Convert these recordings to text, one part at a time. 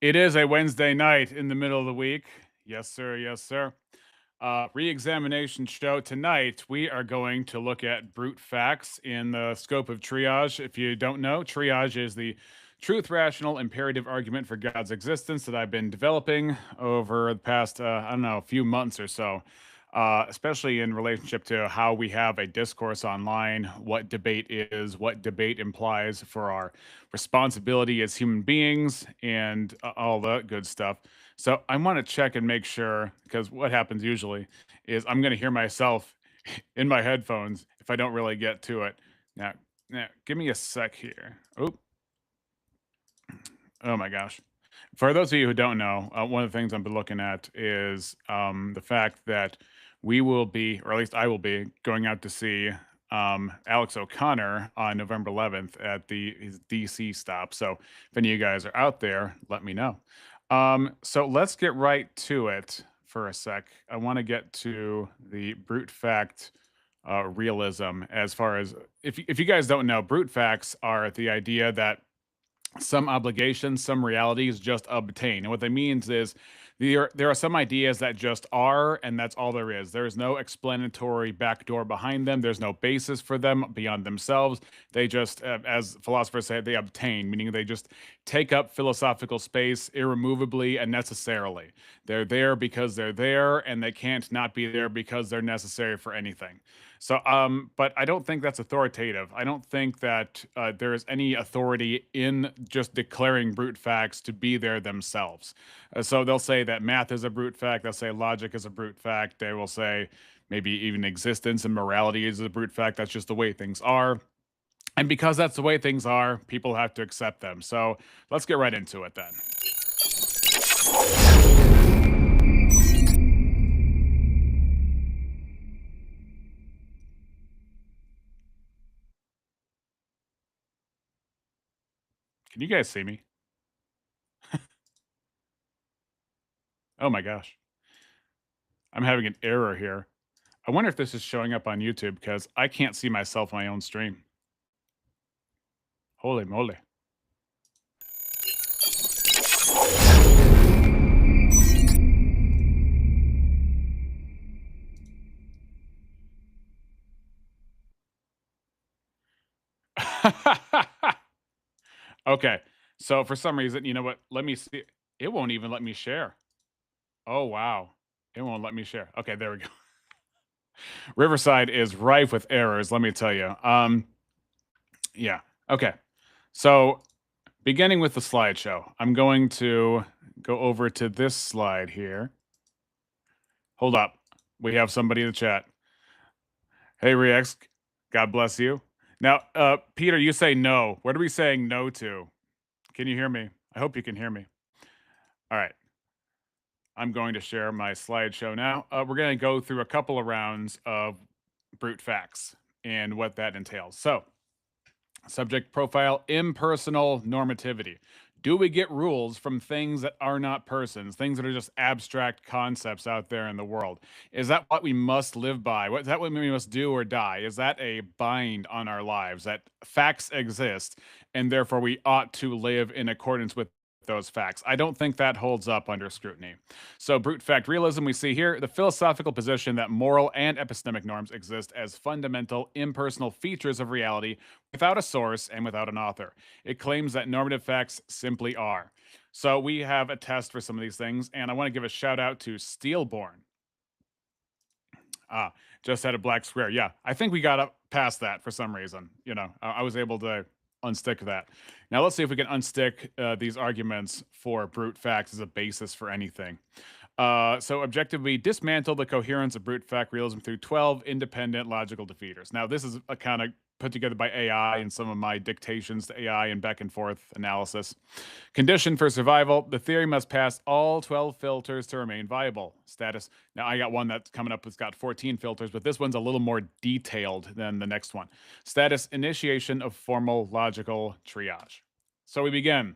It is a Wednesday night in the middle of the week. Yes, sir. Yes, sir. Re-examination show tonight. We are going to look at brute facts in the scope of triage. If you don't know, triage is the truth, rational, imperative argument for God's existence that I've been developing over the past, I don't know, a few months or so. Especially in relationship to how we have a discourse online, what debate is, what debate implies for our responsibility as human beings, and all that good stuff. So I want to check and make sure, because what happens usually is I'm going to hear myself in my headphones if I don't really get to it. Now, now, give me a sec here. Oh my gosh. For those of you who don't know, one of the things I've been looking at is the fact that we will be, or at least I will be, going out to see Alex O'Connor on November 11th at his DC stop. So if any of you guys are out there, let me know. So let's get right to it for a sec. I want to get to the brute fact realism as far as if you guys don't know, brute facts are the idea that some obligations, some realities just obtain. And what that means is there are some ideas that just are, and that's all there is. There is no explanatory backdoor behind them. There's no basis for them beyond themselves. They just, as philosophers say, they obtain, meaning they just take up philosophical space irremovably and necessarily. They're there because they're there, and they can't not be there because they're necessary for anything. So, but I don't think that's authoritative. I don't think that there is any authority in just declaring brute facts to be there themselves. So they'll say that math is a brute fact. They'll say logic is a brute fact. They will say maybe even existence and morality is a brute fact. That's just the way things are. And because that's the way things are, people have to accept them. So let's get right into it then. Can you guys see me? Oh my gosh. I'm having an error here. I wonder if this is showing up on YouTube because I can't see myself on my own stream. Holy moly. Okay. So for some reason, you know what? Let me see. It won't even let me share. Oh, wow. It won't let me share. Okay, there we go. Riverside is rife with errors, let me tell you. Yeah. Okay. So beginning with the slideshow, I'm going to go over to this slide here. Hold up. We have somebody in the chat. Hey, Rex. God bless you. Now, Peter, you say no. What are we saying no to? Can you hear me? I hope you can hear me. All right. I'm going to share my slideshow now. We're going to go through a couple of rounds of brute facts and what that entails. So, subject profile, impersonal normativity. Do we get rules from things that are not persons, things that are just abstract concepts out there in the world? Is that what we must live by? Is that what we must do or die? Is that a bind on our lives that facts exist and therefore we ought to live in accordance with those facts? I don't think that holds up under scrutiny. So, brute fact realism, we see here the philosophical position that moral and epistemic norms exist as fundamental, impersonal features of reality without a source and without an author. It claims that normative facts simply are. So, we have a test for some of these things, and I want to give a shout out to Steelborn. Just had a black square. Yeah, I think we got up past that for some reason. You know, I was able to unstick that. Now let's see if we can unstick these arguments for brute facts as a basis for anything. So objectively, dismantle the coherence of brute fact realism through 12 independent logical defeaters. Now this is a kind of put together by AI and some of my dictations to AI and back and forth analysis. Condition for survival, the theory must pass all 12 filters to remain viable. Status, now I got one that's coming up that's got 14 filters, but this one's a little more detailed than the next one. Status, initiation of formal logical triage. So we begin.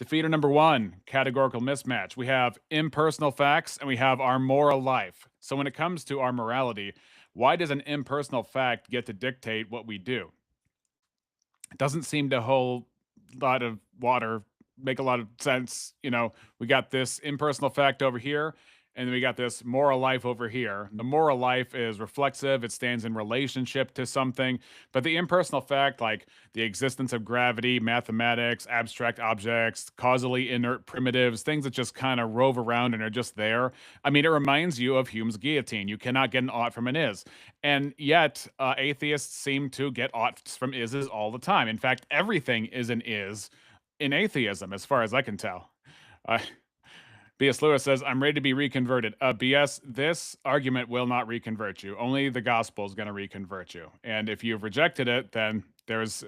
Defeater number one, categorical mismatch. We have impersonal facts and we have our moral life. So when it comes to our morality, why does an impersonal fact get to dictate what we do? It doesn't seem to hold a lot of water make a lot of sense. We got this impersonal fact over here, and then we got this moral life over here. The moral life is reflexive, it stands in relationship to something, but the impersonal fact, like the existence of gravity, mathematics, abstract objects, causally inert primitives, things that just kind of rove around and are just there. I mean, it reminds you of Hume's guillotine. You cannot get an ought from an is. And yet, atheists seem to get oughts from ises all the time. In fact, everything is an is in atheism, as far as I can tell. Uh, B.S. Lewis says, I'm ready to be reconverted. B.S., this argument will not reconvert you. Only the gospel is going to reconvert you. And if you've rejected it, then there's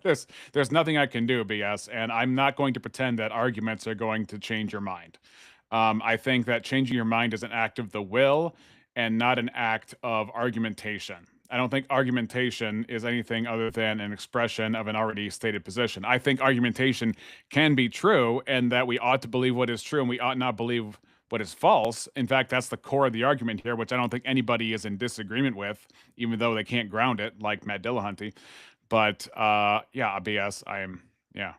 there's nothing I can do, BS. And I'm not going to pretend that arguments are going to change your mind. I think that changing your mind is an act of the will and not an act of argumentation. I don't think argumentation is anything other than an expression of an already stated position. I think argumentation can be true and that we ought to believe what is true and we ought not believe what is false. In fact, that's the core of the argument here, which I don't think anybody is in disagreement with, even though they can't ground it, like Matt Dillahunty. But yeah, BS, yeah.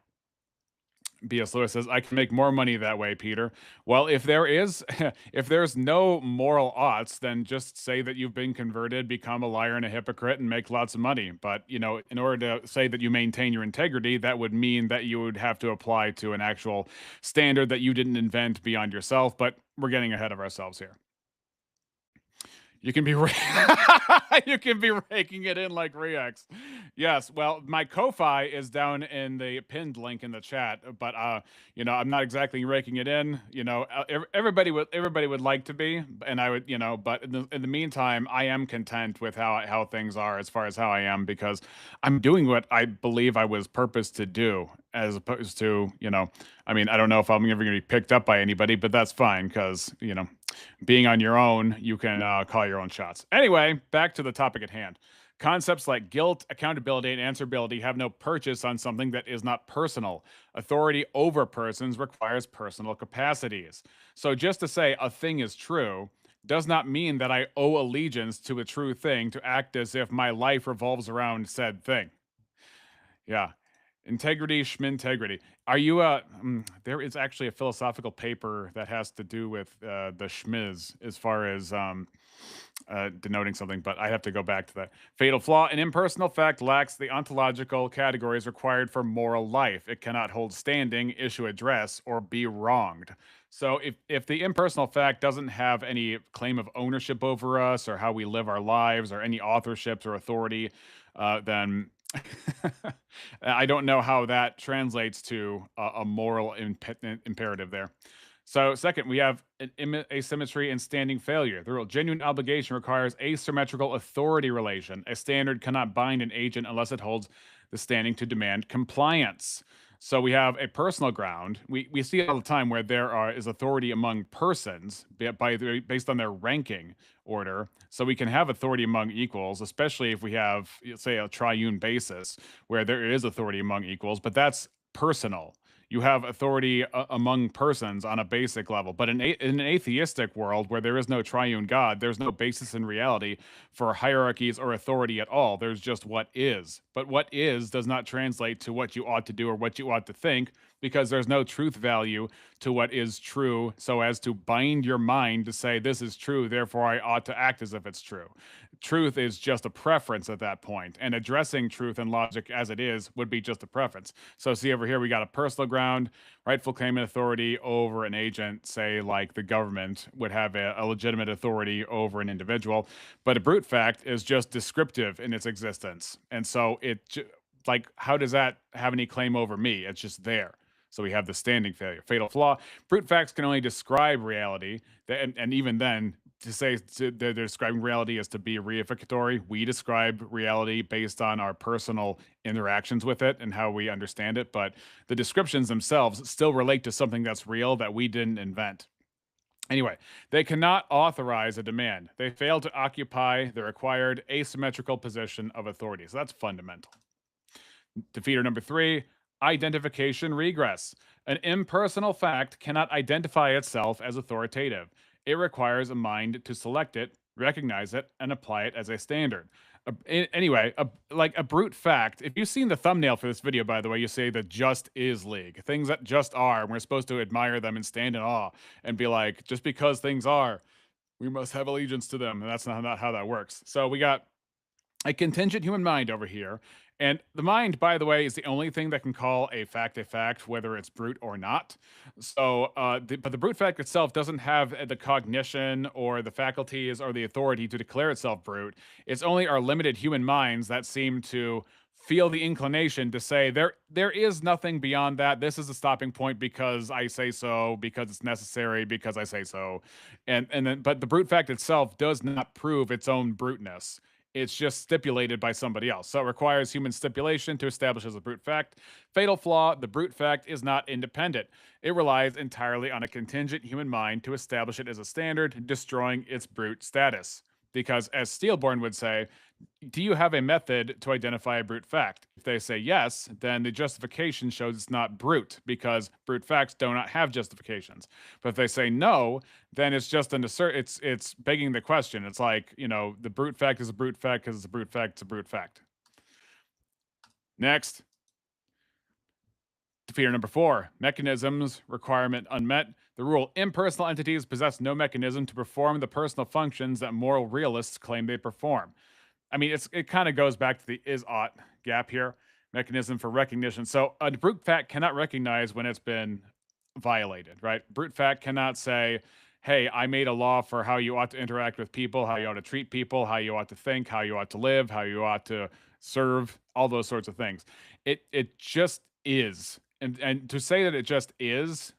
B.S. Lewis says, I can make more money that way, Peter. Well, if there is, if there's no moral oughts, then just say that you've been converted, become a liar and a hypocrite, and make lots of money. But, in order to say that you maintain your integrity, that would mean that you would have to apply to an actual standard that you didn't invent beyond yourself. But we're getting ahead of ourselves here. You can be you can be raking it in like Rex. Yes, well, my Ko-fi is down in the pinned link in the chat, but I'm not exactly raking it in. Everybody would like to be, and I would, but in the meantime, I am content with how things are as far as how I am because I'm doing what I believe I was purposed to do, as opposed to, I mean, I don't know if I'm ever going to be picked up by anybody, but that's fine because being on your own, you can call your own shots. Anyway, back to the topic at hand. Concepts like guilt, accountability, and answerability have no purchase on something that is not personal. Authority over persons requires personal capacities. So just to say a thing is true does not mean that I owe allegiance to a true thing to act as if my life revolves around said thing. Yeah. Integrity, schmintegrity. Are you there is actually a philosophical paper that has to do with the schmiz as far as denoting something, but I have to go back to that. Fatal flaw: an impersonal fact lacks the ontological categories required for moral life. It cannot hold standing, issue address, or be wronged. So if the impersonal fact doesn't have any claim of ownership over us or how we live our lives or any authorships or authority, then I don't know how that translates to a moral imperative there. So, second, we have an asymmetry and standing failure. The rule: genuine obligation requires asymmetrical authority relation. A standard cannot bind an agent unless it holds the standing to demand compliance. So we have a personal ground. We see it all the time where is authority among persons based on their ranking order. So we can have authority among equals, especially if we have, say, a triune basis where there is authority among equals, but that's personal. You have authority among persons on a basic level. But in an atheistic world where there is no triune God, there's no basis in reality for hierarchies or authority at all. There's just what is. But what is does not translate to what you ought to do or what you ought to think because there's no truth value to what is true so as to bind your mind to say this is true, therefore I ought to act as if it's true. Truth is just a preference at that point, and addressing truth and logic as it is would be just a preference. So see over here, we got a personal ground, rightful claim and authority over an agent, say like the government would have a legitimate authority over an individual, but a brute fact is just descriptive in its existence. And so like, how does that have any claim over me? It's just there. So we have the standing failure. Fatal flaw: brute facts can only describe reality, and even then, to say they're describing reality as to be reificatory. We describe reality based on our personal interactions with it and how we understand it, but the descriptions themselves still relate to something that's real that we didn't invent. Anyway, they cannot authorize a demand. They fail to occupy the required asymmetrical position of authority. So that's fundamental. Defeater number 3, identification regress. An impersonal fact cannot identify itself as authoritative. It requires a mind to select it recognize it, and apply it as a standard. Anyway, like a brute fact. If you've seen the thumbnail for this video, by the way, you say the just is league, things that just are, and we're supposed to admire them and stand in awe and be like, just because things are, we must have allegiance to them. And that's not how that works. So we got a contingent human mind over here. And the mind, by the way, is the only thing that can call a fact, whether it's brute or not. So, but the brute fact itself doesn't have the cognition or the faculties or the authority to declare itself brute. It's only our limited human minds that seem to feel the inclination to say there is nothing beyond that. This is a stopping point because I say so, because it's necessary, because I say so. And then but the brute fact itself does not prove its own bruteness. It's just stipulated by somebody else. So it requires human stipulation to establish as a brute fact. Fatal flaw, the brute fact is not independent. It relies entirely on a contingent human mind to establish it as a standard, destroying its brute status. Because, as Steelborn would say, do you have a method to identify a brute fact? If they say yes, then the justification shows it's not brute because brute facts do not have justifications. But if they say no, then it's just an assert. It's begging the question. It's like, the brute fact is a brute fact because it's a brute fact. It's a brute fact. Next, defeater number 4: mechanisms requirement unmet. The rule: impersonal entities possess no mechanism to perform the personal functions that moral realists claim they perform. I mean, it kind of goes back to the is ought gap here. Mechanism for recognition. So a brute fact cannot recognize when it's been violated, right? Brute fact cannot say, "Hey, I made a law for how you ought to interact with people, how you ought to treat people, how you ought to think, how you ought to live, how you ought to serve, all those sorts of things." It just is, and to say that it just is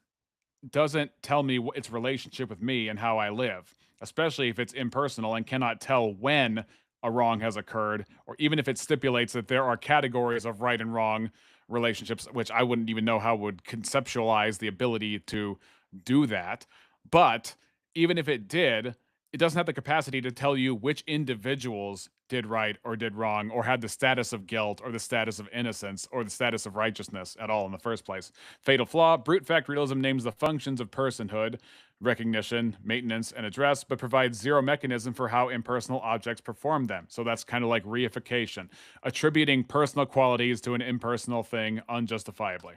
doesn't tell me its relationship with me and how I live, especially if it's impersonal and cannot tell when a wrong has occurred, or even if it stipulates that there are categories of right and wrong relationships, which I wouldn't even know how would conceptualize the ability to do that. But even if it did, it doesn't have the capacity to tell you which individuals did right or did wrong or had the status of guilt or the status of innocence or the status of righteousness at all in the first place. Fatal flaw: brute fact realism names the functions of personhood, recognition, maintenance, and address, but provides zero mechanism for how impersonal objects perform them. So that's kind of like reification, attributing personal qualities to an impersonal thing unjustifiably.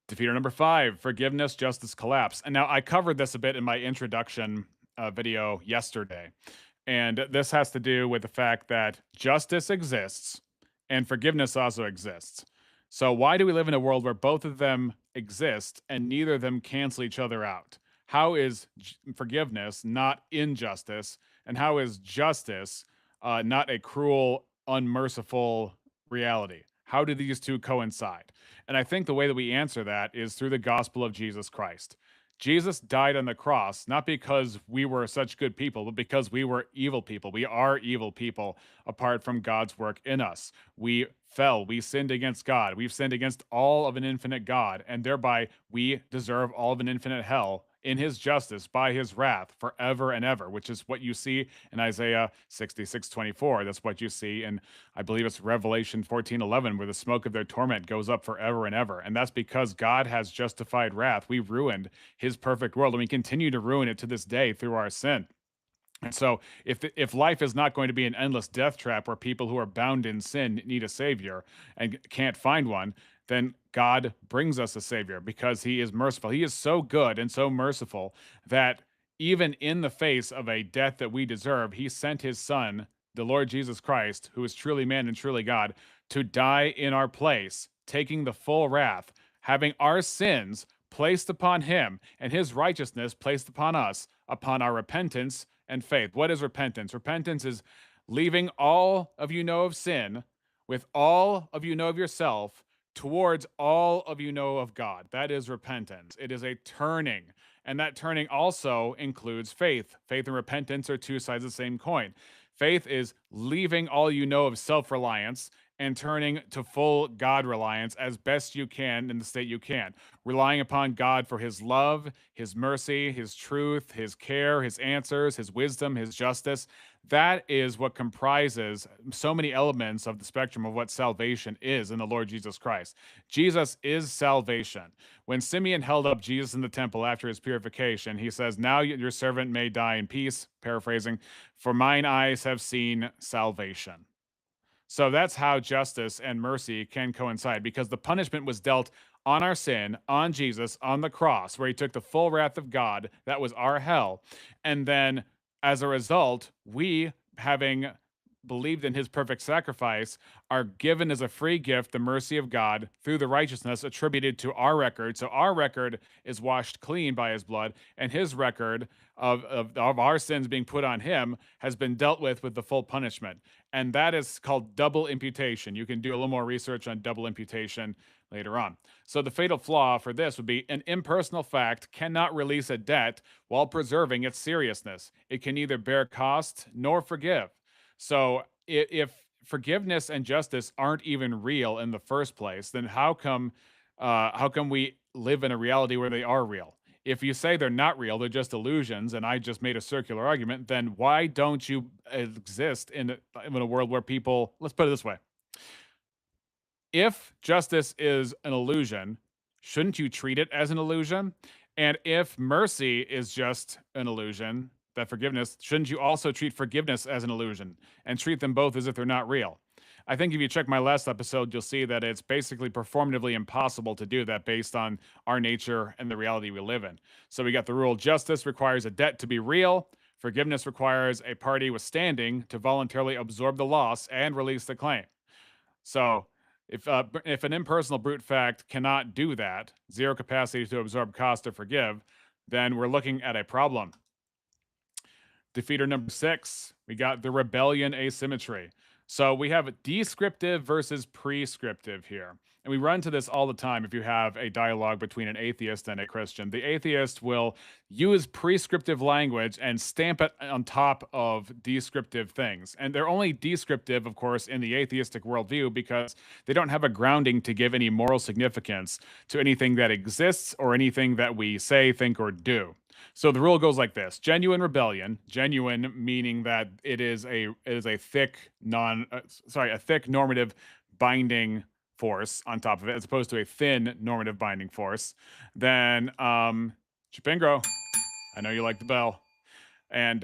Defeater number 5: forgiveness, justice, collapse. And now I covered this a bit in my introduction video yesterday. And this has to do with the fact that justice exists and forgiveness also exists. So, why do we live in a world where both of them exist and neither of them cancel each other out? How is forgiveness not injustice? And how is justice not a cruel, unmerciful reality? How do these two coincide? And I think the way that we answer that is through the gospel of Jesus Christ. Jesus died on the cross, not because we were such good people, but because we were evil people. We are evil people apart from God's work in us. We fell. We sinned against God. We've sinned against all of an infinite God, and thereby we deserve all of an infinite hell in his justice by his wrath forever and ever, which is what you see in Isaiah 66:24. That's what you see in, I believe it's Revelation 14:11, where the smoke of their torment goes up forever and ever. And that's because God has justified wrath. We ruined his perfect world, and we continue to ruin it to this day through our sin. And so, if life is not going to be an endless death trap where people who are bound in sin need a savior and can't find one, then God brings us a savior because he is merciful. He is so good and so merciful that even in the face of a death that we deserve, he sent his son, the Lord Jesus Christ, who is truly man and truly God, to die in our place, taking the full wrath, having our sins placed upon him and his righteousness placed upon us, upon our repentance and faith. What is repentance? Repentance is leaving all of you know of sin with all of you know of yourself towards all of you know of God. That is repentance. It is a turning. And that turning also includes faith. Faith and repentance are two sides of the same coin. Faith is leaving all you know of self reliance and turning to full God reliance as best you can in the state you can, relying upon God for his love, his mercy, his truth, his care, his answers, his wisdom, his justice. That is what comprises so many elements of the spectrum of what salvation is in the Lord Jesus Christ. Jesus is salvation. When Simeon held up Jesus in the temple after his purification, he says, "Now your servant may die in peace," paraphrasing, "for mine eyes have seen salvation." So that's how justice and mercy can coincide because the punishment was dealt on our sin, on Jesus, on the cross, where he took the full wrath of God. That was our hell. And then as a result, we, having believed in his perfect sacrifice, are given as a free gift the mercy of God through the righteousness attributed to our record. So our record is washed clean by his blood, and his record of our sins being put on him has been dealt with the full punishment. And that is called double imputation. You can do a little more research on double imputation later on. So the fatal flaw for this would be an impersonal fact cannot release a debt while preserving its seriousness. It can neither bear cost nor forgive. So if forgiveness and justice aren't even real in the first place, then how come we live in a reality where they are real? If you say they're not real, they're just illusions, and I just made a circular argument, then why don't you exist in a world where people, let's put it this way, if justice is an illusion, shouldn't you treat it as an illusion? And if mercy is just an illusion, that forgiveness, shouldn't you also treat forgiveness as an illusion and treat them both as if they're not real? I think if you check my last episode, you'll see that it's basically performatively impossible to do that based on our nature and the reality we live in. So we got the rule justice requires a debt to be real, forgiveness requires a party with standing to voluntarily absorb the loss and release the claim. So if an impersonal brute fact cannot do that, zero capacity to absorb cost or forgive, then we're looking at a problem. Defeater number 6, we got the rebellion asymmetry. So we have descriptive versus prescriptive here. And we run into this all the time if you have a dialogue between an atheist and a Christian. The atheist will use prescriptive language and stamp it on top of descriptive things. And they're only descriptive, of course, in the atheistic worldview because they don't have a grounding to give any moral significance to anything that exists or anything that we say, think, or do. So the rule goes like this: genuine rebellion, genuine meaning that it is a thick a thick normative binding force on top of it, as opposed to a thin normative binding force. Then Chipingo, I know you like the bell, and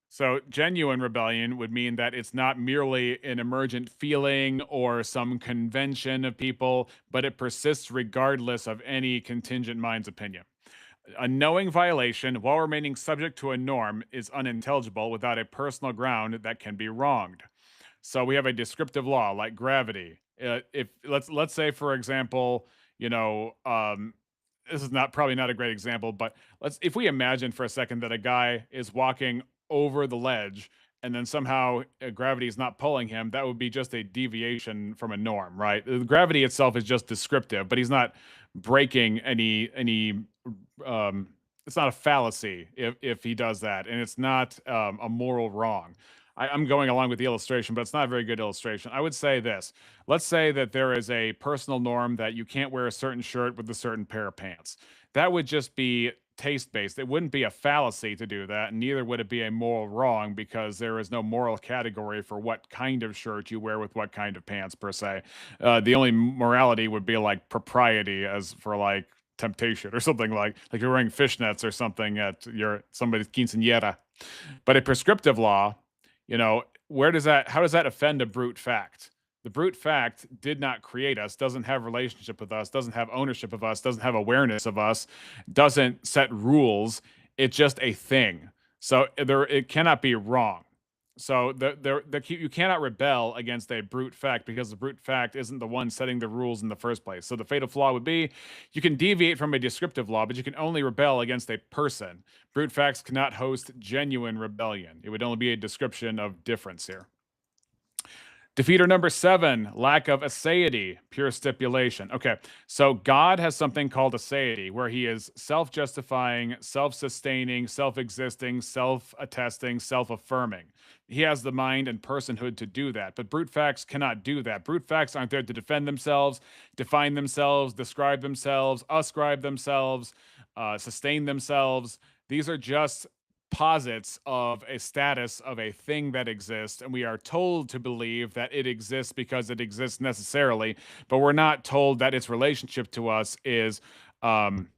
so genuine rebellion would mean that it's not merely an emergent feeling or some convention of people, but it persists regardless of any contingent mind's opinion. A knowing violation, while remaining subject to a norm, is unintelligible without a personal ground that can be wronged. So we have a descriptive law like gravity. If let's say, for example, this is not probably not a great example, but if we imagine for a second that a guy is walking over the ledge and then somehow gravity is not pulling him, that would be just a deviation from a norm, right? Gravity itself is just descriptive, but he's not breaking any it's not a fallacy if he does that, and it's not a moral wrong. I'm going along with the illustration, but it's not a very good illustration. I would say this. Let's say that there is a personal norm that you can't wear a certain shirt with a certain pair of pants. That would just be taste based. It wouldn't be a fallacy to do that, and neither would it be a moral wrong because there is no moral category for what kind of shirt you wear with what kind of pants per se. The only morality would be like propriety, as for like temptation or something like you're wearing fishnets or something at your somebody's quinceañera. But a prescriptive law, how does that offend a brute fact? The brute fact did not create us, doesn't have relationship with us, doesn't have ownership of us, doesn't have awareness of us, doesn't set rules. It's just a thing. So it cannot be wrong. So you cannot rebel against a brute fact because the brute fact isn't the one setting the rules in the first place. So the fatal flaw would be you can deviate from a descriptive law, but you can only rebel against a person. Brute facts cannot host genuine rebellion. It would only be a description of difference here. Defeater number 7, lack of aseity, pure stipulation. Okay, so God has something called aseity, where he is self justifying, self sustaining, self existing, self attesting, self affirming. He has the mind and personhood to do that, but brute facts cannot do that. Brute facts aren't there to defend themselves, define themselves, describe themselves, ascribe themselves, sustain themselves. These are just posits of a status of a thing that exists, and we are told to believe that it exists because it exists necessarily, but we're not told that its relationship to us is um,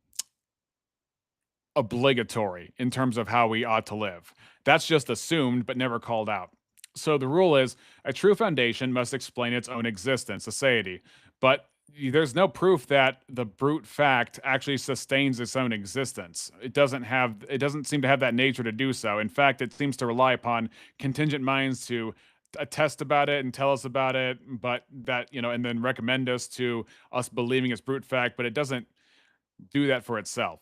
obligatory in terms of how we ought to live. That's just assumed but never called out. So the rule is a true foundation must explain its own existence, aseity. But there's no proof that the brute fact actually sustains its own existence. It doesn't seem to have that nature to do so. In fact, it seems to rely upon contingent minds to attest about it and tell us about it, but that, and then recommend us to us believing it's brute fact, but it doesn't do that for itself.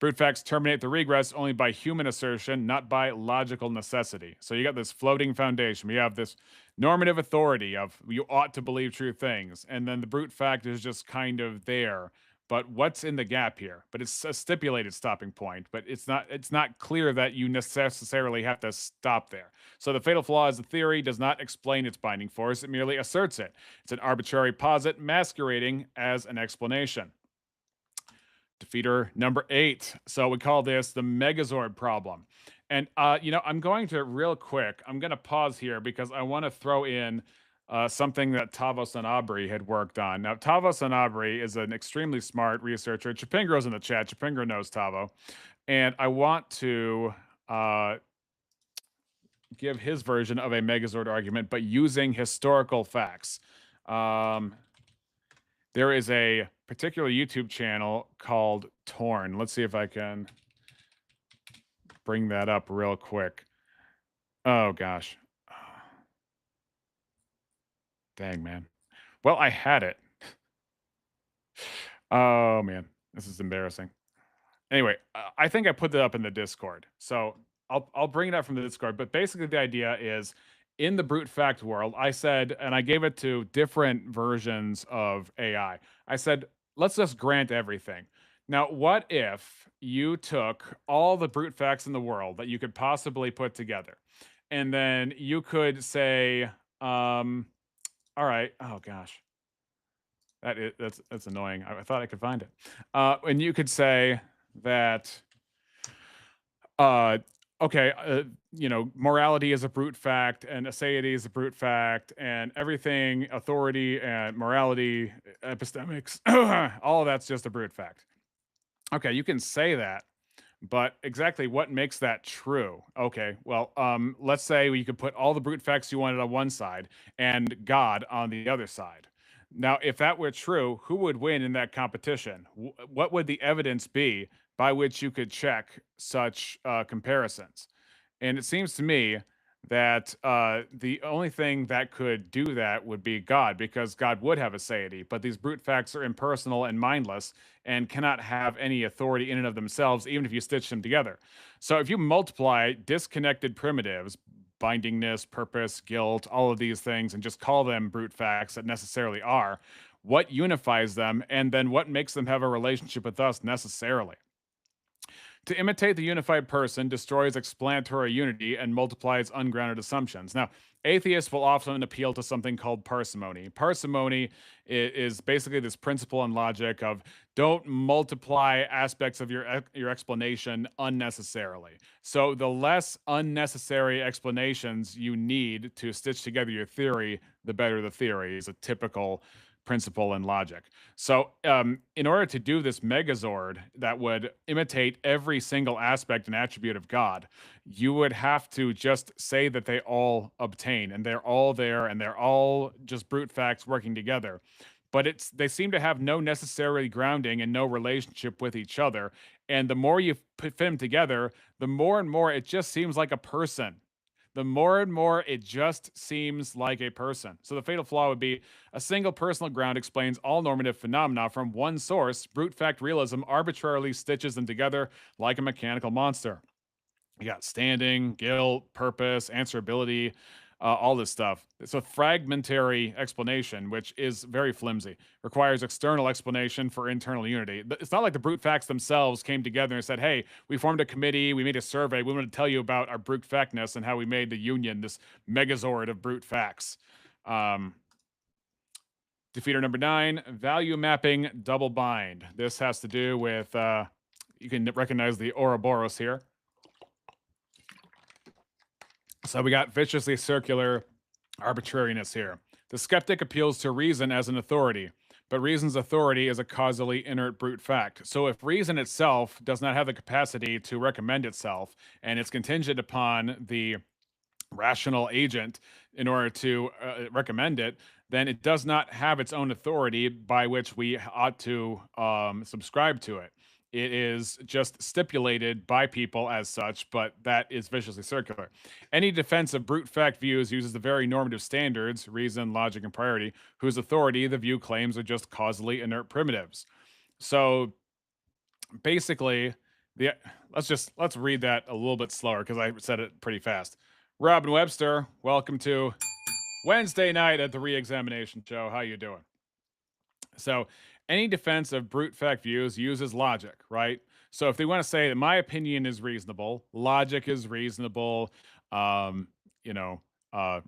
Brute facts terminate the regress only by human assertion, not by logical necessity. So you got this floating foundation. We have this normative authority of you ought to believe true things, and then the brute fact is just kind of there. But what's in the gap here? But it's a stipulated stopping point. But it's not clear that you necessarily have to stop there. So the fatal flaw is the theory does not explain its binding force. It merely asserts it. It's an arbitrary posit masquerading as an explanation. Defeater number 8. So we call this the Megazord problem. And I'm going to real quick. I'm going to pause here because I want to throw in something that Tavo Sanabri had worked on. Now, Tavo Sanabri is an extremely smart researcher. Chipingro's in the chat. Chipingro knows Tavo, and I want to uh, give his version of a Megazord argument, but using historical facts. Um, there is a particular YouTube channel called Torn. Let's see if I can bring that up real quick. Oh gosh. Dang, man. Well, I had it. Oh man, this is embarrassing. Anyway, I think I put that up in the Discord. So I'll bring it up from the Discord. But basically, the idea is in the brute fact world, I said, and I gave it to different versions of AI. I said, let's just grant everything. Now, what if you took all the brute facts in the world that you could possibly put together, and then you could say, all right, oh gosh, that's annoying. I thought I could find it, and you could say that uh okay, morality is a brute fact and aseity is a brute fact and everything, authority and morality, epistemics, all of that's just a brute fact. Okay, you can say that, but exactly what makes that true? Okay, well, let's say you could put all the brute facts you wanted on one side and God on the other side. Now, if that were true, who would win in that competition? What would the evidence be by which you could check such comparisons? And it seems to me that the only thing that could do that would be God, because God would have a aseity, but these brute facts are impersonal and mindless and cannot have any authority in and of themselves, even if you stitch them together. So if you multiply disconnected primitives, bindingness, purpose, guilt, all of these things, and just call them brute facts that necessarily are, what unifies them, and then what makes them have a relationship with us necessarily? To imitate the unified person destroys explanatory unity and multiplies ungrounded assumptions. Now, atheists will often appeal to something called parsimony. Parsimony is basically this principle in logic of don't multiply aspects of your explanation unnecessarily. So the less unnecessary explanations you need to stitch together your theory, the better the theory is a typical principle in logic. So, in order to do this Megazord that would imitate every single aspect and attribute of God, you would have to just say that they all obtain and they're all there and they're all just brute facts working together. But they seem to have no necessary grounding and no relationship with each other. And the more you put them together, the more and more it just seems like a person, the more and more it just seems like a person. So the fatal flaw would be a single personal ground explains all normative phenomena from one source. Brute fact realism arbitrarily stitches them together like a mechanical monster. You got standing, guilt, purpose, answerability. all this stuff. It's a fragmentary explanation, which is very flimsy, requires external explanation for internal unity. It's not like the brute facts themselves came together and said, hey, we formed a committee, we made a survey, we want to tell you about our brute factness and how we made the union this megazord of brute facts. Um, Defeater number 9, value mapping double bind. This has to do with, you can recognize the Ouroboros here. So we got viciously circular arbitrariness here. The skeptic appeals to reason as an authority, but reason's authority is a causally inert brute fact. So if reason itself does not have the capacity to recommend itself, and it's contingent upon the rational agent in order to recommend it, then it does not have its own authority by which we ought to subscribe to it. It is just stipulated by people as such, but that is viciously circular. Any defense of brute fact views uses the very normative standards, reason, logic, and priority, whose authority the view claims are just causally inert primitives. So basically, the let's read that a little bit slower because I said it pretty fast. Robin Webster, welcome to Wednesday night at the Reexamination Show. How you doing? So, any defense of brute fact views uses logic, right? So, if they want to say that my opinion is reasonable, logic is reasonable, um, you know, uh,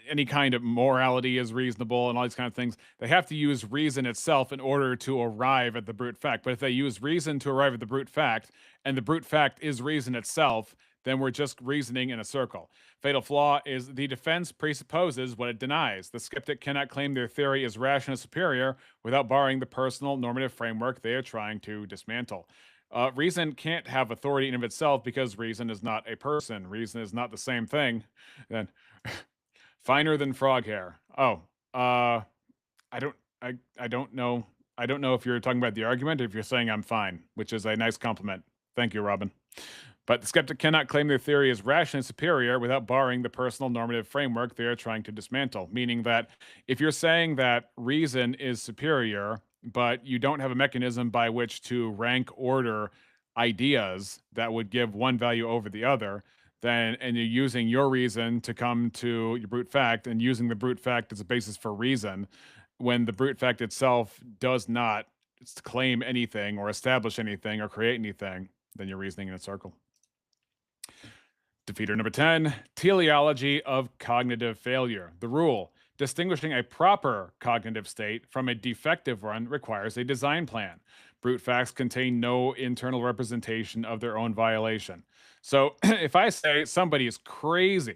any kind of morality is reasonable, and all these kind of things, they have to use reason itself in order to arrive at the brute fact. But if they use reason to arrive at the brute fact, and the brute fact is reason itself, then we're just reasoning in a circle. Fatal flaw is the defense presupposes what it denies. The skeptic cannot claim their theory is rational superior without borrowing the personal normative framework they are trying to dismantle. Reason can't have authority in of itself because reason is not a person. Reason is not the same thing. Then finer than frog hair. Oh, I don't, I don't know. I don't know if you're talking about the argument or if you're saying I'm fine, which is a nice compliment. Thank you, Robin. But the skeptic cannot claim their theory is rationally superior without borrowing the personal normative framework they are trying to dismantle. Meaning that if you're saying that reason is superior, but you don't have a mechanism by which to rank order ideas that would give one value over the other, then and you're using your reason to come to your brute fact and using the brute fact as a basis for reason, when the brute fact itself does not claim anything or establish anything or create anything, then you're reasoning in a circle. Defeater number 10, teleology of cognitive failure. The rule: distinguishing a proper cognitive state from a defective one requires a design plan. Brute facts contain no internal representation of their own violation. So if I say somebody is crazy,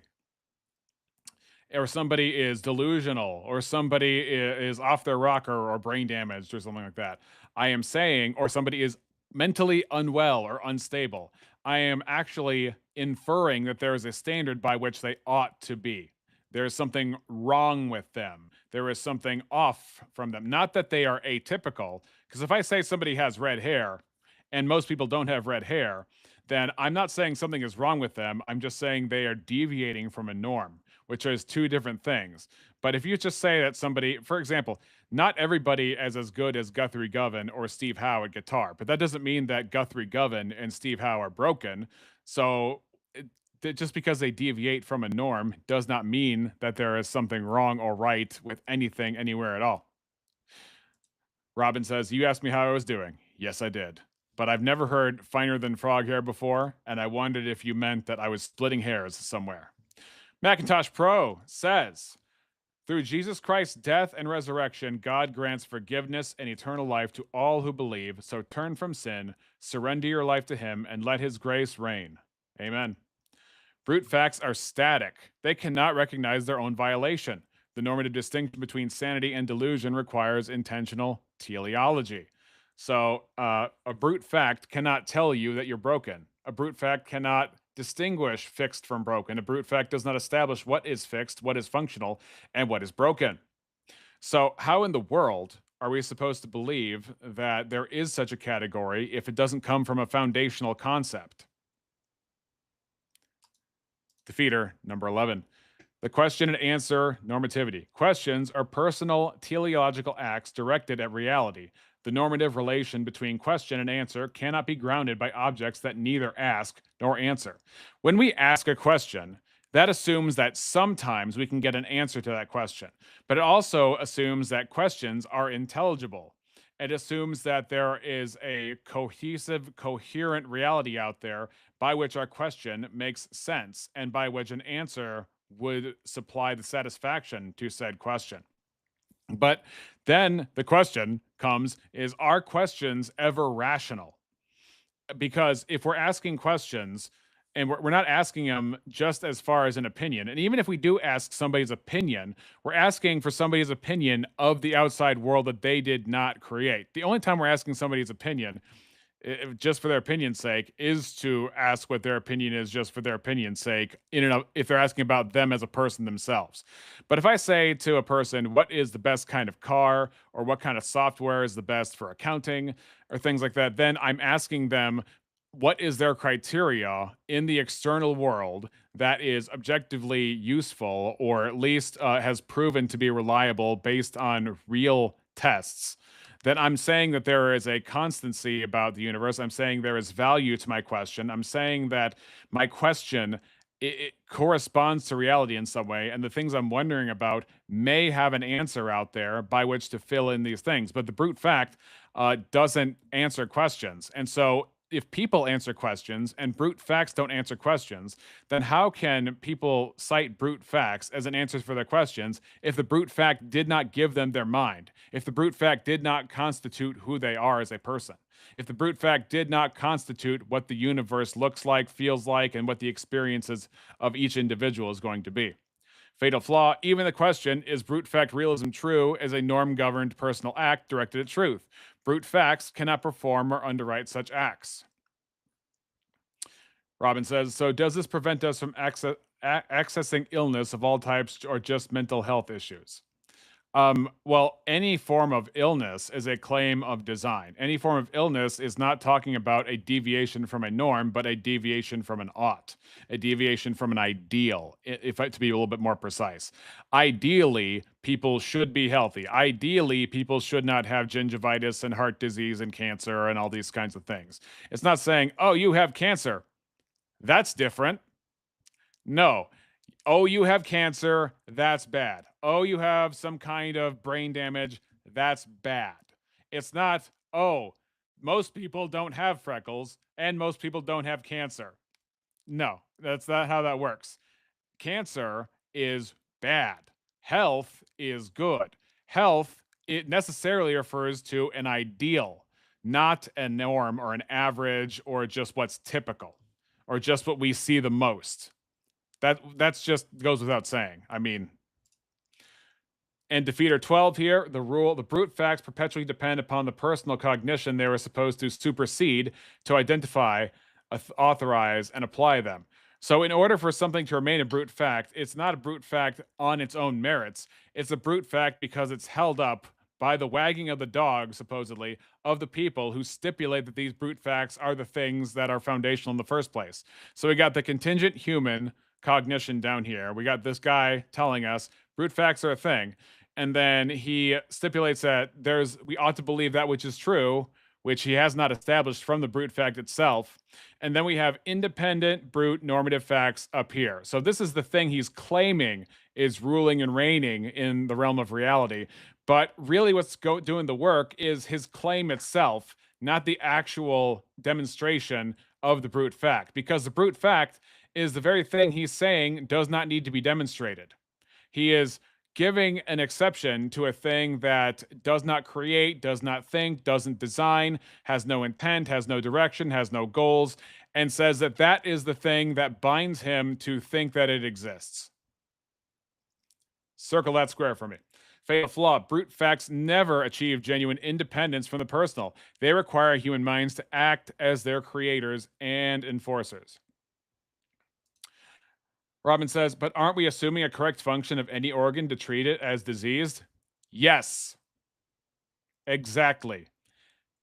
or somebody is delusional, or somebody is off their rocker or brain damaged or something like that, I am saying, or somebody is mentally unwell or unstable, I am actually inferring that there is a standard by which they ought to be. There is something wrong with them. There is something off from them. Not that they are atypical, because if I say somebody has red hair and most people don't have red hair, then I'm not saying something is wrong with them. I'm just saying they are deviating from a norm, which is two different things. But if you just say that somebody, for example, not everybody is as good as Guthrie Govan or Steve Howe at guitar, but that doesn't mean that Guthrie Govan and Steve Howe are broken. So just because they deviate from a norm does not mean that there is something wrong or right with anything anywhere at all. Robin says, you asked me how I was doing. Yes, I did. But I've never heard finer than frog hair before, and I wondered if you meant that I was splitting hairs somewhere. Macintosh Pro says, through Jesus Christ's death and resurrection, God grants forgiveness and eternal life to all who believe. So turn from sin, surrender your life to Him, and let His grace reign. Amen. Brute facts are static. They cannot recognize their own violation. The normative distinction between sanity and delusion requires intentional teleology. So a brute fact cannot tell you that you're broken. A brute fact cannot distinguish fixed from broken. A brute fact does not establish what is fixed, what is functional, and what is broken. So how in the world are we supposed to believe that there is such a category if it doesn't come from a foundational concept? Defeater number 11. The question and answer normativity. Questions are personal teleological acts directed at reality. The normative relation between question and answer cannot be grounded by objects that neither ask nor answer. When we ask a question, That assumes that sometimes we can get an answer to that question, but it also assumes that questions are intelligible. It assumes that there is a cohesive, coherent reality out there by which our question makes sense and by which an answer would supply the satisfaction to said question. But then the question comes, is our questions ever rational? Because if we're asking questions and we're not asking them just as far as an opinion, and even if we do ask somebody's opinion, we're asking for somebody's opinion of the outside world that they did not create. The only time we're asking somebody's opinion just for their opinion's sake is to ask what their opinion is just for their opinion's sake in and of, if they're asking about them as a person themselves. But if I say to a person what is the best kind of car or what kind of software is the best for accounting or things like that, then I'm asking them what is their criteria in the external world that is objectively useful or at least has proven to be reliable based on real tests. Then I'm saying that there is a constancy about the universe. I'm saying there is value to my question. I'm saying that my question it corresponds to reality in some way, and the things I'm wondering about may have an answer out there by which to fill in these things. But the brute fact doesn't answer questions, and so if people answer questions and brute facts don't answer questions, then how can people cite brute facts as an answer for their questions if the brute fact did not give them their mind? If the brute fact did not constitute who they are as a person? If the brute fact did not constitute what the universe looks like, feels like, and what the experiences of each individual is going to be? Fatal flaw, even the question, is brute fact realism true, as a norm governed personal act directed at truth? Brute facts cannot perform or underwrite such acts. Robin says, so does this prevent us from accessing illness of all types or just mental health issues? Well, any form of illness is a claim of design. Any form of illness is not talking about a deviation from a norm, but a deviation from an ought, a deviation from an ideal, if to be a little bit more precise. Ideally, people should be healthy. Ideally, people should not have gingivitis and heart disease and cancer and all these kinds of things. It's not saying, oh, you have cancer. That's different. No, oh, you have cancer, that's bad. Oh, you have some kind of brain damage, that's bad. It's not, oh, most people don't have freckles and most people don't have cancer. No, that's not how that works. Cancer is bad. Health is good. Health, it necessarily refers to an ideal, not a norm or an average or just what's typical or just what we see the most. That's just goes without saying. I mean, and defeater 12 here, the brute facts perpetually depend upon the personal cognition they were supposed to supersede to identify, authorize, and apply them. So, in order for something to remain a brute fact, it's not a brute fact on its own merits. It's a brute fact because it's held up by the wagging of the dog, supposedly, of the people who stipulate that these brute facts are the things that are foundational in the first place. So, we got the contingent human cognition down here. We got this guy telling us brute facts are a thing, and then he stipulates that we ought to believe that which is true, which he has not established from the brute fact itself. And then we have independent brute normative facts up here. So this is the thing he's claiming is ruling and reigning in the realm of reality. But really, what's doing the work is his claim itself, not the actual demonstration of the brute fact, because the brute fact is the very thing he's saying does not need to be demonstrated. He is giving an exception to a thing that does not create, does not think, doesn't design, has no intent, has no direction, has no goals, and says that that is the thing that binds him to think that it exists. Circle that square for me. Fatal flaw. Brute facts never achieve genuine independence from the personal. They require human minds to act as their creators and enforcers. Robin says, but aren't we assuming a correct function of any organ to treat it as diseased? Yes, exactly.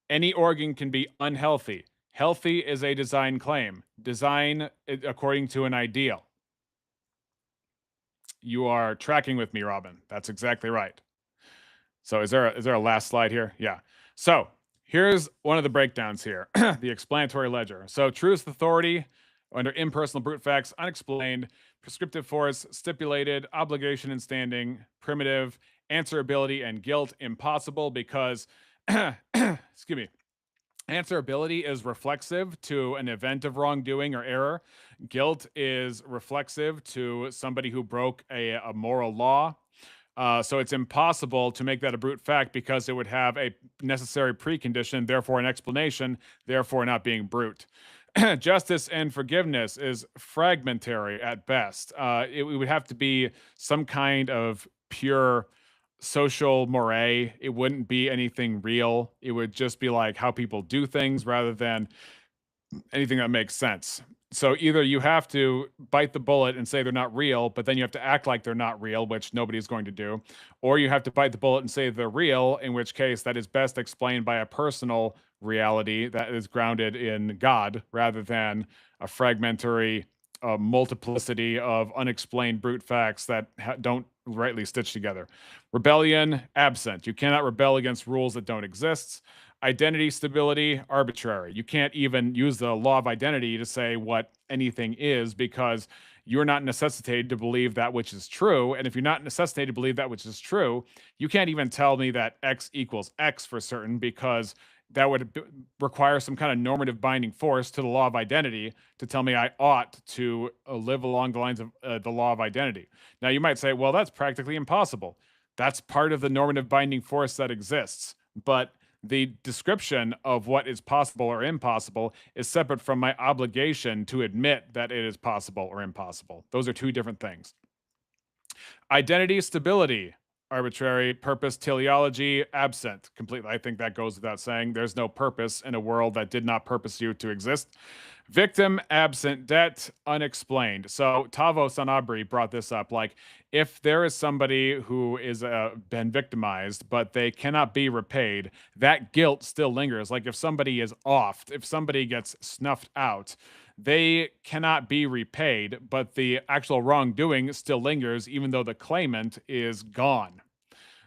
Any organ can be unhealthy. Healthy is a design claim. Design according to an ideal. You are tracking with me, Robin. That's exactly right. So is there a last slide here? Yeah. So here's one of the breakdowns here, the explanatory ledger. So truest authority Under impersonal brute facts, unexplained, prescriptive force, stipulated, obligation and standing, primitive, answerability and guilt, impossible because, excuse me, answerability is reflexive to an event of wrongdoing or error. Guilt is reflexive to somebody who broke a moral law. So it's impossible to make that a brute fact because it would have a necessary precondition, therefore an explanation, therefore not being brute. Justice and forgiveness is fragmentary at best. It would have to be some kind of pure social moray. It wouldn't be anything real. It would just be like how people do things rather than anything that makes sense. So either you have to bite the bullet and say they're not real, but then you have to act like they're not real, which nobody's going to do, or you have to bite the bullet and say they're real, in which case that is best explained by a personal reality that is grounded in God rather than a fragmentary multiplicity of unexplained brute facts that don't rightly stitch together. Rebellion, absent. You cannot rebel against rules that don't exist. Identity stability, arbitrary. You can't even use the law of identity to say what anything is because you're not necessitated to believe that which is true. And if you're not necessitated to believe that which is true, you can't even tell me that X equals X for certain because that would require some kind of normative binding force to the law of identity to tell me I ought to live along the lines of the law of identity. Now, you might say, well, that's practically impossible. That's part of the normative binding force that exists. But the description of what is possible or impossible is separate from my obligation to admit that it is possible or impossible. Those are two different things. Identity stability, arbitrary. Purpose teleology, absent completely. I think that goes without saying. There's no purpose in a world that did not purpose you to exist. Victim, absent, debt, unexplained. So Tavo Sanabri brought this up. Like, if there is somebody who is been victimized, but they cannot be repaid, that guilt still lingers. Like, if somebody is offed, if somebody gets snuffed out, they cannot be repaid, but the actual wrongdoing still lingers, even though the claimant is gone.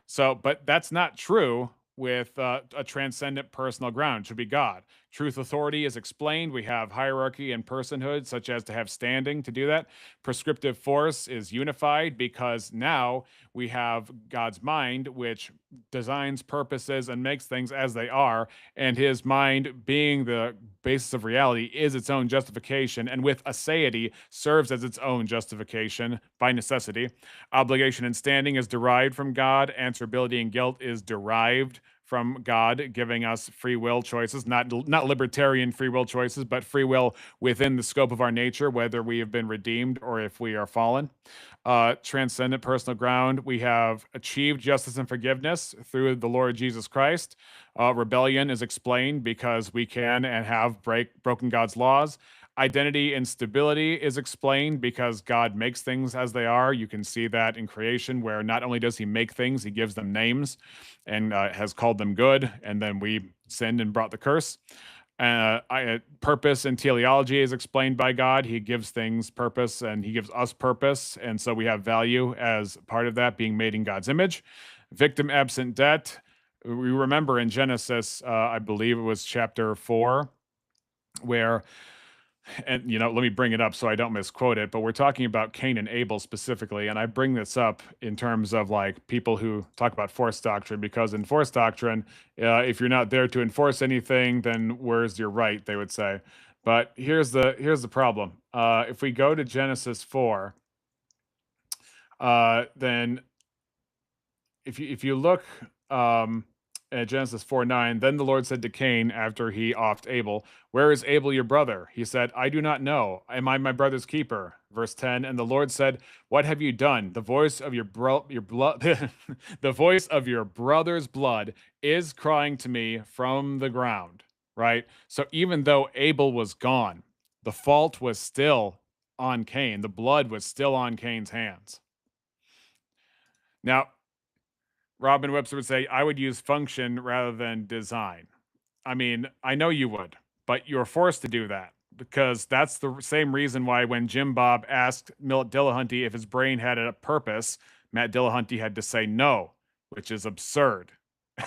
So, but that's not true with a transcendent personal ground. It should be God. Truth authority is explained. We have hierarchy and personhood, such as to have standing to do that. Prescriptive force is unified because now we have God's mind, which designs purposes and makes things as they are. And his mind, being the basis of reality, is its own justification. And with aseity, serves as its own justification by necessity. Obligation and standing is derived from God. Answerability and guilt is derived from God, giving us free will choices, not libertarian free will choices, but free will within the scope of our nature, whether we have been redeemed or if we are fallen. Transcendent personal ground, we have achieved justice and forgiveness through the Lord Jesus Christ. Rebellion is explained because we can and have broken God's laws. Identity and stability is explained because God makes things as they are. You can see that in creation, where not only does he make things, he gives them names and has called them good. And then we sinned and brought the curse. Purpose and teleology is explained by God. He gives things purpose and he gives us purpose. And so we have value as part of that, being made in God's image. Victim, absent, debt. We remember in Genesis, I believe it was chapter 4, where, and let me bring it up so I don't misquote it, but we're talking about Cain and Abel specifically. And I bring this up in terms of like people who talk about force doctrine, because in force doctrine, if you're not there to enforce anything, then where's your right, they would say. But here's the problem. If we go to Genesis 4, then if you look at Genesis 4:9, then the Lord said to Cain after he offed Abel, "Where is Abel your brother?" He said, "I do not know. Am I my brother's keeper?" Verse 10, and the Lord said, "What have you done? The voice of your blood the voice of your brother's blood is crying to me from the ground." Right? So even though Abel was gone, the fault was still on Cain. The blood was still on Cain's hands. Now, Robin Webster would say, I would use function rather than design. I mean, I know you would, but you're forced to do that because that's the same reason why when Jim Bob asked Milt Dillahunty if his brain had a purpose, Matt Dillahunty had to say no, which is absurd.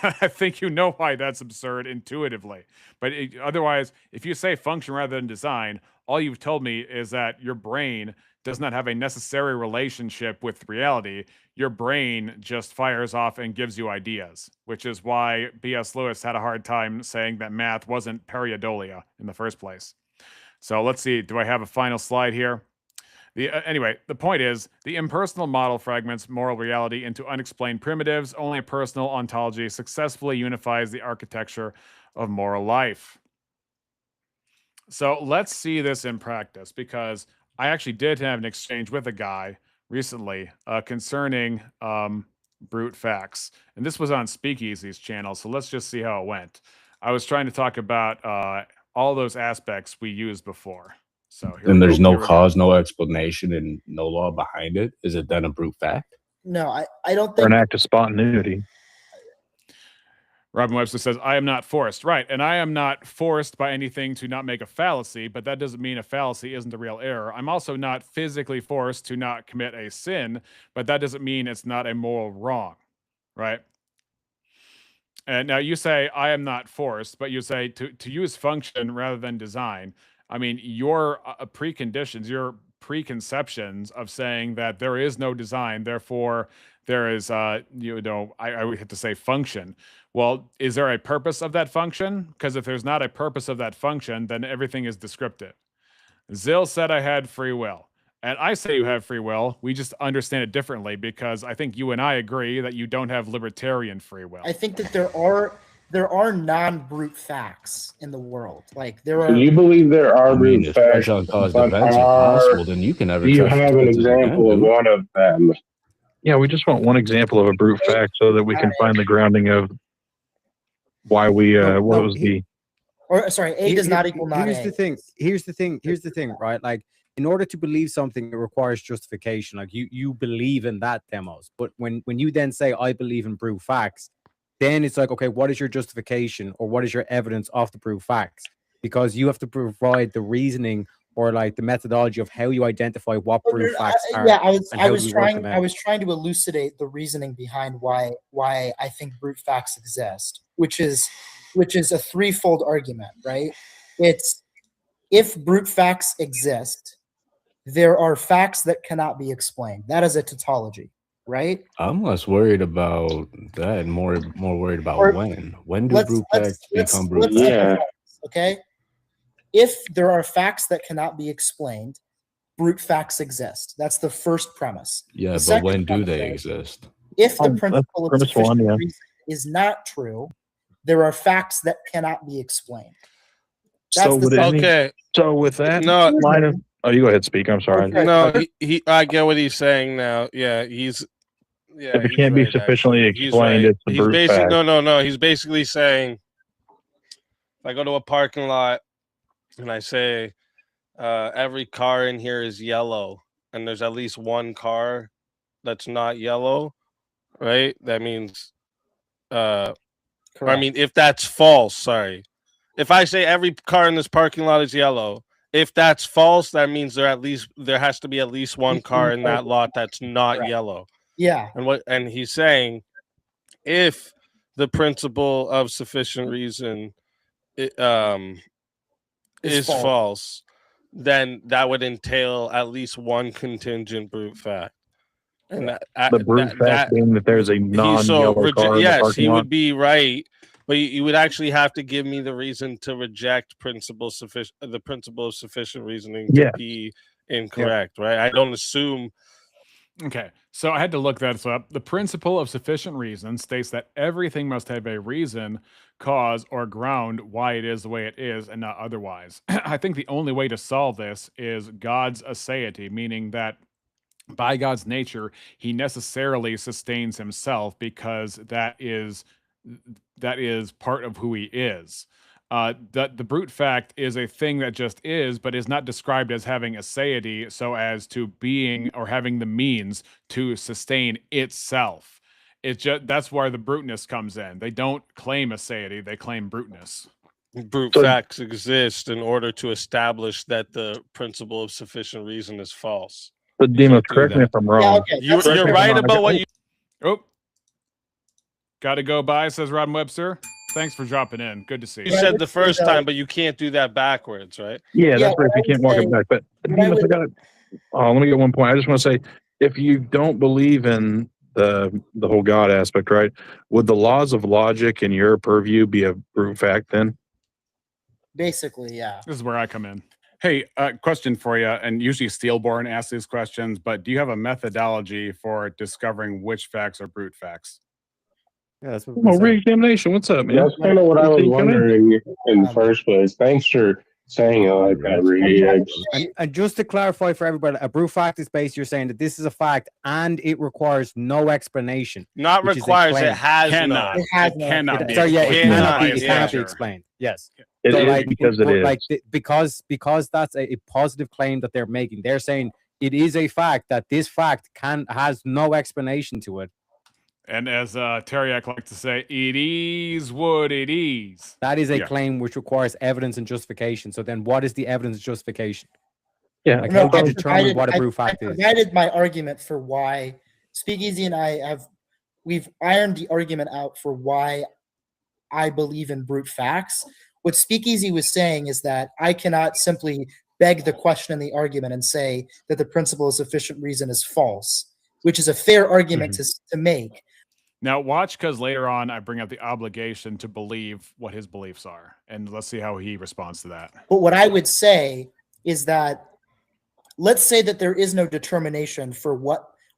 I think you know why that's absurd intuitively. But otherwise, if you say function rather than design, all you've told me is that your brain does not have a necessary relationship with reality. Your brain just fires off and gives you ideas, which is why B.S. Lewis had a hard time saying that math wasn't pareidolia in the first place. So let's see. Do I have a final slide here? Anyway, the point is the impersonal model fragments moral reality into unexplained primitives. Only a personal ontology successfully unifies the architecture of moral life. So let's see this in practice, because I actually did have an exchange with a guy recently concerning brute facts, and this was on Speakeasy's channel. So let's just see how it went. I was trying to talk about all those aspects we used before. So here and we there's go. no cause, no explanation, and no law behind it. Is it then a brute fact? No, I don't Or think an act of spontaneity. Robin Webster says, I am not forced. Right. And I am not forced by anything to not make a fallacy, but that doesn't mean a fallacy isn't a real error. I'm also not physically forced to not commit a sin, but that doesn't mean it's not a moral wrong. Right. And now you say, I am not forced, but you say to use function rather than design. I mean, your preconditions, your preconceptions of saying that there is no design, therefore there is, I would have to say function. Well, is there a purpose of that function? Because if there's not a purpose of that function, then everything is descriptive. Zill said I had free will. And I say you have free will. We just understand it differently, because I think you and I agree that you don't have libertarian free will. I think that there are non-brute facts in the world. Like there So are. you believe there are brute If facts, special caused but events are possible, then you can never do you trust have an defenses example of again, one of them? Yeah, we just want one example of a brute fact so that we can find the grounding of why we what was the. Or sorry, A does not equal not here's A. the thing. Here's the thing, right? Like, in order to believe something, it requires justification. Like you believe in that, Demos. But when you then say I believe in brute facts, then it's like, okay, what is your justification, or what is your evidence of the brute facts? Because you have to provide the reasoning or like the methodology of how you identify what brute facts are. Yeah, I was trying to elucidate the reasoning behind why I think brute facts exist, which is a threefold argument, right? It's if brute facts exist, there are facts that cannot be explained. That is a tautology, right? I'm less worried about that and more worried about when do brute facts become brute facts? Yeah. Okay. If there are facts that cannot be explained, brute facts exist. That's the first premise. Yeah, but when do they exist? If the principle of premise one, sufficient reason is not true, there are facts that cannot be explained. So with Okay. So with that line of, you go ahead, speak. I'm sorry. Okay. No, I get what he's saying now. Yeah, if it can't be sufficiently explained, it's a brute basically fact. no. He's basically saying, if I go to a parking lot and I say every car in here is yellow, and there's at least one car that's not yellow, right? That means, I mean, if that's false, sorry. If I say every car in this parking lot is yellow, if that's false, that means there has to be at least one car in that lot that's not yellow. Yeah. And he's saying, if the principle of sufficient reason is false, then that would entail at least one contingent brute fact. And the brute fact being that there's a non-yellow car in the parking lot. Would be right, but you would actually have to give me the reason to reject the principle of sufficient reasoning to be incorrect, right? I don't assume. Okay, so I had to look that up. The principle of sufficient reason states that everything must have a reason, cause, or ground why it is the way it is, and not otherwise. I think the only way to solve this is God's aseity, meaning that by God's nature, he necessarily sustains himself, because that is part of who he is. That the brute fact is a thing that just is, but is not described as having aseity, so as to being or having the means to sustain itself. That's where the bruteness comes in. They don't claim aseity; they claim bruteness. Brute facts exist in order to establish that the principle of sufficient reason is false. But Demos, correct me if I'm wrong. Yeah, okay. You're right about what you. Oh, Got to go by, says Rob Webster. Thanks for dropping in. Good to see You you. said the first time, but you can't do that backwards, right? Yeah, that's right. what If you I can't would walk say- it back. But what I Demas, would- let me get one point. I just want to say, if you don't believe in the whole God aspect, right? Would the laws of logic in your purview be a brute fact then? Basically, yeah. This is where I come in. Hey, question for you. And usually Steelborn asks these questions, but do you have a methodology for discovering which facts are brute facts? Yeah, that's what Oh, we're saying. re-examination. What's up, man? That's kind of what I was You come in? wondering in the first place. Thanks for saying it like that, Rudy. And just to clarify for everybody, a brute fact is based, you're saying that this is a fact and it requires no explanation. Not which is a requires, it claim. has Cannot. none. It has It no- cannot be. Sorry, yeah, it explained cannot by be. its It cannot be nature. explained. Yes. It So, is like, because it but, is. like, because that's a positive claim that they're making. They're saying it is a fact that this fact has no explanation to it. And as Teriak likes to say, it is what it is. That is a Yeah. claim which requires evidence and justification. So then, what is the evidence and justification? Yeah. Like, No, how do I you determine what a brute I fact is? provided my argument for why Speakeasy and we've ironed the argument out for why I believe in brute facts. What Speakeasy was saying is that I cannot simply beg the question in the argument and say that the principle of sufficient reason is false, which is a fair argument to make. Now watch, because later on I bring up the obligation to believe what his beliefs are, and let's see how he responds to that. But what I would say is that let's say that there is no determination for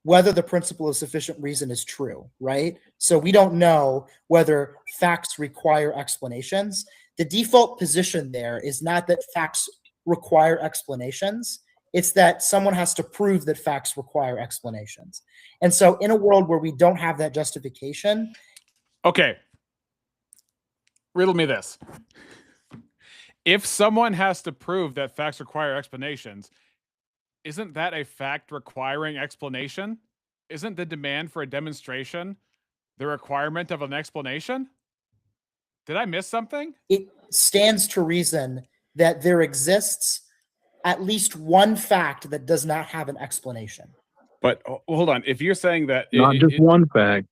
whether the principle of sufficient reason is true, right? So we don't know whether facts require explanations. The default position there is not that facts require explanations. It's that someone has to prove that facts require explanations. And so in a world where we don't have that justification. Okay. Riddle me this. If someone has to prove that facts require explanations, isn't that a fact requiring explanation? Isn't the demand for a demonstration the requirement of an explanation? Did I miss something? It stands to reason that there exists at least one fact that does not have an explanation. But hold on. If you're saying that Not just one fact.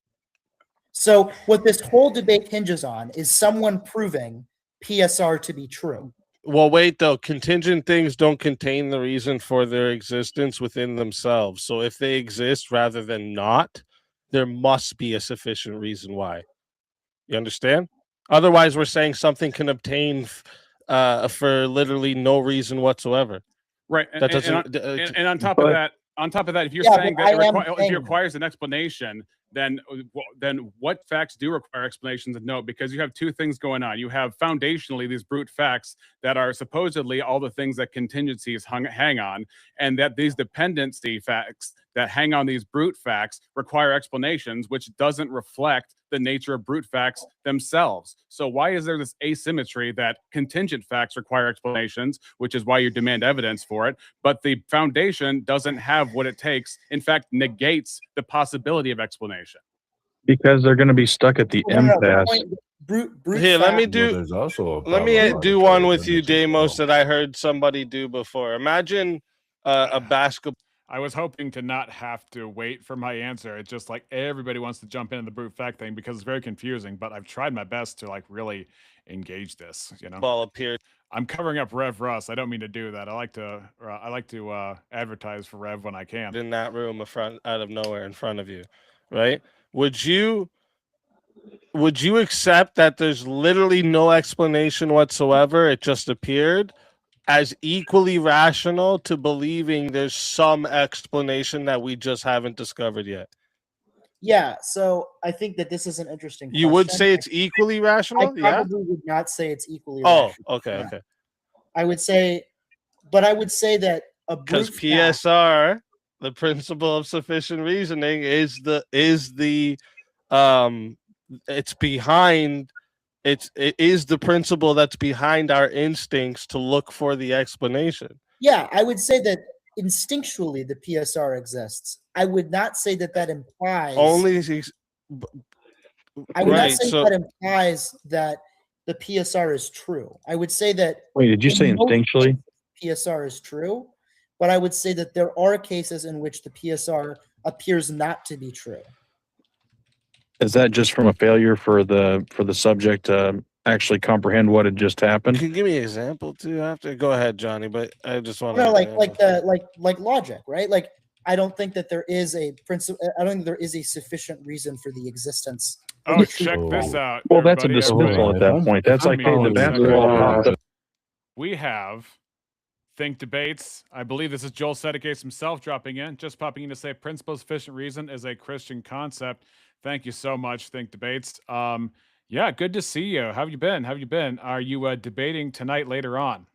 So what this whole debate hinges on is someone proving PSR to be true. Well, wait, though. Contingent things don't contain the reason for their existence within themselves. So if they exist rather than not, there must be a sufficient reason why. You understand? Otherwise, we're saying something can obtain for literally no reason whatsoever. Right. That doesn't. And on top of that, if you're Yeah, saying but that I am if saying it requires an explanation, then what facts do require explanations? And no, because you have two things going on. You have foundationally these brute facts that are supposedly all the things that contingencies hang on, and that these dependency facts that hang on these brute facts require explanations, which doesn't reflect the nature of brute facts themselves. So why is there this asymmetry that contingent facts require explanations, which is why you demand evidence for it, but the foundation doesn't have what it takes, in fact, negates the possibility of explanation? Because they're going to be stuck at the impasse. Brute Here, let me fact- do. there's also Let me do one with you, Deimos, that I heard somebody do before. Imagine a basketball. I was hoping to not have to wait for my answer. It's just like everybody wants to jump into the brute fact thing because it's very confusing, but I've tried my best to like really engage this, you know. Ball appeared. I'm covering up Rev Russ. I don't mean to do that. I like to advertise for Rev when I can. In that room out of nowhere in front of you, right? Would you accept that there's literally no explanation whatsoever? It just appeared as equally rational to believing there's some explanation that we just haven't discovered yet? Yeah, so I think that this is an interesting You would question. say it's equally rational? I Yeah. probably would not say it's equally Oh, rational. okay, Yeah. okay. I would say that a Because brute fact, PSR, the principle of sufficient reasoning, is the it's behind. It is the principle that's behind our instincts to look for the explanation. yeah, I would say that instinctually the PSR exists. I would not say that implies I would not say that implies that the PSR is true. I would say that. Wait, did you say in most instinctually? cases, PSR is true, but I would say that there are cases in which the PSR appears not to be true. Is that just from a failure for the subject to actually comprehend what had just happened? Can you give me an example too? After, go ahead, Johnny. But I just want No, like logic, right? Like I don't think that there is a principle. I don't think there is a sufficient reason for the existence. Of Oh, the truth. check this out. Well, that's a everybody. dismissal at that point. That's like, hey, the basketball popped up. We have Think Debates. I believe this is Joel Sedicase himself dropping in, just popping in to say principle sufficient reason is a Christian concept. Thank you so much, Think Debates. Yeah, good to see you. How have you been? Are you debating tonight later on?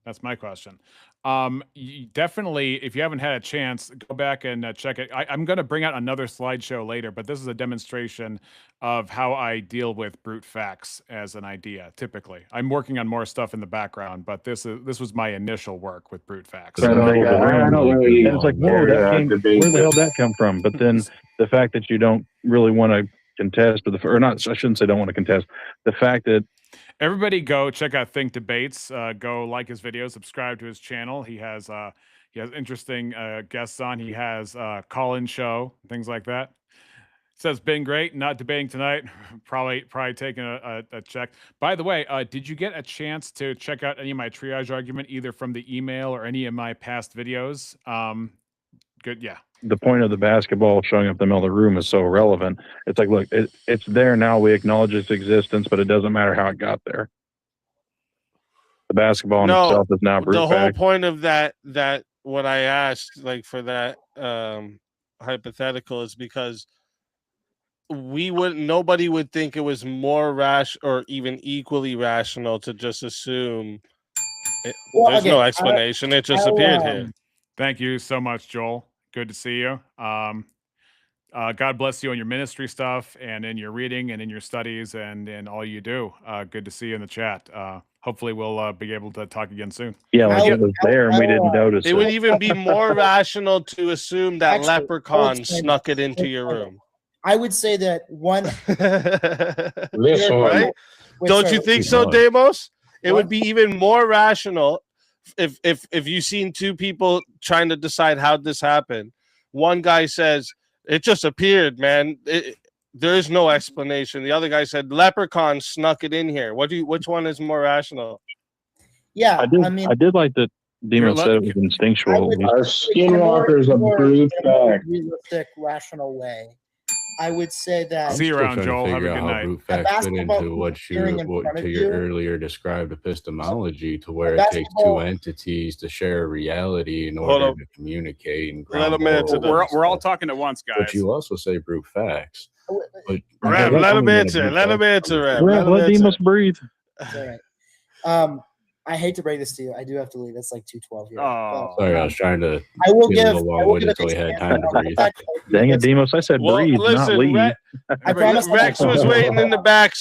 That's my question. Definitely, if you haven't had a chance, go back and check it. I'm going to bring out another slideshow later, but this is a demonstration of how I deal with brute facts as an idea. Typically, I'm working on more stuff in the background, but this was my initial work with brute facts. I don't really. And it's like, whoa, that came. Where the hell did that come from? But then the fact that you don't really want to contest, or not, I shouldn't say don't want to contest. The fact that everybody go check out Think Debates. Go like his videos, subscribe to his channel. He has interesting guests on. He has call-in show, things like that. Says been great, not debating tonight. probably taking a check. By the way, did you get a chance to check out any of my triage argument, either from the email or any of my past videos? Good, yeah. The point of the basketball showing up in the middle of the room is so relevant. It's like, look, it's there now. We acknowledge its existence, but it doesn't matter how it got there. The basketball in itself is now brute the whole fact. point of that what I asked, like for that hypothetical, is because nobody would think it was more rash or even equally rational to just assume there's no explanation. It just appeared here. Thank you so much, Joel. Good to see you. God bless you on your ministry stuff and in your reading and in your studies and in all you do. Good to see you in the chat. Hopefully we'll be able to talk again soon. Yeah, like it was there and we didn't notice it. It would even be more rational to assume that leprechaun snuck it into your room. I would say that one. Right? Don't you think so, Demos? It would be even more rational if you've seen two people trying to decide how this happened. One guy says it just appeared, man. There is no explanation. The other guy said leprechaun snuck it in here. Which one is more rational? Yeah, I did like that Demos said it was instinctual. Our skinwalker's a brute fact. Realistic, rational way. I would say that. See you around, Joel. Have a good night. Brute facts fit into what your earlier described epistemology, to where it takes two entities to share a reality in order to communicate and we're all talking at once, guys. But you also say brute facts. But let him answer. Let Demos breathe. All right. I hate to break this to you. I do have to leave. It's like 2:12 here. Oh, sorry, I was trying to. I will give until we had time to breathe. Dang it, Demos! I said breathe, not leave. I promise. Rex was waiting in the back.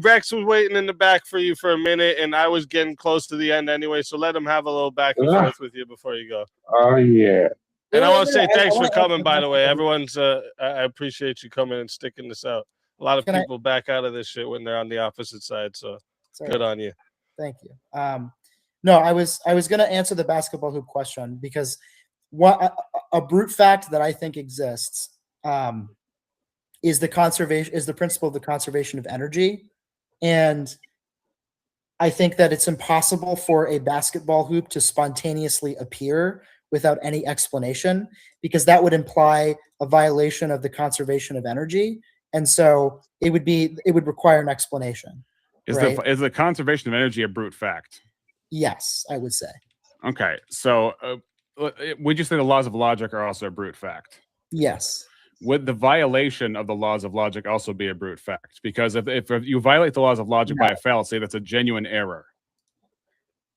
Rex was waiting in the back for you for a minute, and I was getting close to the end anyway. So let him have a little back and forth with you before you go. Oh yeah. And I want to say thanks for coming. By the way, everyone's. I appreciate you coming and sticking this out. A lot of people back out of this shit when they're on the opposite side. So good on you. Thank you. No, I was going to answer the basketball hoop question because what a brute fact that I think exists is the principle of the conservation of energy, and I think that it's impossible for a basketball hoop to spontaneously appear without any explanation, because that would imply a violation of the conservation of energy, and so it would require an explanation. Is the conservation of energy a brute fact? Yes, I would say. Okay, so would you say the laws of logic are also a brute fact? Yes. Would the violation of the laws of logic also be a brute fact? Because if you violate the laws of logic by a fallacy, that's a genuine error.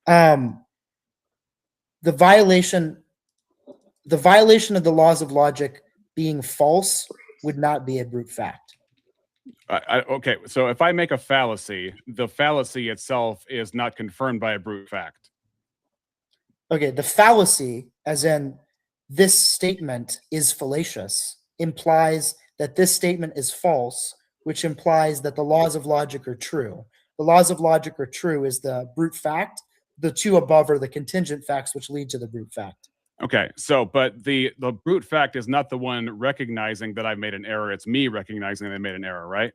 The violation of the laws of logic being false would not be a brute fact. Okay, so if I make a fallacy, the fallacy itself is not confirmed by a brute fact. Okay, the fallacy, as in this statement is fallacious, implies that this statement is false, which implies that the laws of logic are true. The laws of logic are true is the brute fact. The two above are the contingent facts, which lead to the brute fact. Okay, so but the brute fact is not the one recognizing that I've made an error. It's me recognizing that I made an error, right?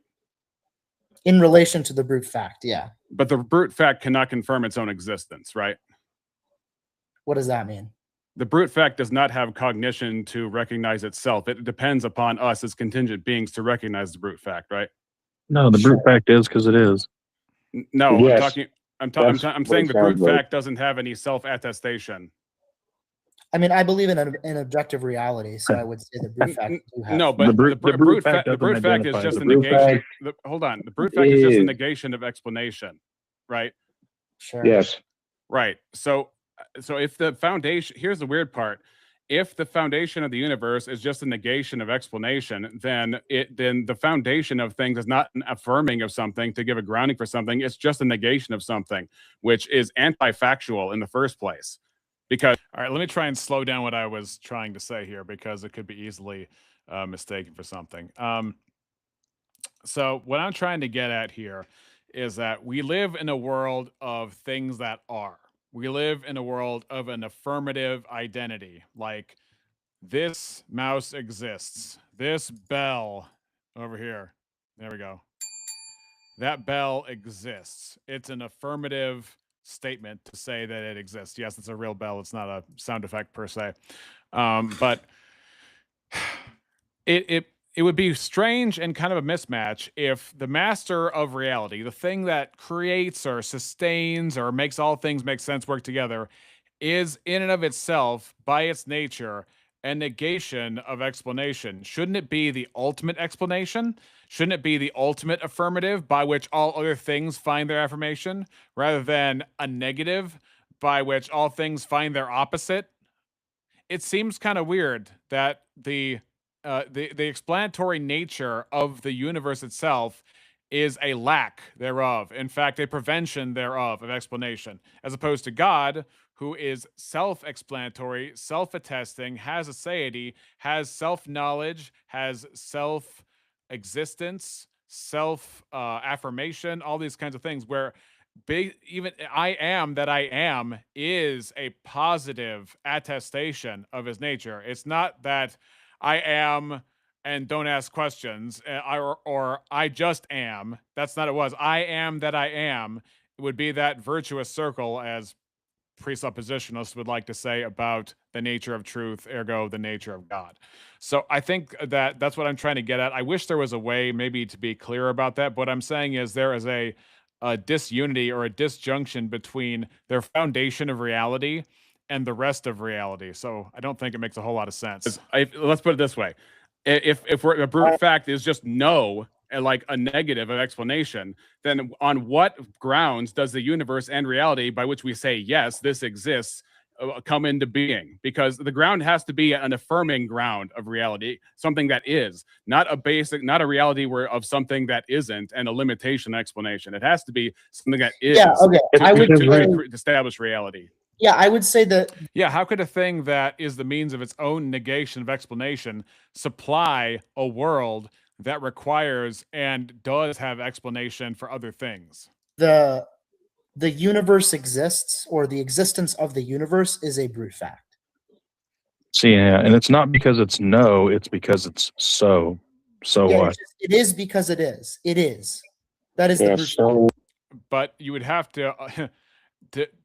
In relation to the brute fact, yeah. But the brute fact cannot confirm its own existence, right? What does that mean? The brute fact does not have cognition to recognize itself. It depends upon us as contingent beings to recognize the brute fact, right? No, the brute fact is because it is. No, Yes, I'm saying the brute sounds like. fact doesn't have any self-attestation. I mean, I believe in an objective reality, so I would say the brute fact do have. No, but The brute fact the brute fact is doesn't just a brute negation. fact Hold on, the brute fact is just a is- negation of explanation, right? Sure. Yes. Right. So if the foundation, here's the weird part. If the foundation of the universe is just a negation of explanation, then the foundation of things is not an affirming of something to give a grounding for something. It's just a negation of something, which is anti-factual in the first place. Because, all right, let me try and slow down what I was trying to say here because it could be easily mistaken for something. So what I'm trying to get at here is that we live in a world of things that are. We live in a world of an affirmative identity, like this mouse exists. This bell over here. There we go. That bell exists. It's an affirmative statement to say that it exists. Yes, it's a real bell. It's not a sound effect per se. But it would be strange and kind of a mismatch if the master of reality, the thing that creates or sustains or makes all things make sense, work together, is in and of itself, by its nature, a negation of explanation. Shouldn't it be the ultimate explanation? Shouldn't it be the ultimate affirmative by which all other things find their affirmation, rather than a negative by which all things find their opposite? It seems kind of weird that the explanatory nature of the universe itself is a lack thereof. In fact, a prevention thereof of explanation, as opposed to God, who is self-explanatory, self-attesting, has aseity, has self-knowledge, has self-existence, self-affirmation, all these kinds of things where even I am that I am is a positive attestation of his nature. It's not that I am and don't ask questions, or I just am. That's not what it was. I am that I am. It would be that virtuous circle, as presuppositionalists would like to say about the nature of truth, ergo the nature of God. So I think that that's what I'm trying to get at. I wish there was a way maybe to be clear about that. But what I'm saying is there is a disunity or a disjunction between their foundation of reality and the rest of reality. So I don't think it makes a whole lot of sense. Let's put it this way: if a brute fact is just no, like a negative of explanation, then on what grounds does the universe and reality by which we say yes, this exists, come into being? Because the ground has to be an affirming ground of reality, something that is, not a reality of something that isn't, and a limitation explanation. It has to be something that is. Yeah, okay. I would to establish reality. Yeah, I would say that. Yeah, how could a thing that is the means of its own negation of explanation supply a world that requires and does have explanation for other things? The universe exists, or the existence of the universe is a brute fact. See, yeah, and it's not because it's no, it's because it's so. So yeah, what? It is because it is. It is. That is the brute fact. But you would have to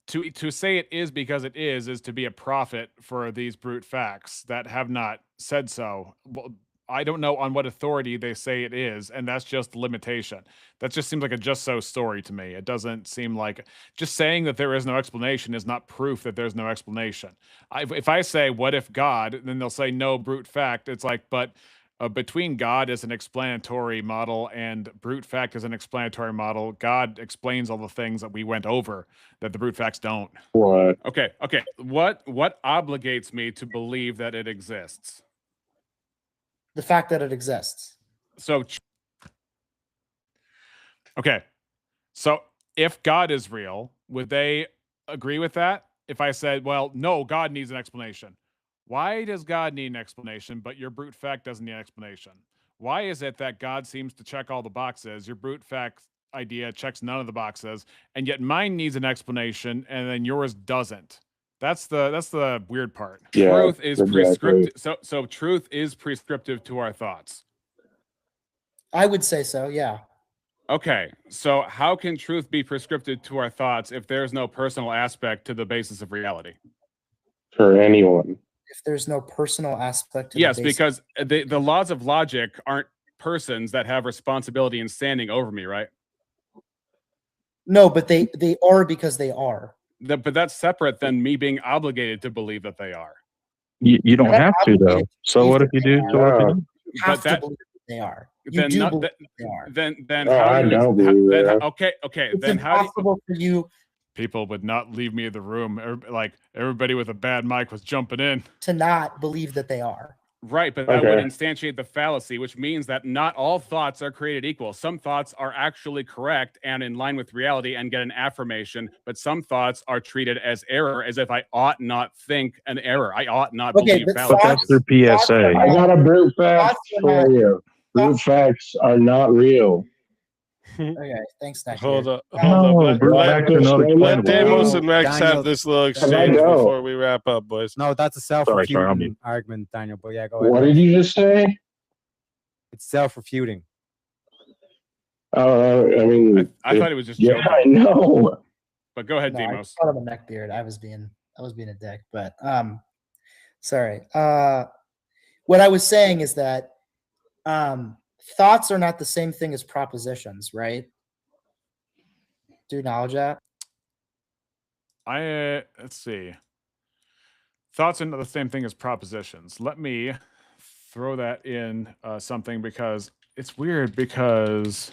to say it is because it is to be a prophet for these brute facts that have not said so. Well, I don't know on what authority they say it is, and that's just limitation. That just seems like a just so story to me. It doesn't seem like just saying that there is no explanation is not proof that there's no explanation. If I say, what if God, then they'll say no, brute fact. It's like, but between God as an explanatory model and brute fact as an explanatory model, God explains all the things that we went over that the brute facts don't. What? Okay. What obligates me to believe that it exists? The fact that it exists. So, okay. So if God is real, would they agree with that? If I said, well, no, God needs an explanation. Why does God need an explanation, but your brute fact doesn't need an explanation? Why is it that God seems to check all the boxes, your brute fact idea checks none of the boxes, and yet mine needs an explanation and then yours doesn't? That's the weird part. Yeah, Truth is exactly. prescriptive. So truth is prescriptive to our thoughts. I would say so, yeah. Okay, so how can truth be prescriptive to our thoughts if there's no personal aspect to the basis of reality? For anyone. If there's no personal aspect to yes, the basic. because the laws of logic aren't persons that have responsibility in standing over me, right? No, but they are because they are. But that's separate than me being obligated to believe that they are. You don't You're not have to though. obligated to So believe what that if you they do? are. So what if you do? You have But to that believe that they are. You then do not believe that, that they are. then No, how I do you don't believe then, that. okay It's then how do you, impossible for you people would not leave me in the room. Like everybody with a bad mic was jumping in. to not believe that they are. Right, but that would Okay. instantiate the fallacy, which means that not all thoughts are created equal. Some thoughts are actually correct and in line with reality and get an affirmation, but some thoughts are treated as error, as if I ought not think an error. I ought not Okay, believe but fallacies. But that's through PSA. I got a brute fact Thoughts are for not- you. Brute facts are not real. Okay, thanks, Neck. Hold up. No, brute Let- facts are not let Let explainable. Damos No, and Rex Daniel, have this little I exchange know. before we wrap up, boys. No, that's a sorry, I'm self-refuting mute. argument, Daniel. But yeah, go ahead. What Rex. did you just say? It's self-refuting. I mean, I thought he was just yeah, joking. I know. But go ahead, No, I Demos. called him a neckbeard. I was being a dick, but sorry. What I was saying is that thoughts are not the same thing as propositions, right? Do you acknowledge that? Let's see. Thoughts are not the same thing as propositions. Let me throw that in something because it's weird because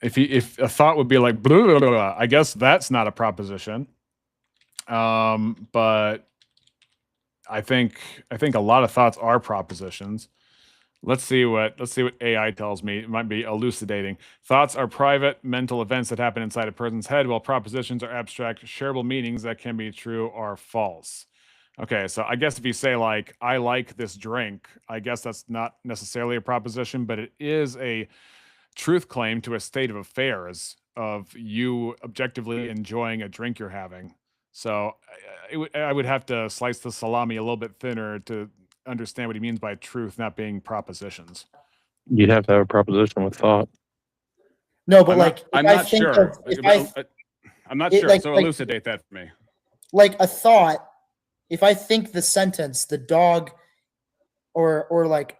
if a thought would be like blah, blah, blah, blah, I guess that's not a proposition. But I think a lot of thoughts are propositions. Let's see what AI tells me. It might be elucidating. Thoughts are private mental events that happen inside a person's head, while propositions are abstract, shareable meanings that can be true or false. Okay, so I guess if you say like, I like this drink, I guess that's not necessarily a proposition, but it is a truth claim to a state of affairs of you objectively enjoying a drink you're having. So I would have to slice the salami a little bit thinner to understand what he means by truth not being propositions. You'd have to have a proposition with thought. No, but like I'm not sure. I'm not sure. So elucidate that for me. Like a thought, if I think the sentence, the dog, or like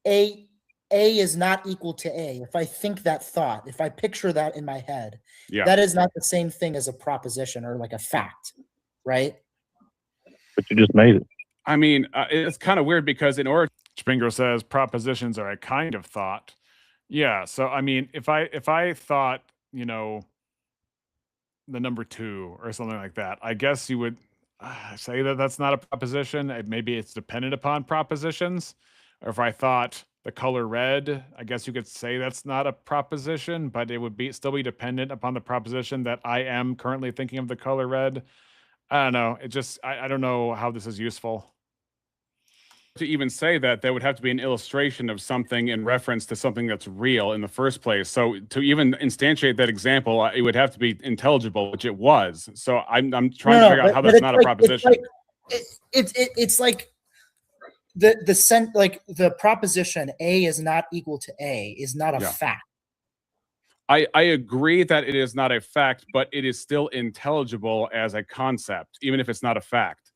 A is not equal to A. If I think that thought, if I picture that in my head, yeah, that is not the same thing as a proposition or like a fact, right? But you just made it. I mean, it's kind of weird because in order, Springer says propositions are a kind of thought. Yeah. So I mean, if I thought, you know, the number 2 or something like that, I guess you would say that that's not a proposition. Maybe it's dependent upon propositions. Or if I thought the color red, I guess you could say that's not a proposition, but it would still be dependent upon the proposition that I am currently thinking of the color red. I don't know. It just, I don't know how this is useful. To even say that, there would have to be an illustration of something in reference to something that's real in the first place. So to even instantiate that example, it would have to be intelligible, which it was. So I'm trying to figure out how that's not a proposition. It's like the proposition A is not equal to A is not a fact. I agree that it is not a fact, but it is still intelligible as a concept, even if it's not a fact.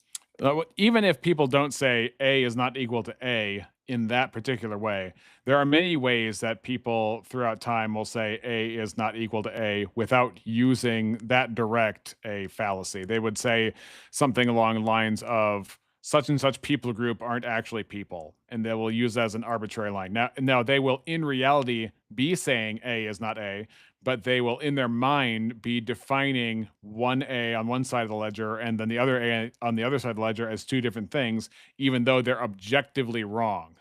Even if people don't say A is not equal to A in that particular way, there are many ways that people throughout time will say A is not equal to A without using that direct a fallacy. They would say something along the lines of such and such people group aren't actually people, and they will use that as an arbitrary line. Now they will in reality be saying A is not A, but they will in their mind be defining one A on one side of the ledger and then the other A on the other side of the ledger as two different things, even though they're objectively wrong.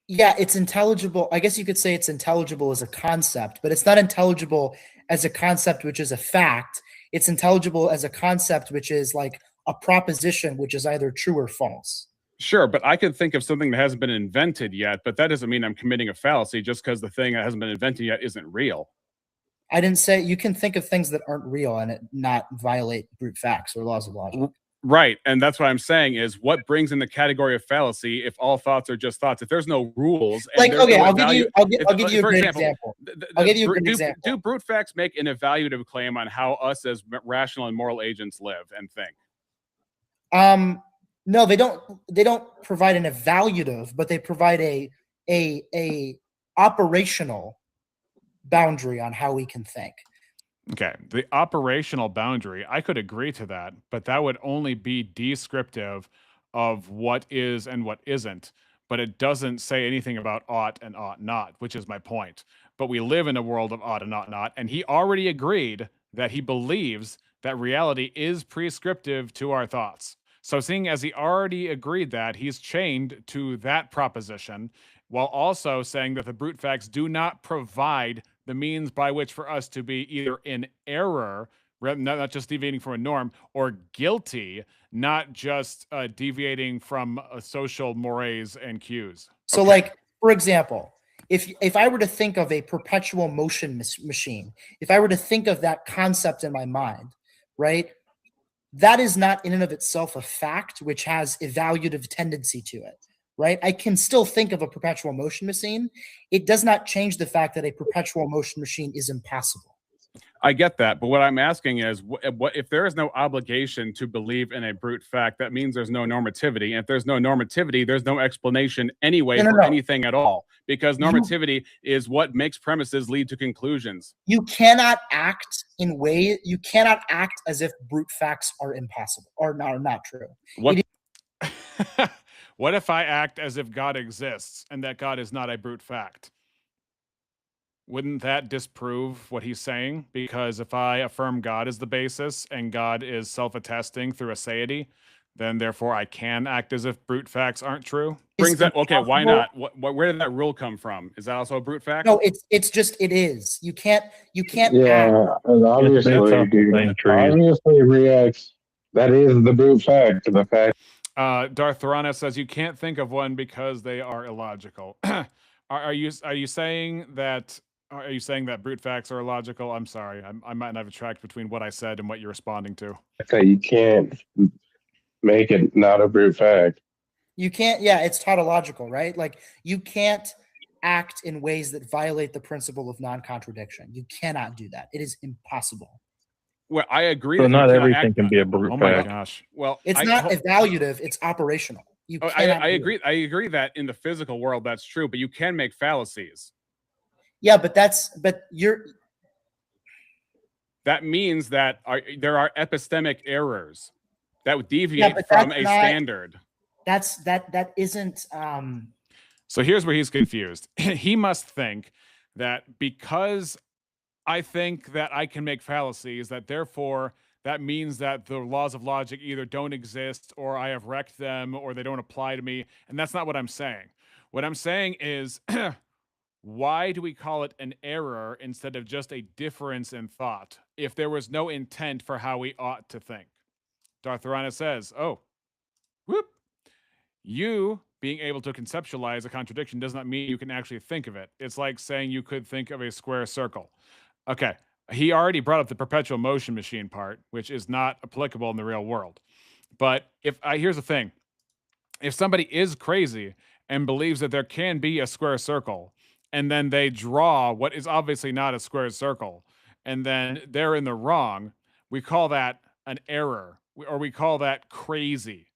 Yeah, it's intelligible. I guess you could say it's intelligible as a concept, but it's not intelligible as a concept, which is a fact. It's intelligible as a concept, which is like a proposition, which is either true or false. Sure, but I could think of something that hasn't been invented yet, but that doesn't mean I'm committing a fallacy just because the thing that hasn't been invented yet isn't real. I didn't say you can think of things that aren't real and it not violate brute facts or laws of logic. Right. And that's what I'm saying is what brings in the category of fallacy if all thoughts are just thoughts? If there's no rules, and Like, there's okay, no I'll give you a for good example, example. I'll give you a good example. Do brute facts make an evaluative claim on how us as rational and moral agents live and think? No, they don't. They don't provide an evaluative, but they provide a operational boundary on how we can think. Okay, the operational boundary, I could agree to that, but that would only be descriptive of what is and what isn't, but it doesn't say anything about ought and ought not, which is my point. But we live in a world of ought and ought not, and he already agreed that he believes that reality is prescriptive to our thoughts. So, seeing as he already agreed that, he's chained to that proposition while also saying that the brute facts do not provide the means by which for us to be either in error, not just deviating from a norm, or guilty, not just deviating from social mores and cues. So, like, for example, if I were to think of a perpetual motion machine, if I were to think of that concept in my mind, right, that is not in and of itself a fact which has evaluative tendency to it, right? I can still think of a perpetual motion machine. It does not change the fact that a perpetual motion machine is impossible. I get that, but what I'm asking is, what if there is no obligation to believe in a brute fact? That means there's no normativity, and if there's no normativity, there's no explanation anyway for anything at all, because normativity is what makes premises lead to conclusions. You cannot act in way. You cannot act as if brute facts are impossible or not true. What? What if I act as if God exists and that God is not a brute fact? Wouldn't that disprove what he's saying? Because if I affirm God is the basis and God is self-attesting through aseity, then therefore I can act as if brute facts aren't true. Brings that, okay, why not? Where did that rule come from? Is that also a brute fact? No, it's just it is. You can't. Yeah, and obviously, dude, obviously reacts. That is the brute fact. The fact. Darth Thorana says you can't think of one because they are illogical. Are you saying that? Are you saying that brute facts are illogical? I'm sorry. I might not have a track between what I said and what you're responding to. Okay, you can't make it not a brute fact. You can't. Yeah, it's tautological, right? Like you can't act in ways that violate the principle of non-contradiction. You cannot do that. It is impossible. Well, I agree. So not everything can be a brute fact. Oh my gosh. Well, it's not evaluative. It's operational. You cannot. I agree. I agree that in the physical world that's true, but you can make fallacies. Yeah, but that means that there are epistemic errors that would deviate from a standard. That isn't. So here's where he's confused. He must think that because I think that I can make fallacies, that therefore that means that the laws of logic either don't exist or I have wrecked them or they don't apply to me. And that's not what I'm saying. What I'm saying is, why do we call it an error instead of just a difference in thought if there was no intent for how we ought to think? Darth Thorana says, oh, whoop. You being able to conceptualize a contradiction does not mean you can actually think of it. It's like saying you could think of a square circle. Okay, he already brought up the perpetual motion machine part, which is not applicable in the real world. But here's the thing. If somebody is crazy and believes that there can be a square circle, and then they draw what is obviously not a square circle, and then they're in the wrong, we call that an error, or we call that crazy,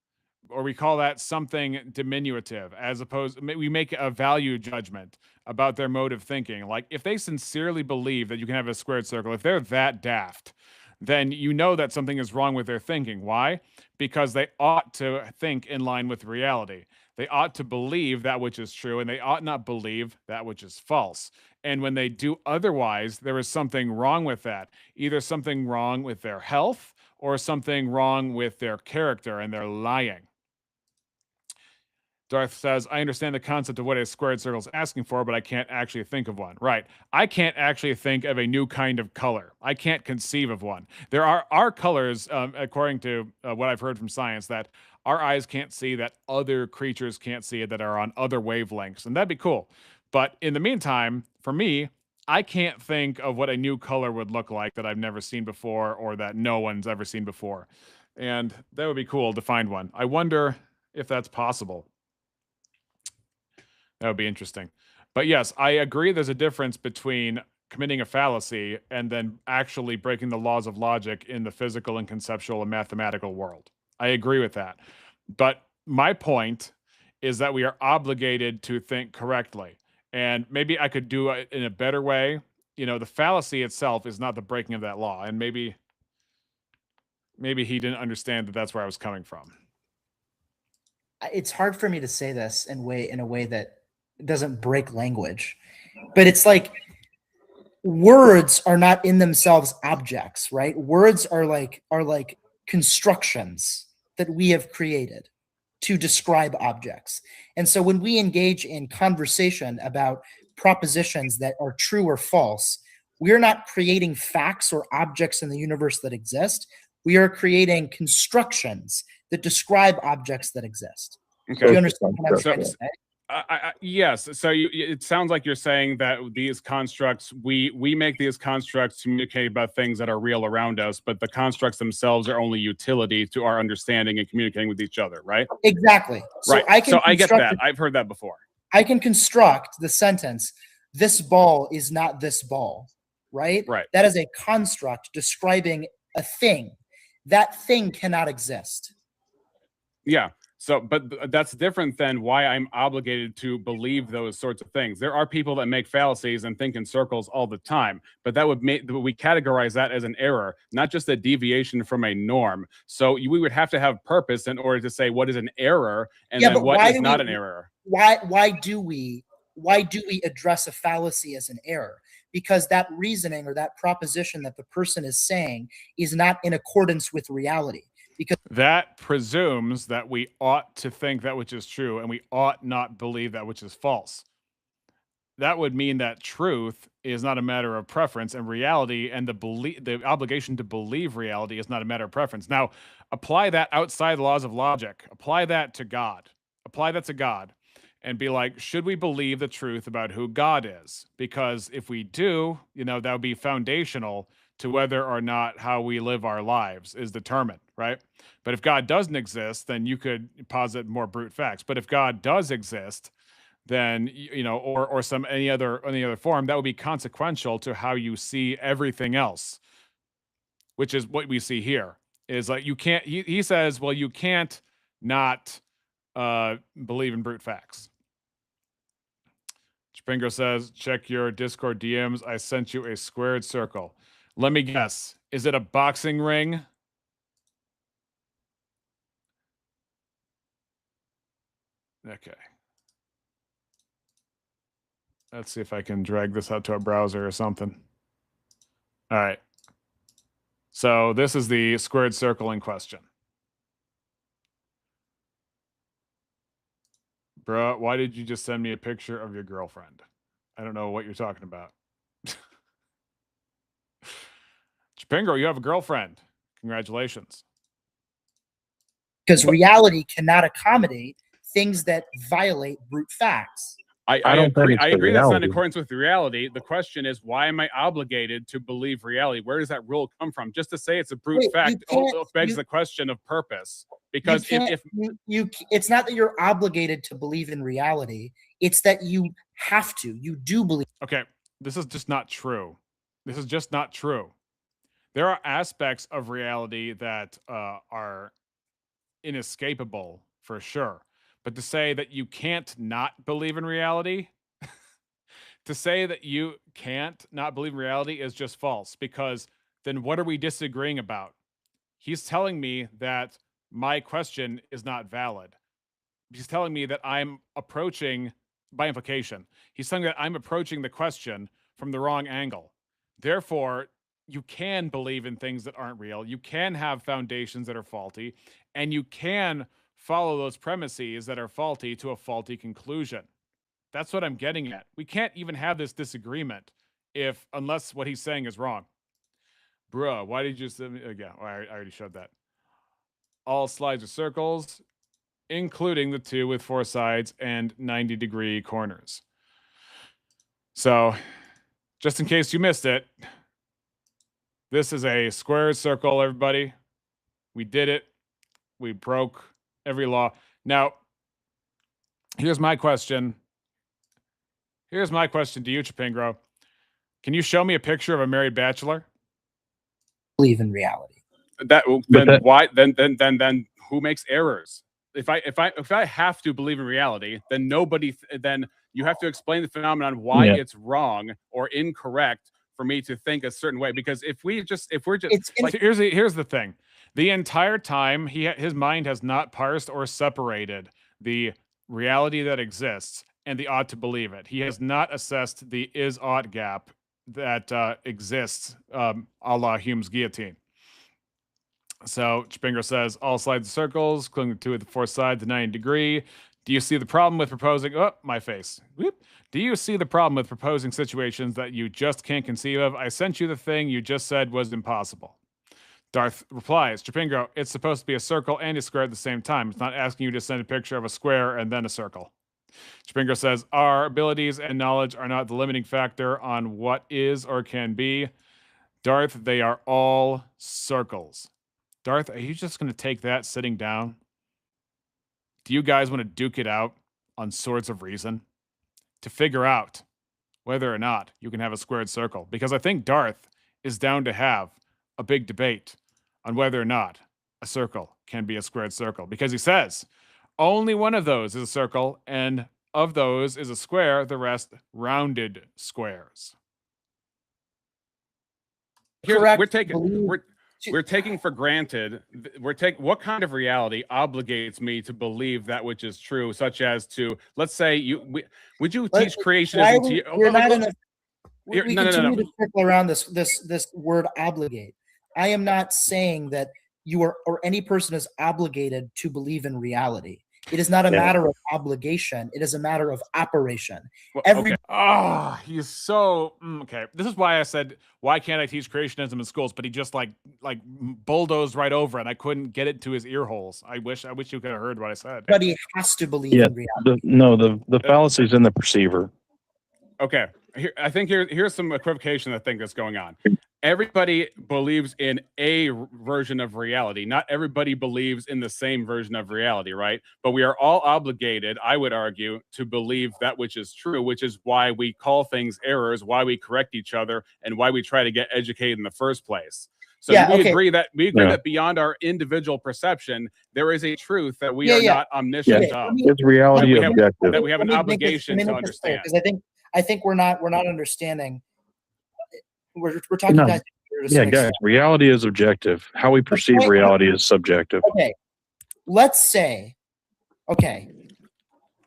or we call that something diminutive, as opposed, we make a value judgment about their mode of thinking. Like if they sincerely believe that you can have a squared circle, if they're that daft, then you know that something is wrong with their thinking. Why? Because they ought to think in line with reality. They ought to believe that which is true, and they ought not believe that which is false. And when they do otherwise, there is something wrong with that. Either something wrong with their health or something wrong with their character, and they're lying. Darth says, I understand the concept of what a squared circle is asking for, but I can't actually think of one. Right. I can't actually think of a new kind of color. I can't conceive of one. There are colors, according to what I've heard from science, that our eyes can't see, that other creatures can't see, that are on other wavelengths. And that'd be cool. But in the meantime, for me, I can't think of what a new color would look like that I've never seen before or that no one's ever seen before. And that would be cool to find one. I wonder if that's possible. That would be interesting. But yes, I agree there's a difference between committing a fallacy and then actually breaking the laws of logic in the physical and conceptual and mathematical world. I agree with that. But my point is that we are obligated to think correctly. And maybe I could do it in a better way. You know, the fallacy itself is not the breaking of that law. And maybe he didn't understand that that's where I was coming from. It's hard for me to say this in a way that doesn't break language, but it's like words are not in themselves objects, right? Words are like constructions that we have created to describe objects. And so when we engage in conversation about propositions that are true or false, we're not creating facts or objects in the universe that exist. We are creating constructions that describe objects that exist. Okay. Do you understand what I'm trying to say? Yes. So it sounds like you're saying that these constructs, we make these constructs to communicate about things that are real around us, but the constructs themselves are only utility to our understanding and communicating with each other, right? Exactly. So right. I get that. I've heard that before. I can construct the sentence, "This ball is not this ball," right? Right. That is a construct describing a thing. That thing cannot exist. Yeah. So, but that's different than why I'm obligated to believe those sorts of things. There are people that make fallacies and think in circles all the time, but that would make, we categorize that as an error, not just a deviation from a norm. So we would have to have purpose in order to say what is an error and then what is not an error. Why do we address a fallacy as an error? Because that reasoning or that proposition that the person is saying is not in accordance with reality. Because that presumes that we ought to think that which is true and we ought not believe that which is false. That would mean that truth is not a matter of preference, and reality and the obligation to believe reality is not a matter of preference. Now, apply that outside the laws of logic. Apply that to God. Apply that to God and be like, should we believe the truth about who God is? Because if we do, that would be foundational to whether or not how we live our lives is determined, right? But if God doesn't exist, then you could posit more brute facts. But if God does exist, then or any other form, that would be consequential to how you see everything else, which is what we see here. Is like you can't. He says, well, you can't not believe in brute facts. Springo says, check your Discord DMs. I sent you a squared circle. Let me guess. Is it a boxing ring? Okay. Let's see if I can drag this out to a browser or something. All right. So this is the squared circle in question. Bruh, why did you just send me a picture of your girlfriend? I don't know what you're talking about. Chipingo, you have a girlfriend. Congratulations. Because reality cannot accommodate things that violate brute facts. I agree that's not in accordance with reality. The question is, why am I obligated to believe reality? Where does that rule come from? Just to say it's a brute fact begs the question of purpose. Because it's not that you're obligated to believe in reality. It's that you have to. You do believe. Okay, this is just not true. This is just not true. There are aspects of reality that are inescapable for sure. But to say that you can't not believe in reality, to say that you can't not believe in reality is just false, because then what are we disagreeing about? He's telling me that my question is not valid. He's telling me that I'm approaching, by implication, he's telling me that I'm approaching the question from the wrong angle. Therefore, you can believe in things that aren't real. You can have foundations that are faulty, and you can follow those premises that are faulty to a faulty conclusion. That's what I'm getting at. We can't even have this disagreement unless what he's saying is wrong. Bruh, why did you send me? Yeah, I already showed that. All slides are circles, including the 2 with 4 sides and 90-degree corners. So Just in case you missed it, this is a squared circle, everybody. We did it. We broke every law. Now, here's my question. Here's my question to you, Chipingro. Can you show me a picture of a married bachelor? Believe in reality. Then who makes errors? If I have to believe in reality, then then you have to explain the phenomenon why it's wrong or incorrect for me to think a certain way. Because if we're just like, here's the thing. The entire time his mind has not parsed or separated the reality that exists and the ought to believe it. He has not assessed the is-ought gap that exists, a la Hume's guillotine. So Chipingo says, all sides of circles, including the 2 at the 4th side, the 90 degree. Do you see the problem with proposing? Oh, my face. Whoop. Do you see the problem with proposing situations that you just can't conceive of? I sent you the thing you just said was impossible. Darth replies, Chipingo, it's supposed to be a circle and a square at the same time. It's not asking you to send a picture of a square and then a circle. Chipingo says, our abilities and knowledge are not the limiting factor on what is or can be. Darth, they are all circles. Darth, are you just going to take that sitting down? Do you guys want to duke it out on Swords of Reason to figure out whether or not you can have a squared circle? Because I think Darth is down to have a big debate on whether or not a circle can be a squared circle. Because he says only one of those is a circle, and of those is a square, the rest rounded squares. Correct. We're taking for granted. What kind of reality obligates me to believe that which is true, such as to, let's say, would you teach creationism to you? We're not in a. We continue to circle around this word obligate. I am not saying that you are or any person is obligated to believe in reality. It is not a matter of obligation. It is a matter of operation. Well, he's so okay. This is why I said, why can't I teach creationism in schools? But he just like bulldozed right over it. I couldn't get it to his ear holes. I wish you could have heard what I said. But he has to believe in reality. The fallacy is in the perceiver. Okay. I think here's some equivocation I think that's going on. Everybody believes in a version of reality. Not everybody believes in the same version of reality, right? But we are all obligated, I would argue, to believe that which is true, which is why we call things errors, why we correct each other, and why we try to get educated in the first place. So we agree that beyond our individual perception, there is a truth that we are not omniscient of. It's reality objective. That we have an obligation to understand. Because I think we're not understanding. We're talking about guys, reality is objective. How we perceive reality is subjective. Okay. Let's say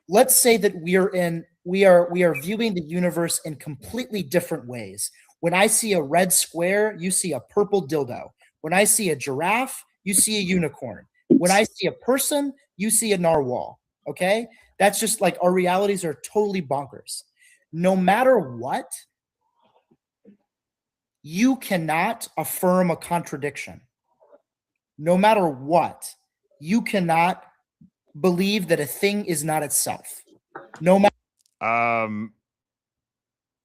that we are viewing the universe in completely different ways. When I see a red square, you see a purple dildo. When I see a giraffe, you see a unicorn. When I see a person, you see a narwhal. Okay? That's just like our realities are totally bonkers. No matter what, you cannot affirm a contradiction. No matter what, you cannot believe that a thing is not itself. No matter.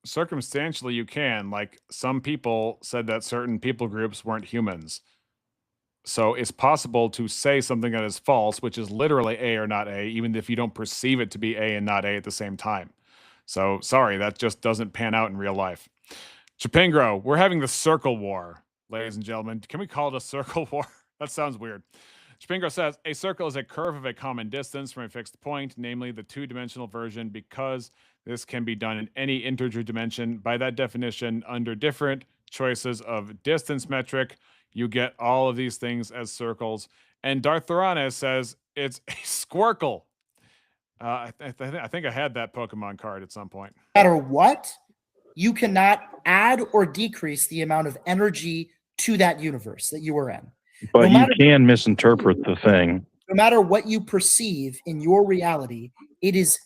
Circumstantially, you can. Like, some people said that certain people groups weren't humans. So it's possible to say something that is false, which is literally A or not A, even if you don't perceive it to be A and not A at the same time. So sorry, that just doesn't pan out in real life. Chipingro, we're having the circle war, ladies and gentlemen. Can we call it a circle war? That sounds weird. Chipingro says, a circle is a curve of a common distance from a fixed point, namely the two-dimensional version, because this can be done in any integer dimension. By that definition, under different choices of distance metric, you get all of these things as circles. And Darth Theranes says it's a squircle. I think I had that Pokemon card at some point. No matter what, you cannot add or decrease the amount of energy to that universe that you are in. But you can misinterpret the thing. No matter what you perceive in your reality, it is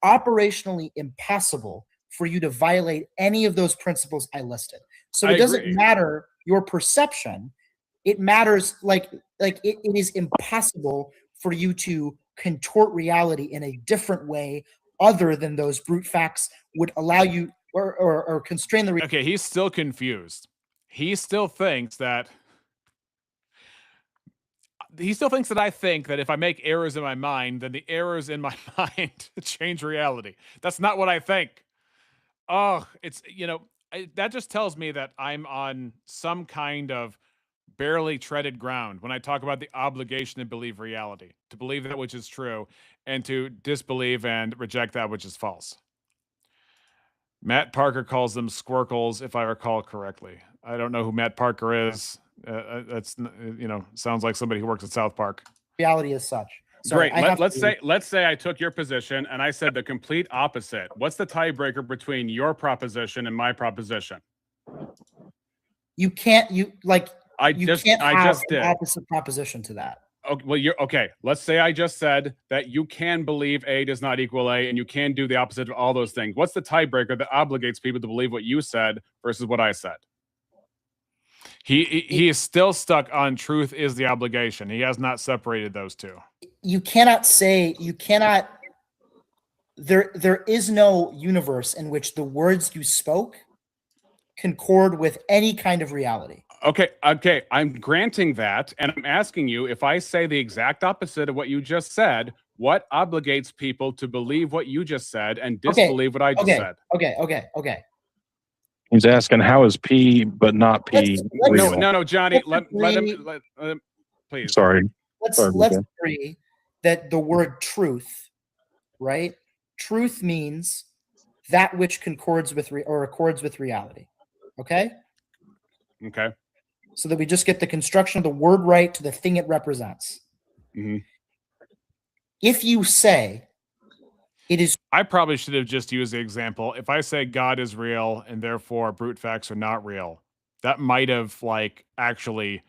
operationally impossible for you to violate any of those principles I listed. So it doesn't matter your perception. It matters like it is impossible for you to contort reality in a different way other than those brute facts would allow you or constrain the. Okay, he's still confused. He still thinks that I think that if I make errors in my mind, then the errors in my mind change reality. That's not what I think. Oh, it's, that just tells me that I'm on some kind of barely treaded ground when I talk about the obligation to believe reality, to believe that which is true, and to disbelieve and reject that which is false. Matt Parker calls them squirkles, if I recall correctly. I don't know who Matt Parker is. That's sounds like somebody who works at South Park. Reality as such. Sorry, great. Let's say I took your position and I said the complete opposite. What's the tiebreaker between your proposition and my proposition? You can't. I just did. Opposite proposition to that. Okay, well, you're okay. Let's say I just said that you can believe A does not equal A, and you can do the opposite of all those things. What's the tiebreaker that obligates people to believe what you said versus what I said? He is still stuck on truth is the obligation. He has not separated those two. You cannot. There is no universe in which the words you spoke concord with any kind of reality. Okay, I'm granting that, and I'm asking you, if I say the exact opposite of what you just said, what obligates people to believe what you just said and disbelieve what I just said? Okay. He's asking, how is P but not P real? No, Johnny, let him, please. Sorry. Let's agree that the word truth, right? Truth means that which concords with or accords with reality. Okay? Okay. So that we just get the construction of the word right to the thing it represents. Mm-hmm. If you say it is... I probably should have just used the example. If I say God is real and therefore brute facts are not real, that might have actually...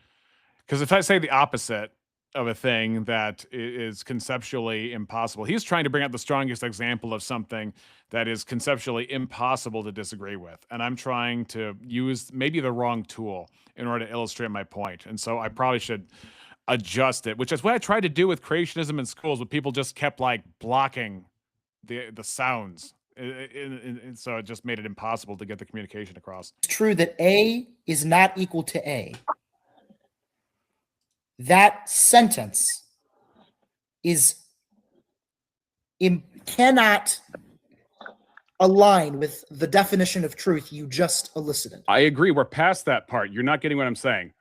Because if I say the opposite of a thing that is conceptually impossible, he's trying to bring out the strongest example of something that is conceptually impossible to disagree with. And I'm trying to use maybe the wrong tool in order to illustrate my point. And so I probably should adjust it, which is what I tried to do with creationism in schools, but people just kept blocking the sounds. And so it just made it impossible to get the communication across. It's true that A is not equal to A. That sentence cannot align with the definition of truth you just elicited. I agree. We're past that part. You're not getting what I'm saying.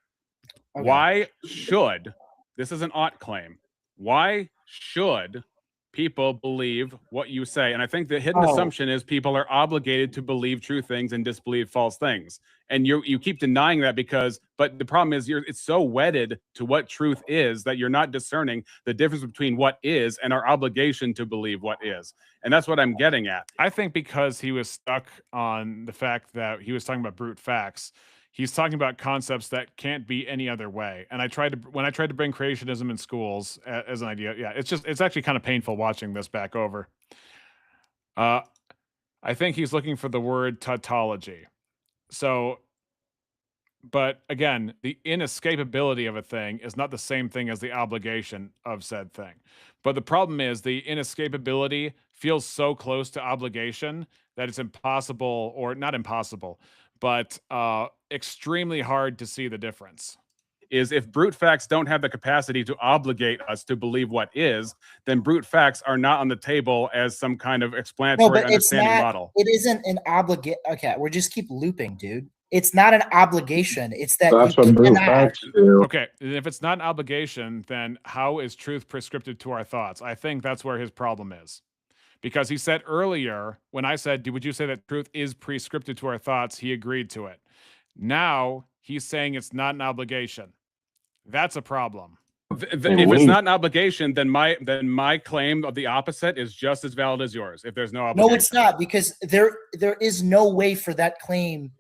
Okay. Why should, this is an ought claim, why should people believe what you say? And I think the hidden assumption is people are obligated to believe true things and disbelieve false things. And you keep denying that but the problem is it's so wedded to what truth is that you're not discerning the difference between what is and our obligation to believe what is. And that's what I'm getting at. I think because he was stuck on the fact that he was talking about brute facts, he's talking about concepts that can't be any other way. And when I tried to bring creationism in schools as an idea, it's actually kind of painful watching this back over. I think he's looking for the word tautology. So, but again, the inescapability of a thing is not the same thing as the obligation of said thing. But the problem is the inescapability feels so close to obligation that it's impossible, or not impossible, but extremely hard to see the difference. Is if brute facts don't have the capacity to obligate us to believe what is, then brute facts are not on the table as some kind of explanatory understanding model. It isn't an obligation. Okay, we just keep looping, dude. It's not an obligation. It's that that's what brute facts do. Okay, and if it's not an obligation, then how is truth prescriptive to our thoughts? I think that's where his problem is. Because he said earlier, when I said, would you say that truth is prescriptive to our thoughts? He agreed to it. Now he's saying it's not an obligation. That's a problem. If it's not an obligation, then my claim of the opposite is just as valid as yours. If there's no obligation. No, it's not, because there is no way for that claim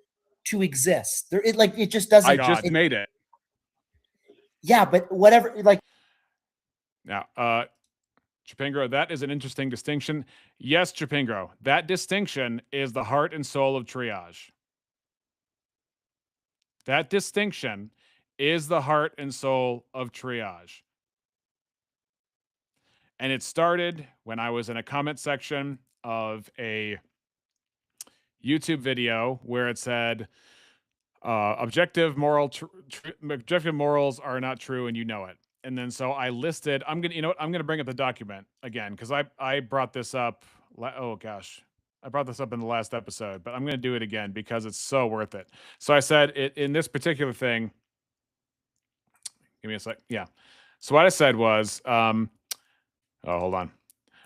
to exist. It just doesn't. I just made it. Yeah, but whatever. Now, Chipingro, that is an interesting distinction. Yes, Chipingro, that distinction is the heart and soul of triage. That distinction is the heart and soul of triage. And it started when I was in a comment section of a YouTube video where it said objective morals are not true and you know it. And then so I listed, I'm gonna bring up the document again because I brought this up. Oh gosh, I brought this up in the last episode, but I'm gonna do it again because it's so worth it. So I said it in this particular thing. Give me a sec. Yeah. So what I said was, oh, hold on.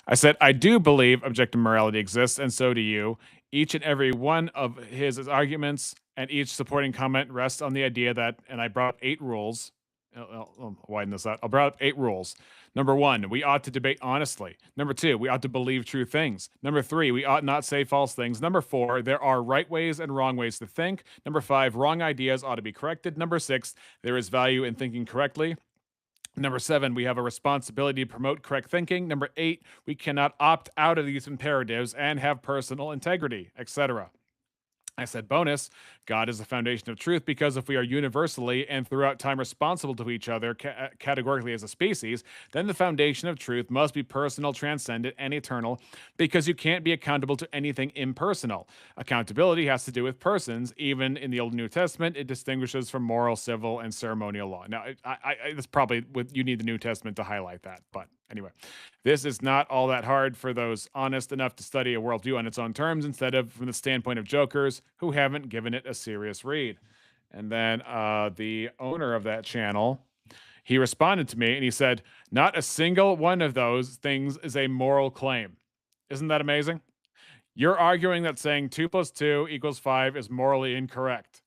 I said, I do believe objective morality exists, and so do you. Each and every one of his arguments and each supporting comment rests on the idea that, and I brought up 8 rules. I'll widen this out. I brought up 8 rules. Number 1, we ought to debate honestly. Number 2, we ought to believe true things. Number 3, we ought not say false things. Number 4, there are right ways and wrong ways to think. Number 5, wrong ideas ought to be corrected. Number 6, there is value in thinking correctly. Number 7, we have a responsibility to promote correct thinking. Number 8, we cannot opt out of these imperatives and have personal integrity, etc. I said, bonus, God is the foundation of truth because if we are universally and throughout time responsible to each other categorically as a species, then the foundation of truth must be personal, transcendent, and eternal because you can't be accountable to anything impersonal. Accountability has to do with persons. Even in the Old and New Testament, it distinguishes from moral, civil, and ceremonial law. Now, that's probably you need the New Testament to highlight that, but anyway. This is not all that hard for those honest enough to study a worldview on its own terms instead of from the standpoint of jokers who haven't given it a serious read. And then the owner of that channel, he responded to me and he said, not a single one of those things is a moral claim. Isn't that amazing? You're arguing that saying 2 + 2 = 5 is morally incorrect.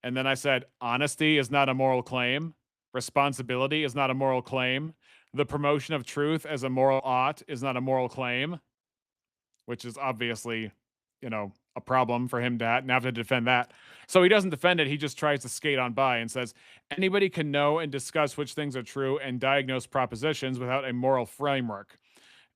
And then I said, honesty is not a moral claim. Responsibility is not a moral claim. The promotion of truth as a moral ought is not a moral claim, which is obviously, a problem for him to have to defend that. So he doesn't defend it. He just tries to skate on by and says, anybody can know and discuss which things are true and diagnose propositions without a moral framework.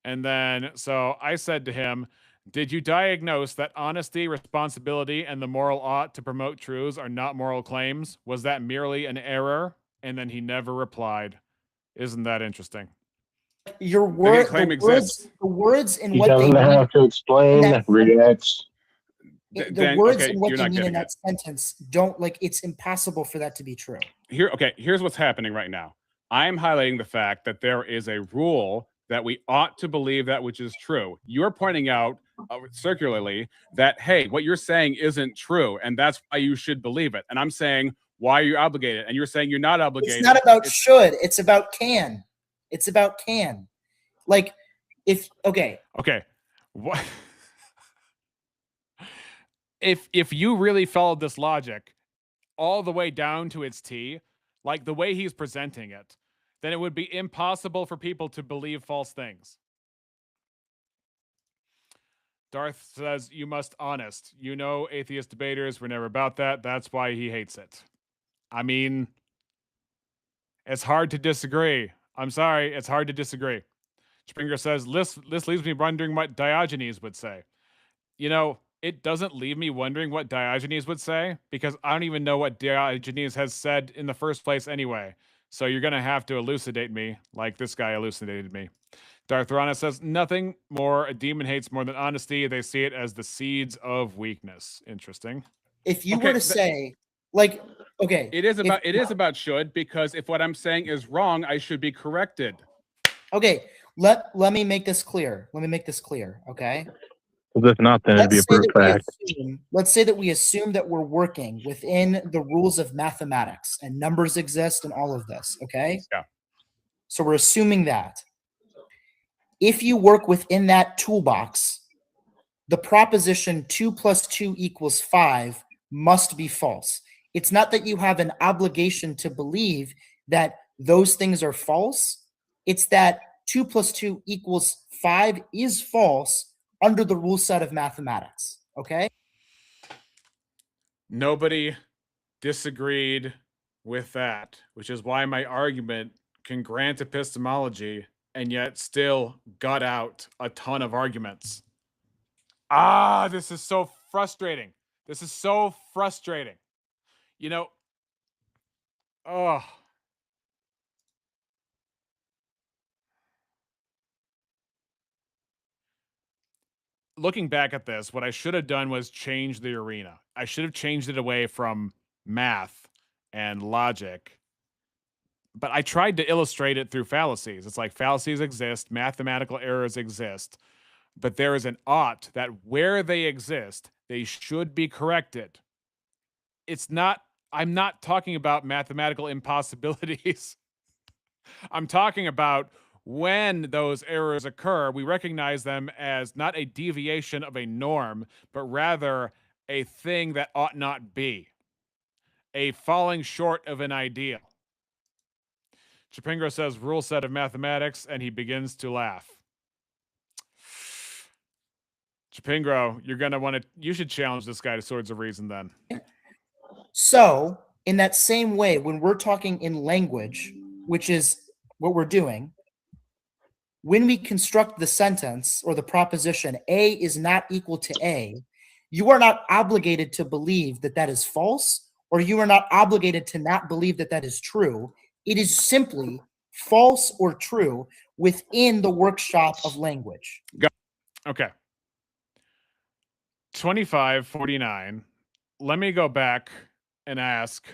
And then, so I said to him, did you diagnose that honesty, responsibility, and the moral ought to promote truths are not moral claims? Was that merely an error? And then he never replied. Isn't that interesting? Your word, the words in he what they doesn't have to explain, reacts. The words in what they mean in that sentence don't, it's impossible for that to be true. Here's what's happening right now. I'm highlighting the fact that there is a rule that we ought to believe that which is true. You're pointing out circularly that, hey, what you're saying isn't true, and that's why you should believe it. And I'm saying, why are you obligated? And you're saying you're not obligated. It's not about should. It's about can. It's about can. Okay. What? If you really followed this logic all the way down to its T, like the way he's presenting it, then it would be impossible for people to believe false things. Darth says, you must honest. Atheist debaters were never about that. That's why he hates it. I mean, it's hard to disagree. I'm sorry, it's hard to disagree. Springer says, this leaves me wondering what Diogenes would say. It doesn't leave me wondering what Diogenes would say because I don't even know what Diogenes has said in the first place anyway. So you're going to have to elucidate me like this guy elucidated me. Darth Rana says, nothing more a demon hates more than honesty. They see it as the seeds of weakness. Interesting. If you were to say, okay. It is about should, because if what I'm saying is wrong, I should be corrected. Okay. Let me make this clear. Okay. Well, if not, then it'd be a brute fact. Let's say that we assume that we're working within the rules of mathematics and numbers exist and all of this. Okay. Yeah. So we're assuming that. If you work within that toolbox, the proposition 2 + 2 = 5 must be false. It's not that you have an obligation to believe that those things are false. It's that 2 + 2 = 5 is false under the rule set of mathematics. Okay? Nobody disagreed with that, which is why my argument can grant epistemology and yet still gut out a ton of arguments. This is so frustrating. looking back at this, what I should have done was change the arena. I should have changed it away from math and logic. But I tried to illustrate it through fallacies. It's like fallacies exist, mathematical errors exist, but there is an ought that where they exist, they should be corrected. It's not, I'm not talking about mathematical impossibilities. I'm talking about when those errors occur, we recognize them as not a deviation of a norm, but rather a thing that ought not be, a falling short of an ideal. Chapingo says rule set of mathematics, and he begins to laugh. Chapingo, you're going to want to, you should challenge this guy to Swords of Reason then. So, in that same way, when we're talking in language, which is what we're doing, when we construct the sentence or the proposition A is not equal to A, you are not obligated to believe that that is false, or you are not obligated to not believe that that is true. It is simply false or true within the workshop of language. Okay. 2549. Let me go back and ask,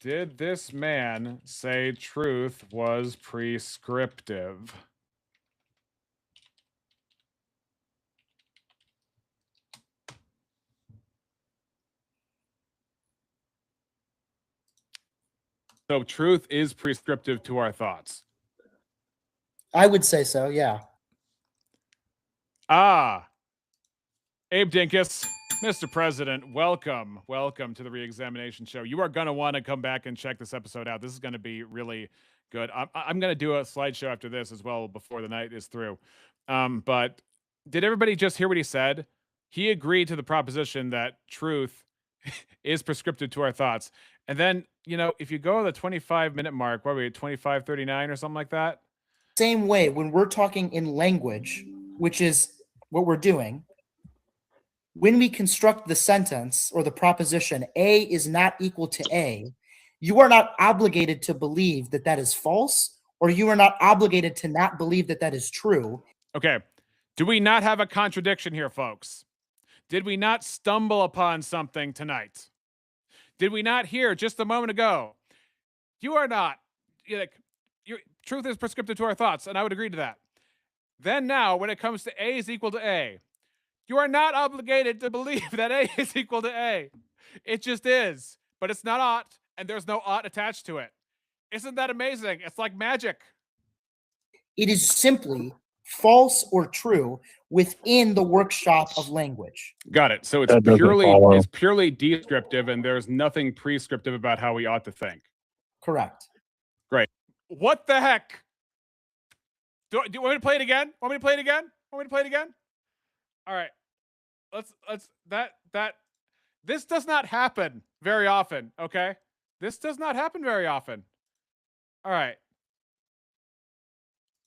did this man say truth was prescriptive? So truth is prescriptive to our thoughts. I would say so, yeah. Ah, Abe Dinkus, Mr. President, welcome. Welcome to the Reexamination Show. You are going to want to come back and check this episode out. This is going to be really good. I'm going to do a slideshow after this as well before the night is through. But did everybody just hear what he said? He agreed to the proposition that truth is prescriptive to our thoughts. And then, you know, if you go to the 25-minute mark, what are we at, 25:39 or something like that? Same way, when we're talking in language, which is what we're doing, when we construct the sentence or the proposition A is not equal to A, you are not obligated to believe that that is false, or you are not obligated to not believe that that is true. Okay. Do we not have a contradiction here, folks? Did we not stumble upon something tonight? Did we not hear just a moment ago? You are not, your truth is prescriptive to our thoughts, and I would agree to that. Then now, when it comes to A is equal to A, you are not obligated to believe that A is equal to A. It just is, but it's not ought, and there's no ought attached to it. Isn't that amazing? It's like magic. It is simply false or true within the workshop of language. Got it. So it's purely descriptive, and there's nothing prescriptive about how we ought to think. Correct. Great. What the heck? Do you want me to play it again? Want me to play it again? All right. This does not happen very often, okay? This does not happen very often. All right.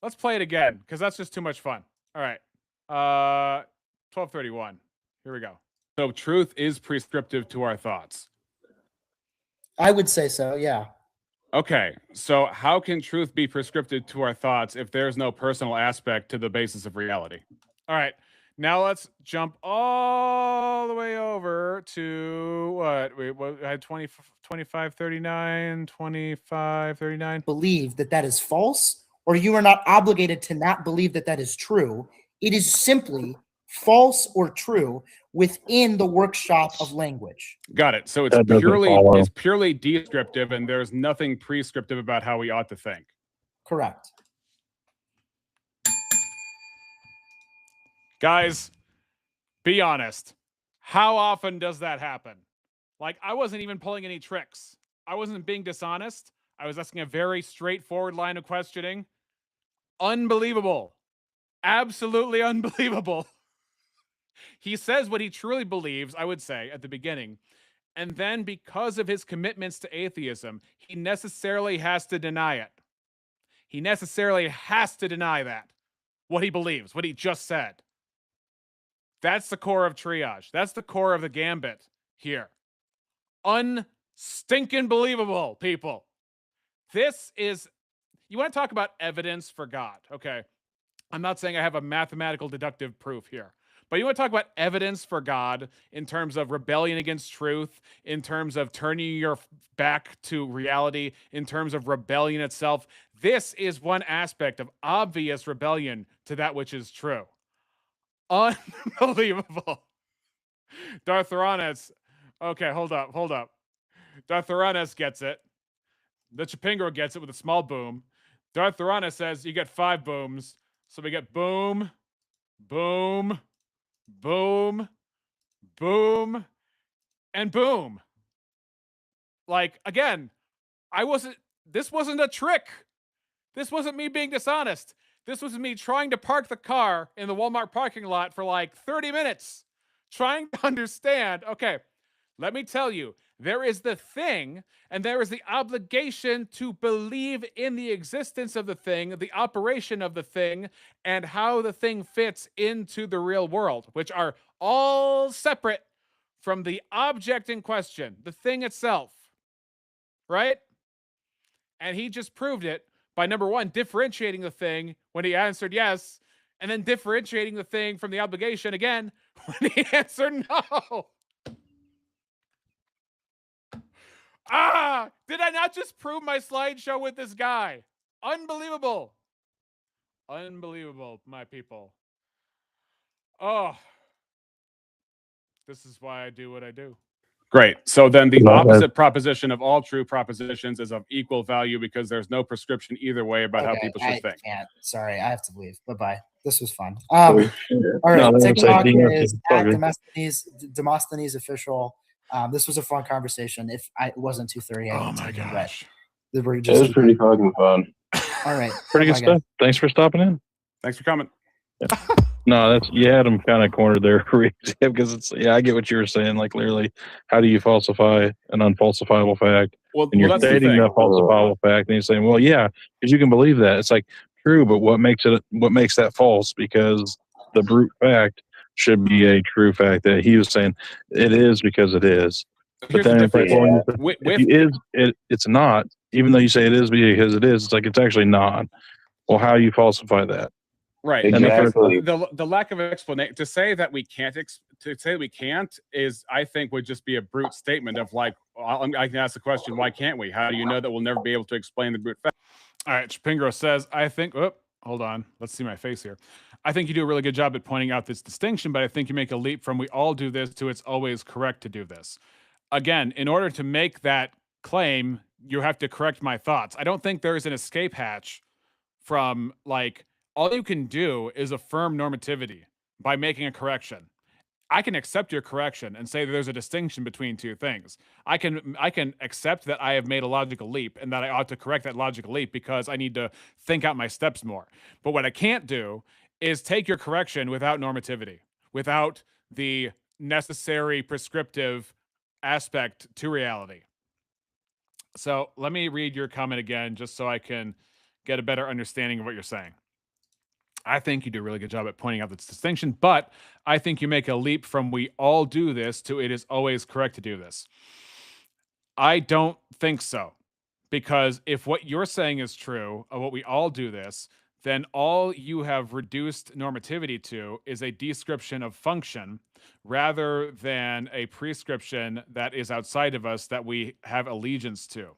Let's play it again, because that's just too much fun. All right. 12:31. Here we go. So truth is prescriptive to our thoughts. I would say so, yeah. Okay. So how can truth be prescriptive to our thoughts if there's no personal aspect to the basis of reality? All right. Now let's jump all the way over to what? I had 25:39, 25:39. Believe that that is false, or you are not obligated to not believe that that is true. It is simply false or true within the workshop of language. Got it. So it's purely descriptive, and there's nothing prescriptive about how we ought to think. Correct. Guys, be honest. How often does that happen? Like, I wasn't even pulling any tricks. I wasn't being dishonest. I was asking a very straightforward line of questioning. Unbelievable. Absolutely unbelievable. He says what he truly believes, I would say, at the beginning. And then because of his commitments to atheism, he necessarily has to deny it. He necessarily has to deny that. What he believes, what he just said. That's the core of triage. That's the core of the gambit here. Unstinking believable, people. This is, you want to talk about evidence for God, okay? I'm not saying I have a mathematical deductive proof here. But you want to talk about evidence for God in terms of rebellion against truth, in terms of turning your back to reality, in terms of rebellion itself. This is one aspect of obvious rebellion to that which is true. Unbelievable. Dartharanis. Okay, hold up. Dartharanis gets it. The Chipingo gets it with a small boom. Dartharanis says you get 5 booms. So we get boom, boom, boom, boom, and boom. Like, again, this wasn't a trick. This wasn't me being dishonest. This was me trying to park the car in the Walmart parking lot for like 30 minutes, trying to understand, okay, let me tell you, there is the thing, and there is the obligation to believe in the existence of the thing, the operation of the thing, and how the thing fits into the real world, which are all separate from the object in question, the thing itself. Right? And he just proved it by, number one, differentiating the thing when he answered yes, and then differentiating the thing from the obligation again when he answered no. Did I not just prove my slideshow with this guy? Unbelievable. Unbelievable, my people. Oh, this is why I do what I do. Great. So then the opposite proposition of all true propositions is of equal value because there's no prescription either way about how people should think. Sorry, I have to leave. Bye-bye. This was fun. All right, TikTok is at Demosthenes official. This was a fun conversation. If it wasn't 2:30, oh my gosh. It was pretty fucking fun. All right. Pretty good stuff. Thanks for stopping in. Thanks for coming. Yeah. No, you had them kind of cornered there because I get what you were saying. Like, literally, how do you falsify an unfalsifiable fact? Well, and you're stating the falsifiable fact, and you're saying, well, yeah, because you can believe that. It's like, true, but what makes that false? Because the brute fact should be a true fact. That he was saying it is because it is. But then it's like, well, it's not. Even though you say it is because it is, it's like it's actually not. Well, how do you falsify that? Right. Exactly. The lack of explanation to say that we can't is, I think, would just be a brute statement of like, I can ask the question, why can't we? How do you know that we'll never be able to explain the brute fact? All right. Chipingro says, I think, hold on. Let's see my face here. I think you do a really good job at pointing out this distinction, but I think you make a leap from we all do this to it's always correct to do this. Again, in order to make that claim, you have to correct my thoughts. I don't think there is an escape hatch from like, all you can do is affirm normativity by making a correction. I can accept your correction and say that there's a distinction between two things. I can accept that I have made a logical leap and that I ought to correct that logical leap because I need to think out my steps more. But what I can't do is take your correction without normativity, without the necessary prescriptive aspect to reality. So let me read your comment again just so I can get a better understanding of what you're saying. I think you do a really good job at pointing out this distinction, but I think you make a leap from we all do this to it is always correct to do this. I don't think so, because if what you're saying is true of what we all do this, then all you have reduced normativity to is a description of function rather than a prescription that is outside of us that we have allegiance to.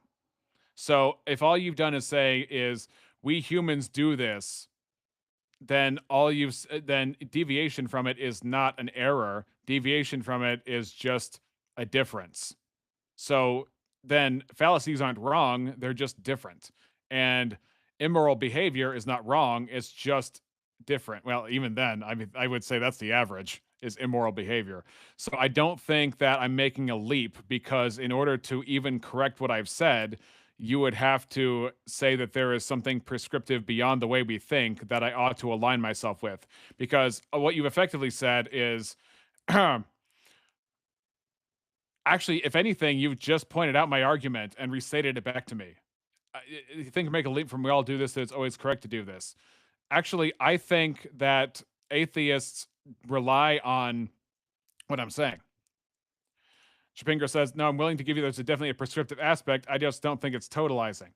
So if all you've done is say is we humans do this, then then deviation from it is not an error. Deviation from it is just a difference. So then fallacies aren't wrong, they're just different. And immoral behavior is not wrong, it's just different. Well, even then, I mean, I would say that's the average is immoral behavior. So I don't think that I'm making a leap because in order to even correct what I've said, you would have to say that there is something prescriptive beyond the way we think that I ought to align myself with. Because what you've effectively said is, actually, if anything, you've just pointed out my argument and restated it back to me. You think you make a leap from we all do this, that it's always correct to do this. Actually, I think that atheists rely on what I'm saying. Chipingo says, no, I'm willing to give you there's definitely a prescriptive aspect. I just don't think it's totalizing.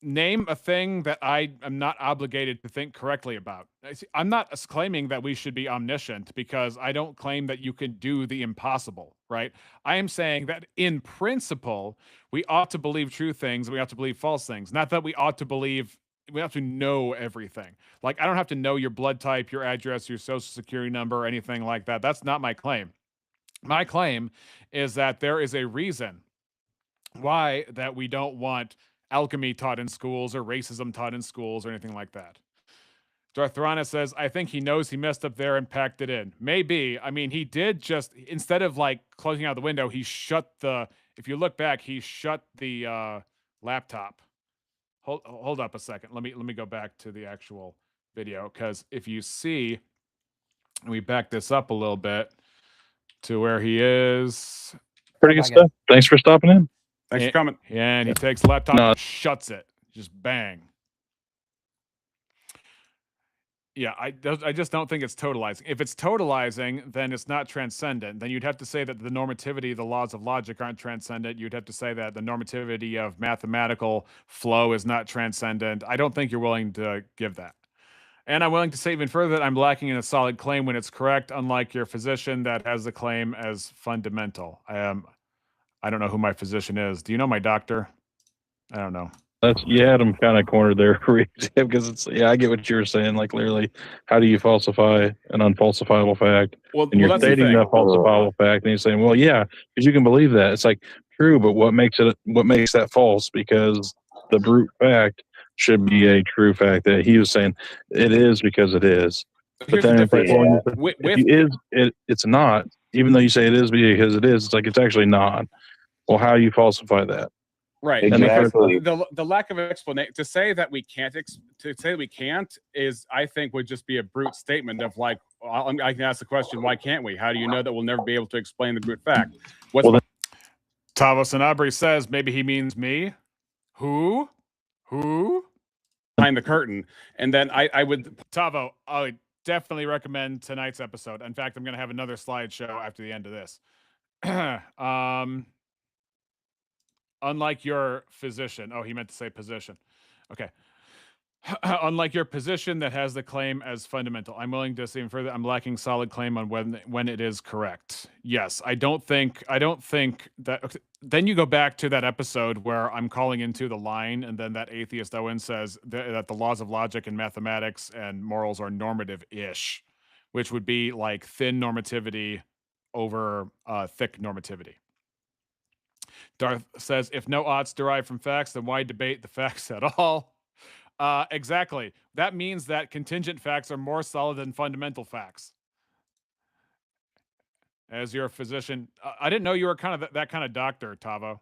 name a thing that I am not obligated to think correctly about. I'm not claiming that we should be omniscient because I don't claim that you can do the impossible, right? I am saying that in principle, we ought to believe true things, we ought to believe false things. Not that we ought to believe, we have to know everything. Like, I don't have to know your blood type, your address, your social security number, or anything like that. That's not my claim. My claim is that there is a reason why that we don't want alchemy taught in schools or racism taught in schools or anything like that. Darthrana says, I think he knows he messed up there and packed it in. Maybe. I mean, he did just, instead of like closing out the window, he shut the, if you look back, he shut the laptop. Hold up a second. Let me go back to the actual video, because if you see, we back this up a little bit to where he is. Pretty good stuff. Thanks for stopping in. Thanks for coming. And he takes the laptop and shuts it. Just bang. Yeah, I just don't think it's totalizing. If it's totalizing, then it's not transcendent. Then you'd have to say that the normativity, the laws of logic aren't transcendent. You'd have to say that the normativity of mathematical flow is not transcendent. I don't think you're willing to give that. And I'm willing to say even further that I'm lacking in a solid claim when it's correct, unlike your physician that has the claim as fundamental. I don't know who my physician is. Do you know my doctor? I don't know. You had him kind of cornered there because it's, I get what you were saying. Like, literally, how do you falsify an unfalsifiable fact? And you're stating the falsifiable fact, and you're saying, well, yeah, because you can believe that. It's like, true, but what makes that false? Because the brute fact should be a true fact. That he was saying it is because it is. But then it's like, it's not. Even though you say it is because it is, it's like it's actually not. Well, how do you falsify that? Right. Exactly. The lack of explanation to say that we can't is, I think, would just be a brute statement of like, I can ask the question, why can't we? How do you know that we'll never be able to explain the brute fact? Tavo Sanabri says maybe he means me. Who behind the curtain? And then I would definitely recommend tonight's episode. In fact, I'm going to have another slideshow after the end of this. Unlike your physician. Oh, he meant to say position. Okay. Unlike your position that has the claim as fundamental, I'm willing to say even further, I'm lacking solid claim on when it is correct. Yes, I don't think that. Okay. Then you go back to that episode where I'm calling into the line, and then that atheist Owen says that the laws of logic and mathematics and morals are normative-ish, which would be like thin normativity over thick normativity. Darth says, if no odds derive from facts, then why debate the facts at all? Exactly. That means that contingent facts are more solid than fundamental facts. As your physician, I didn't know you were kind of that kind of doctor, Tavo.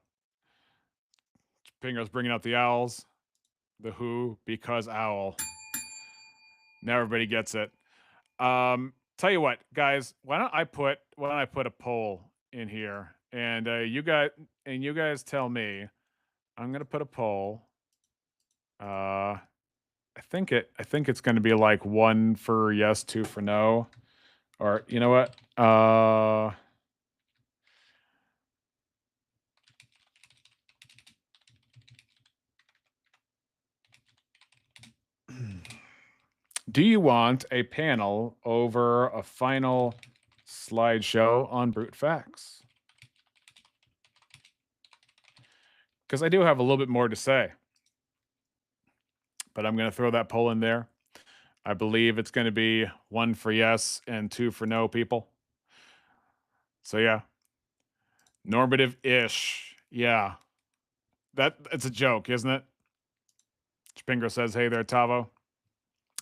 Pingo's bringing out the owls. The who, because owl. Now everybody gets it. Tell you what, guys, why don't I put a poll in here, and you guys tell me. I'm gonna put a poll. I think it's gonna be like 1 for yes, 2 for no, or you know what? Do you want a panel over a final slideshow on brute facts? Because I do have a little bit more to say. But I'm going to throw that poll in there. I believe it's going to be 1 for yes and 2 for no, people. So yeah. Normative-ish. Yeah. It's a joke, isn't it? Chipingo says, hey there, Tavo.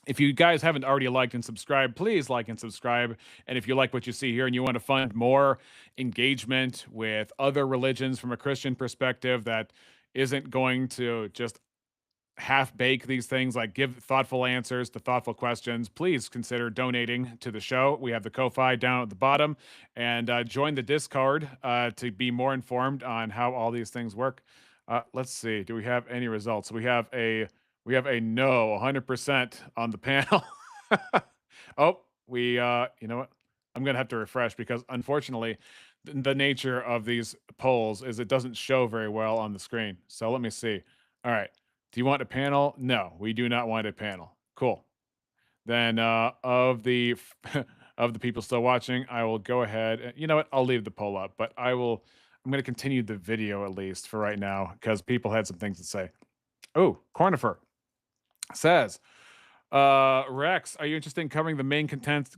If you guys haven't already liked and subscribed, please like and subscribe. And if you like what you see here and you want to fund more engagement with other religions from a Christian perspective that isn't going to just half-bake these things, like give thoughtful answers to thoughtful questions, please consider donating to the show. We have the Ko-Fi down at the bottom, and join the Discord to be more informed on how all these things work. Let's see. Do we have any results? We have a no 100% on the panel. Oh, you know what? I'm going to have to refresh because unfortunately the nature of these polls is it doesn't show very well on the screen. So let me see. All right. Do you want a panel? No, we do not want a panel. Cool. Then of the of the people still watching, I will go ahead. You know what? I'll leave the poll up, but I'm going to continue the video at least for right now because people had some things to say. Oh, Cornifer says, Rex, are you interested in covering the main contents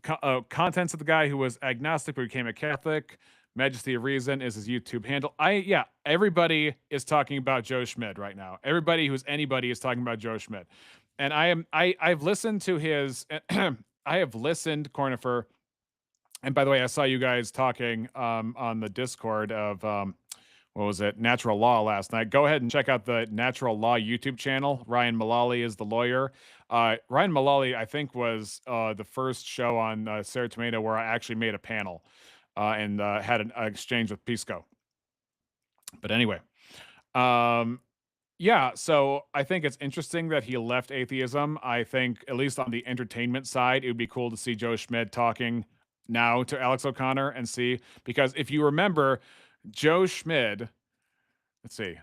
of the guy who was agnostic but became a Catholic? Majesty of Reason is his YouTube handle. Yeah, everybody is talking about Joe Schmidt right now. Everybody who's anybody is talking about Joe Schmidt. And I've listened to his I have listened, Cornifer. And by the way, I saw you guys talking on the Discord of what was it? Natural Law last night. Go ahead and check out the Natural Law YouTube channel. Ryan Mullally is the lawyer. Ryan Mullally, I think, was the first show on Sarah Tomato where I actually made a panel and had an exchange with Pisco. But anyway, yeah, so I think it's interesting that he left atheism. I think, at least on the entertainment side, it would be cool to see Joe Schmidt talking now to Alex O'Connor and see, because if you remember, Joe Schmidt, let's see,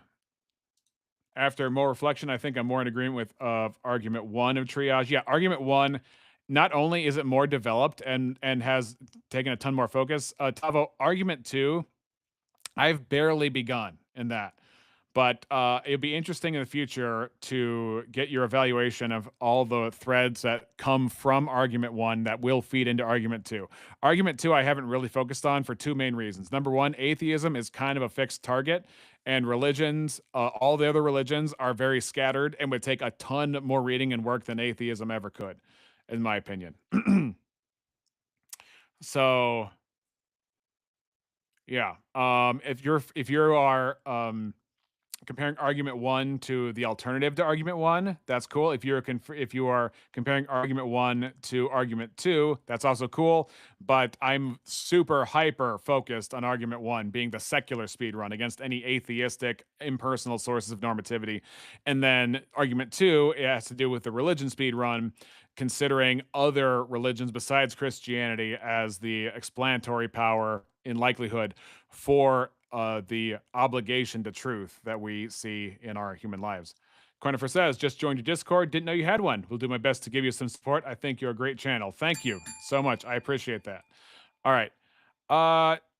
after more reflection, I think I'm more in agreement with argument 1 of Triage. Yeah, argument 1, not only is it more developed and has taken a ton more focus, Tavo, argument 2, I've barely begun in that. But it'd be interesting in the future to get your evaluation of all the threads that come from argument 1 that will feed into argument 2. Argument 2, I haven't really focused on for 2 main reasons. Number 1, atheism is kind of a fixed target, and religions, all the other religions, are very scattered and would take a ton more reading and work than atheism ever could, in my opinion. So, yeah, if you are comparing argument 1 to the alternative to argument 1, that's cool. If you are comparing argument 1 to argument 2, that's also cool. But I'm super hyper focused on argument 1 being the secular speed run against any atheistic impersonal sources of normativity. And then argument 2, it has to do with the religion speed run, considering other religions besides Christianity as the explanatory power in likelihood for the obligation to truth that we see in our human lives. Cornifer says, just joined your Discord. Didn't know you had one. We'll do my best to give you some support. I think you're a great channel. Thank you so much. I appreciate that. All right.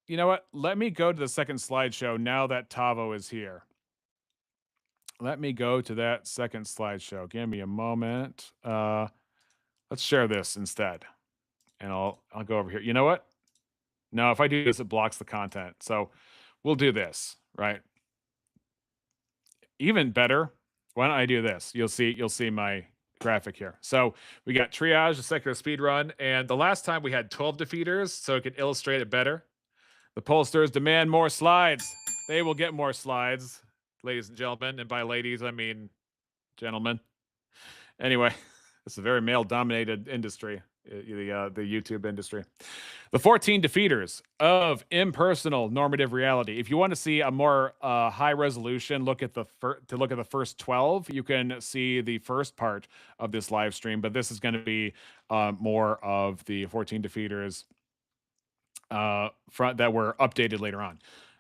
You know what? Let me go to the second slideshow now that Tavo is here. Let me go to that second slideshow. Give me a moment. Let's share this instead. And I'll go over here. You know what? No, if I do this, it blocks the content. So we'll do this, right? Even better, why don't I do this? You'll see my graphic here. So we got Triage, the secular speed run, and the last time we had 12 defeaters, so it could illustrate it better. The pollsters demand more slides. They will get more slides, ladies and gentlemen. And by ladies, I mean gentlemen. Anyway, it's a very male-dominated industry, the YouTube industry. The 14 defeaters of impersonal normative reality. If you want to see a more high resolution look at the first 12, you can see the first part of this live stream. But this is going to be more of the 14 defeaters that were updated later on.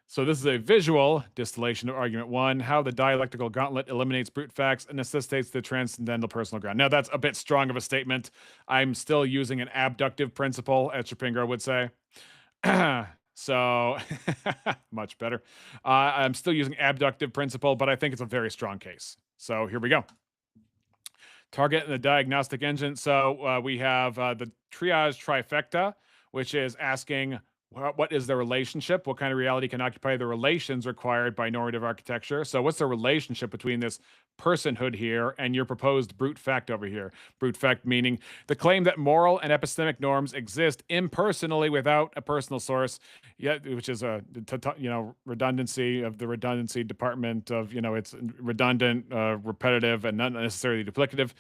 So this is a visual distillation of argument 1, how the dialectical gauntlet eliminates brute facts and necessitates the transcendental personal ground. Now, that's a bit strong of a statement. I'm still using an abductive principle, as Shapingo would say. So, much better. I'm still using abductive principle, but I think it's a very strong case. So here we go. Target and the diagnostic engine. So we have the triage trifecta, which is asking, what is the relationship? What kind of reality can occupy the relations required by normative architecture? So what's the relationship between this personhood here and your proposed brute fact over here? Brute fact meaning the claim that moral and epistemic norms exist impersonally without a personal source, which is a redundancy of the redundancy department of, it's redundant, repetitive, and not necessarily duplicative,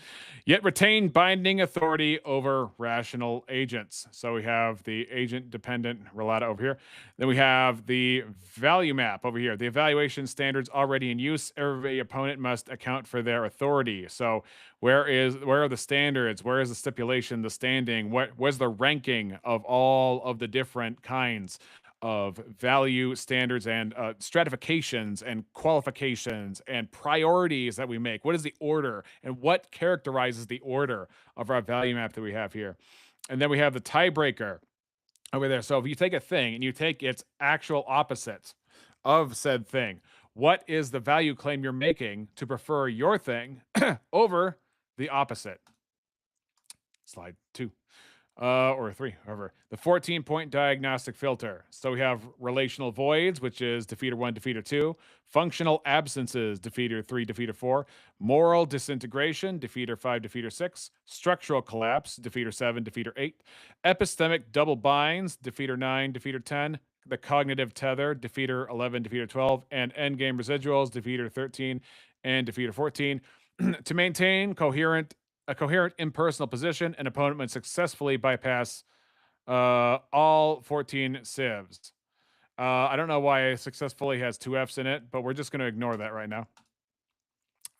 yet retain binding authority over rational agents. So we have the agent-dependent relata over here. Then we have the value map over here. The evaluation standards already in use. Every opponent must account for their authority. So where are the standards? Where is the stipulation, the standing? Where's the ranking of all of the different kinds of value standards and stratifications and qualifications and priorities that we make. What is the order and what characterizes the order of our value map that we have here? And then we have the tiebreaker over there. So if you take a thing and you take its actual opposite of said thing, what is the value claim you're making to prefer your thing over the opposite? Slide 2. Or 3, however. The 14-point diagnostic filter. So we have relational voids, which is defeater 1, defeater 2. Functional absences, defeater 3, defeater 4. Moral disintegration, defeater 5, defeater 6. Structural collapse, defeater 7, defeater 8. Epistemic double binds, defeater 9, defeater 10. The cognitive tether, defeater 11, defeater 12. And endgame residuals, defeater 13 and defeater 14. To maintain a coherent impersonal position, an opponent must successfully bypass all 14 civs. I don't know why successfully has 2 Fs in it, but we're just going to ignore that right now.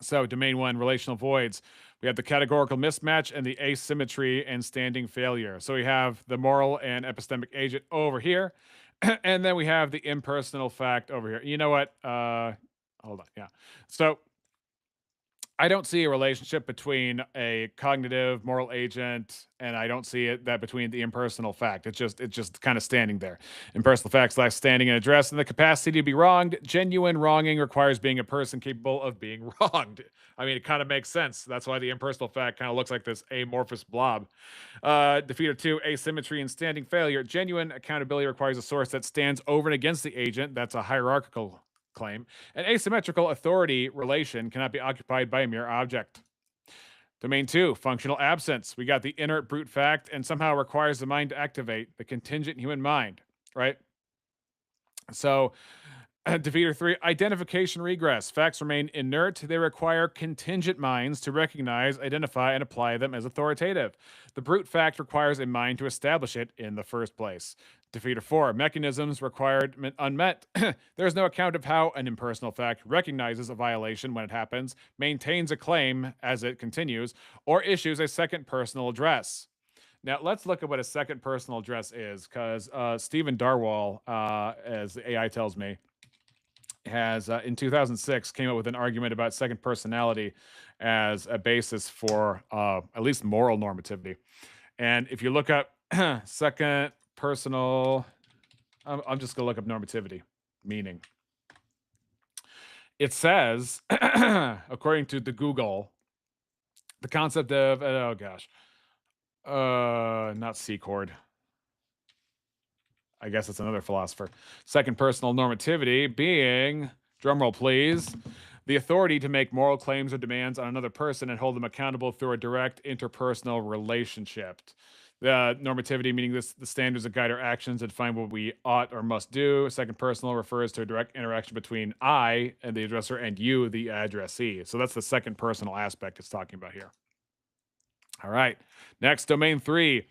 So domain 1, relational voids. We have the categorical mismatch and the asymmetry and standing failure. So we have the moral and epistemic agent over here. And then we have the impersonal fact over here. You know what? Hold on. Yeah. So I don't see a relationship between a cognitive moral agent, and I don't see that between the impersonal fact. It's just kind of standing there. Impersonal facts lack standing and address and the capacity to be wronged. Genuine wronging requires being a person capable of being wronged. I mean, it kind of makes sense. That's why the impersonal fact kind of looks like this amorphous blob. Defeater 2, asymmetry and standing failure. Genuine accountability requires a source that stands over and against the agent. That's a hierarchical claim. An asymmetrical authority relation cannot be occupied by a mere object. Domain 2, functional absence. We got the inert brute fact and somehow requires the mind to activate the contingent human mind, right? So defeater 3, identification regress. Facts remain inert. They require contingent minds to recognize, identify, and apply them as authoritative. The brute fact requires a mind to establish it in the first place. Defeater 4, mechanisms required unmet. There is no account of how an impersonal fact recognizes a violation when it happens, maintains a claim as it continues, or issues a second personal address. Now, let's look at what a second personal address is, because Stephen Darwall, as the AI tells me, has in 2006 came up with an argument about second personality as a basis for at least moral normativity. And if you look up second personal, I'm just gonna look up normativity meaning. It says, according to the Google, the concept of oh gosh, not Secord. I guess it's another philosopher. Second personal normativity being, drumroll please, the authority to make moral claims or demands on another person and hold them accountable through a direct interpersonal relationship. The normativity meaning the standards that guide our actions and define what we ought or must do. Second personal refers to a direct interaction between I and the addresser and you, the addressee. So that's the second personal aspect it's talking about here. All right. Next, domain 3,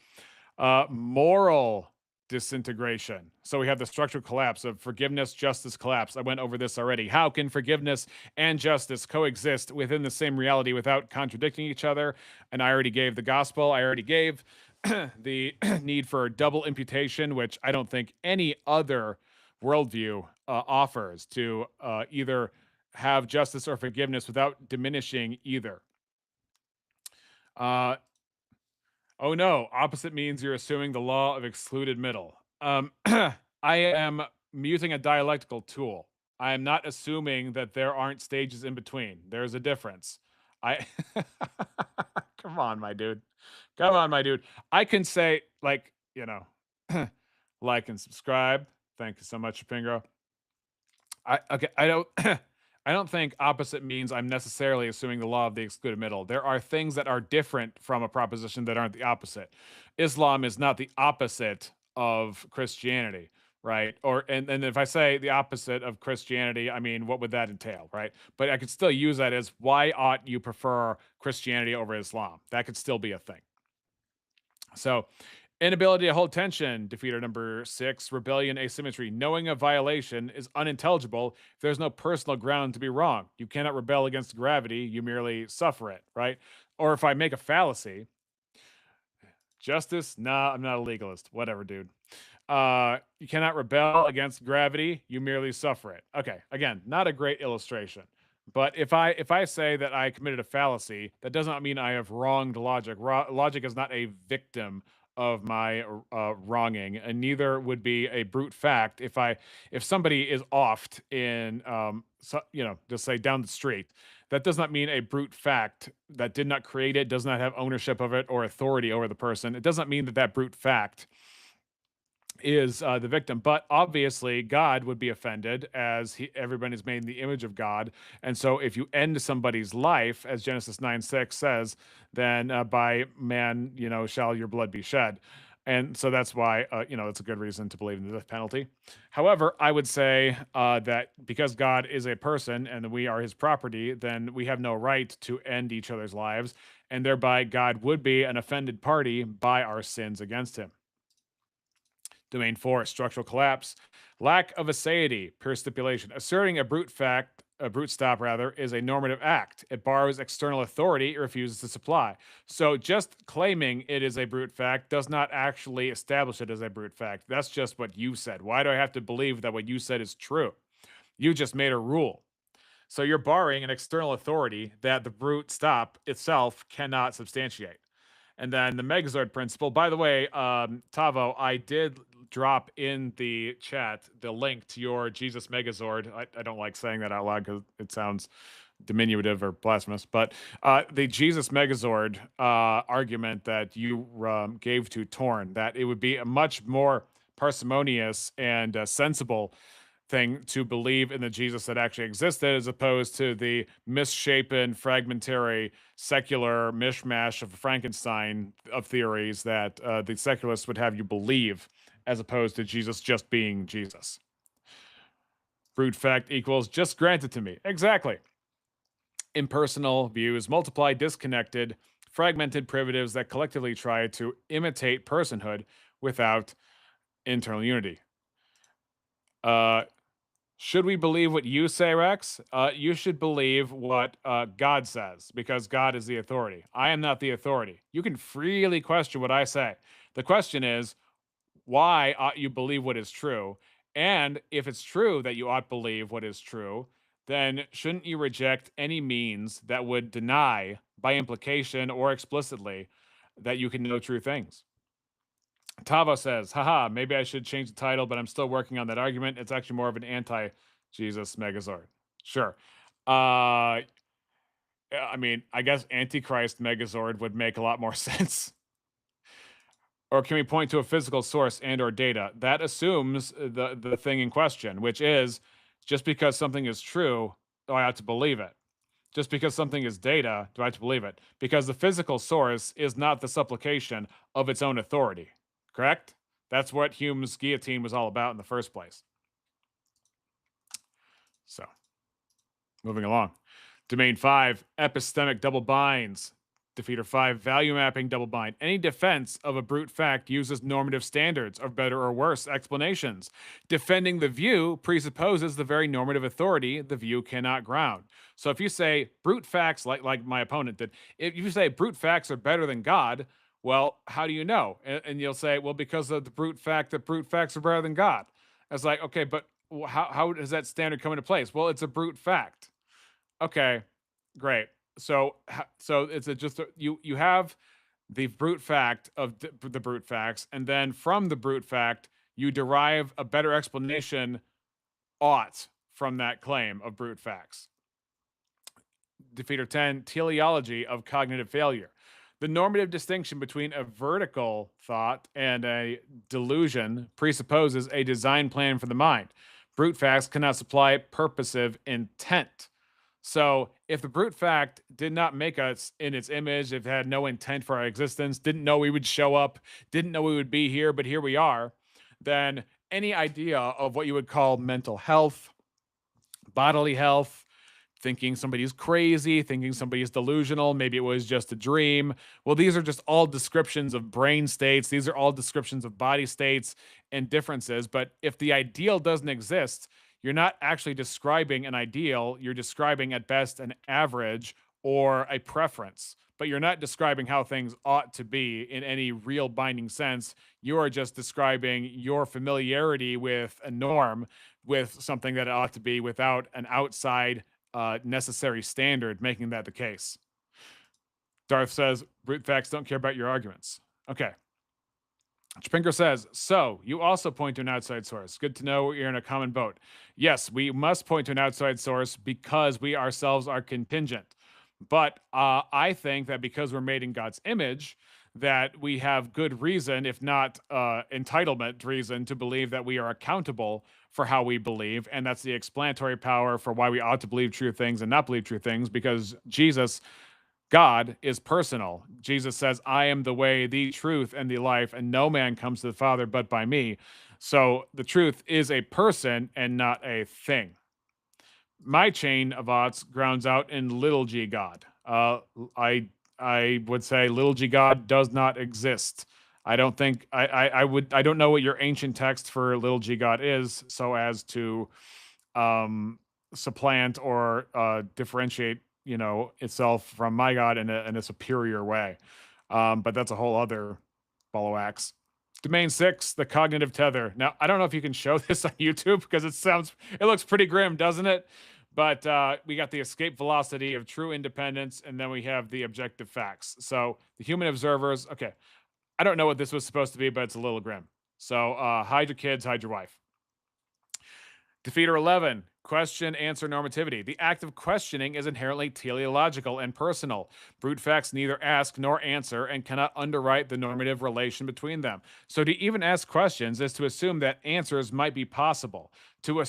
moral disintegration. So we have the structural collapse of forgiveness, justice, collapse. I went over this already. How can forgiveness and justice coexist within the same reality without contradicting each other? And I already gave the gospel. I already gave the need for double imputation, which I don't think any other worldview offers, to either have justice or forgiveness without diminishing either. Oh no, opposite means you're assuming the law of excluded middle. I am using a dialectical tool. I am not assuming that there aren't stages in between. There's a difference. Come on, my dude. Come on, my dude. I can say, like, like and subscribe. Thank you so much, Shapingro. I don't think opposite means I'm necessarily assuming the law of the excluded middle. There are things that are different from a proposition that aren't the opposite. Islam is not the opposite of Christianity, right? And if I say the opposite of Christianity, I mean, what would that entail, right? But I could still use that as, why ought you prefer Christianity over Islam? That could still be a thing. So, inability to hold tension, defeater number 6, rebellion, asymmetry. Knowing a violation is unintelligible if there's no personal ground to be wrong. You cannot rebel against gravity, you merely suffer it, right? Or if I make a fallacy, justice, nah, I'm not a legalist. Whatever, dude. You cannot rebel against gravity, you merely suffer it. Okay, again, not a great illustration. But if I say that I committed a fallacy, that does not mean I have wronged logic. Logic is not a victim of my wronging, and neither would be a brute fact if somebody is offed in just say down the street. That does not mean a brute fact that did not create it, does not have ownership of it or authority over the person. It does not mean that brute fact is the victim, but obviously God would be offended, as everyone is made in the image of God. And so if you end somebody's life, as Genesis 9:6 says, then by man shall your blood be shed. And so that's why it's a good reason to believe in the death penalty. However, I would say that because God is a person and we are his property, then we have no right to end each other's lives, and thereby God would be an offended party by our sins against him. Domain 4, structural collapse. Lack of aseity, per stipulation. Asserting a brute stop, is a normative act. It borrows external authority it refuses to supply. So just claiming it is a brute fact does not actually establish it as a brute fact. That's just what you said. Why do I have to believe that what you said is true? You just made a rule. So you're borrowing an external authority that the brute stop itself cannot substantiate. And then the Megazord principle. By the way, Tavo, I did drop in the chat the link to your Jesus Megazord. I don't like saying that out loud because it sounds diminutive or blasphemous, but the Jesus Megazord argument that you gave to Torn, that it would be a much more parsimonious and sensible thing to believe in the Jesus that actually existed, as opposed to the misshapen, fragmentary, secular mishmash of Frankenstein of theories that the secularists would have you believe, as opposed to Jesus just being Jesus. Brute fact equals just granted to me. Exactly. Impersonal views multiply disconnected, fragmented primitives that collectively try to imitate personhood without internal unity. Should we believe what you say, Rex? You should believe what God says, because God is the authority. I am not the authority. You can freely question what I say. The question is, why ought you believe what is true? And if it's true that you ought believe what is true, then shouldn't you reject any means that would deny, by implication or explicitly, that you can know true things? Tavo says, haha, maybe I should change the title, but I'm still working on that argument. It's actually more of an anti-Jesus Megazord. Sure. I mean, I guess Antichrist Megazord would make a lot more sense. Or can we point to a physical source and or data? That assumes the thing in question, which is, just because something is true, do I have to believe it? Just because something is data, do I have to believe it? Because the physical source is not the supplication of its own authority. Correct? That's what Hume's guillotine was all about in the first place. So, moving along. Domain 5, epistemic double binds. Defeater 5, value mapping double bind. Any defense of a brute fact uses normative standards of better or worse explanations. Defending the view presupposes the very normative authority the view cannot ground. So if you say brute facts, like my opponent did, if you say brute facts are better than God, well, how do you know? And you'll say, well, because of the brute fact that brute facts are better than God. It's like, okay, but how does that standard come into place? Well, it's a brute fact. Okay, great. So it's you have the brute fact of the brute facts, and then from the brute fact, you derive a better explanation from that claim of brute facts. Defeater 10, teleology of cognitive failure. The normative distinction between a vertical thought and a delusion presupposes a design plan for the mind. Brute facts cannot supply purposive intent. So if the brute fact did not make us in its image, if it had no intent for our existence, didn't know we would show up, didn't know we would be here, but here we are, then any idea of what you would call mental health, bodily health, thinking somebody's crazy, thinking somebody's delusional, maybe it was just a dream. Well, these are just all descriptions of brain states. These are all descriptions of body states and differences. But if the ideal doesn't exist, you're not actually describing an ideal. You're describing at best an average or a preference, but you're not describing how things ought to be in any real binding sense. You are just describing your familiarity with a norm, with something that it ought to be, without an outside necessary standard making that the case. Darth says, brute facts don't care about your arguments. Okay. Spinker says, so you also point to an outside source. Good to know you're in a common boat. Yes, we must point to an outside source because we ourselves are contingent. But I think that because we're made in God's image, that we have good reason, if not entitlement reason, to believe that we are accountable for how we believe. And that's the explanatory power for why we ought to believe true things and not believe true things, because Jesus, God, is personal. Jesus says, I am the way, the truth, and the life, and no man comes to the Father but by me. So the truth is a person and not a thing. My chain of odds grounds out in little g God. I would say little g God does not exist. I don't think I don't know what your ancient text for little g God is, so as to supplant or differentiate, itself from my God in a superior way. But that's a whole other ball of wax. Domain 6, the cognitive tether. Now, I don't know if you can show this on YouTube because it looks pretty grim, doesn't it? But we got the escape velocity of true independence, and then we have the objective facts. So the human observers, okay, I don't know what this was supposed to be, but it's a little grim. So hide your kids, hide your wife. Defeater 11, question, answer, normativity. The act of questioning is inherently teleological and personal. Brute facts neither ask nor answer and cannot underwrite the normative relation between them. So to even ask questions is to assume that answers might be possible. To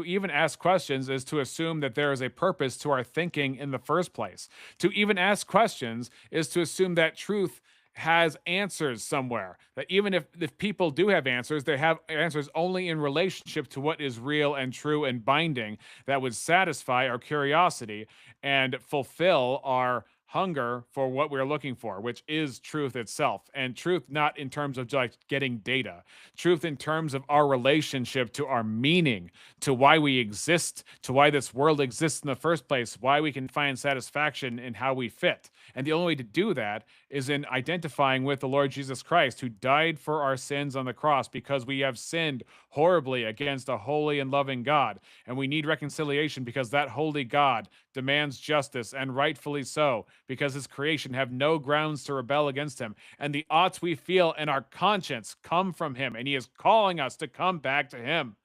even ask questions is to assume that there is a purpose to our thinking in the first place. To even ask questions is to assume that truth has answers somewhere. That even if people do have answers, they have answers only in relationship to what is real and true and binding, that would satisfy our curiosity and fulfill our hunger for what we're looking for, which is truth itself. And truth not in terms of like getting data, truth in terms of our relationship to our meaning, to why we exist, to why this world exists in the first place, why we can find satisfaction in how we fit. And the only way to do that is in identifying with the Lord Jesus Christ, who died for our sins on the cross because we have sinned horribly against a holy and loving God. And we need reconciliation because that holy God demands justice, and rightfully so, because his creation have no grounds to rebel against him. And the oughts we feel in our conscience come from him, and he is calling us to come back to him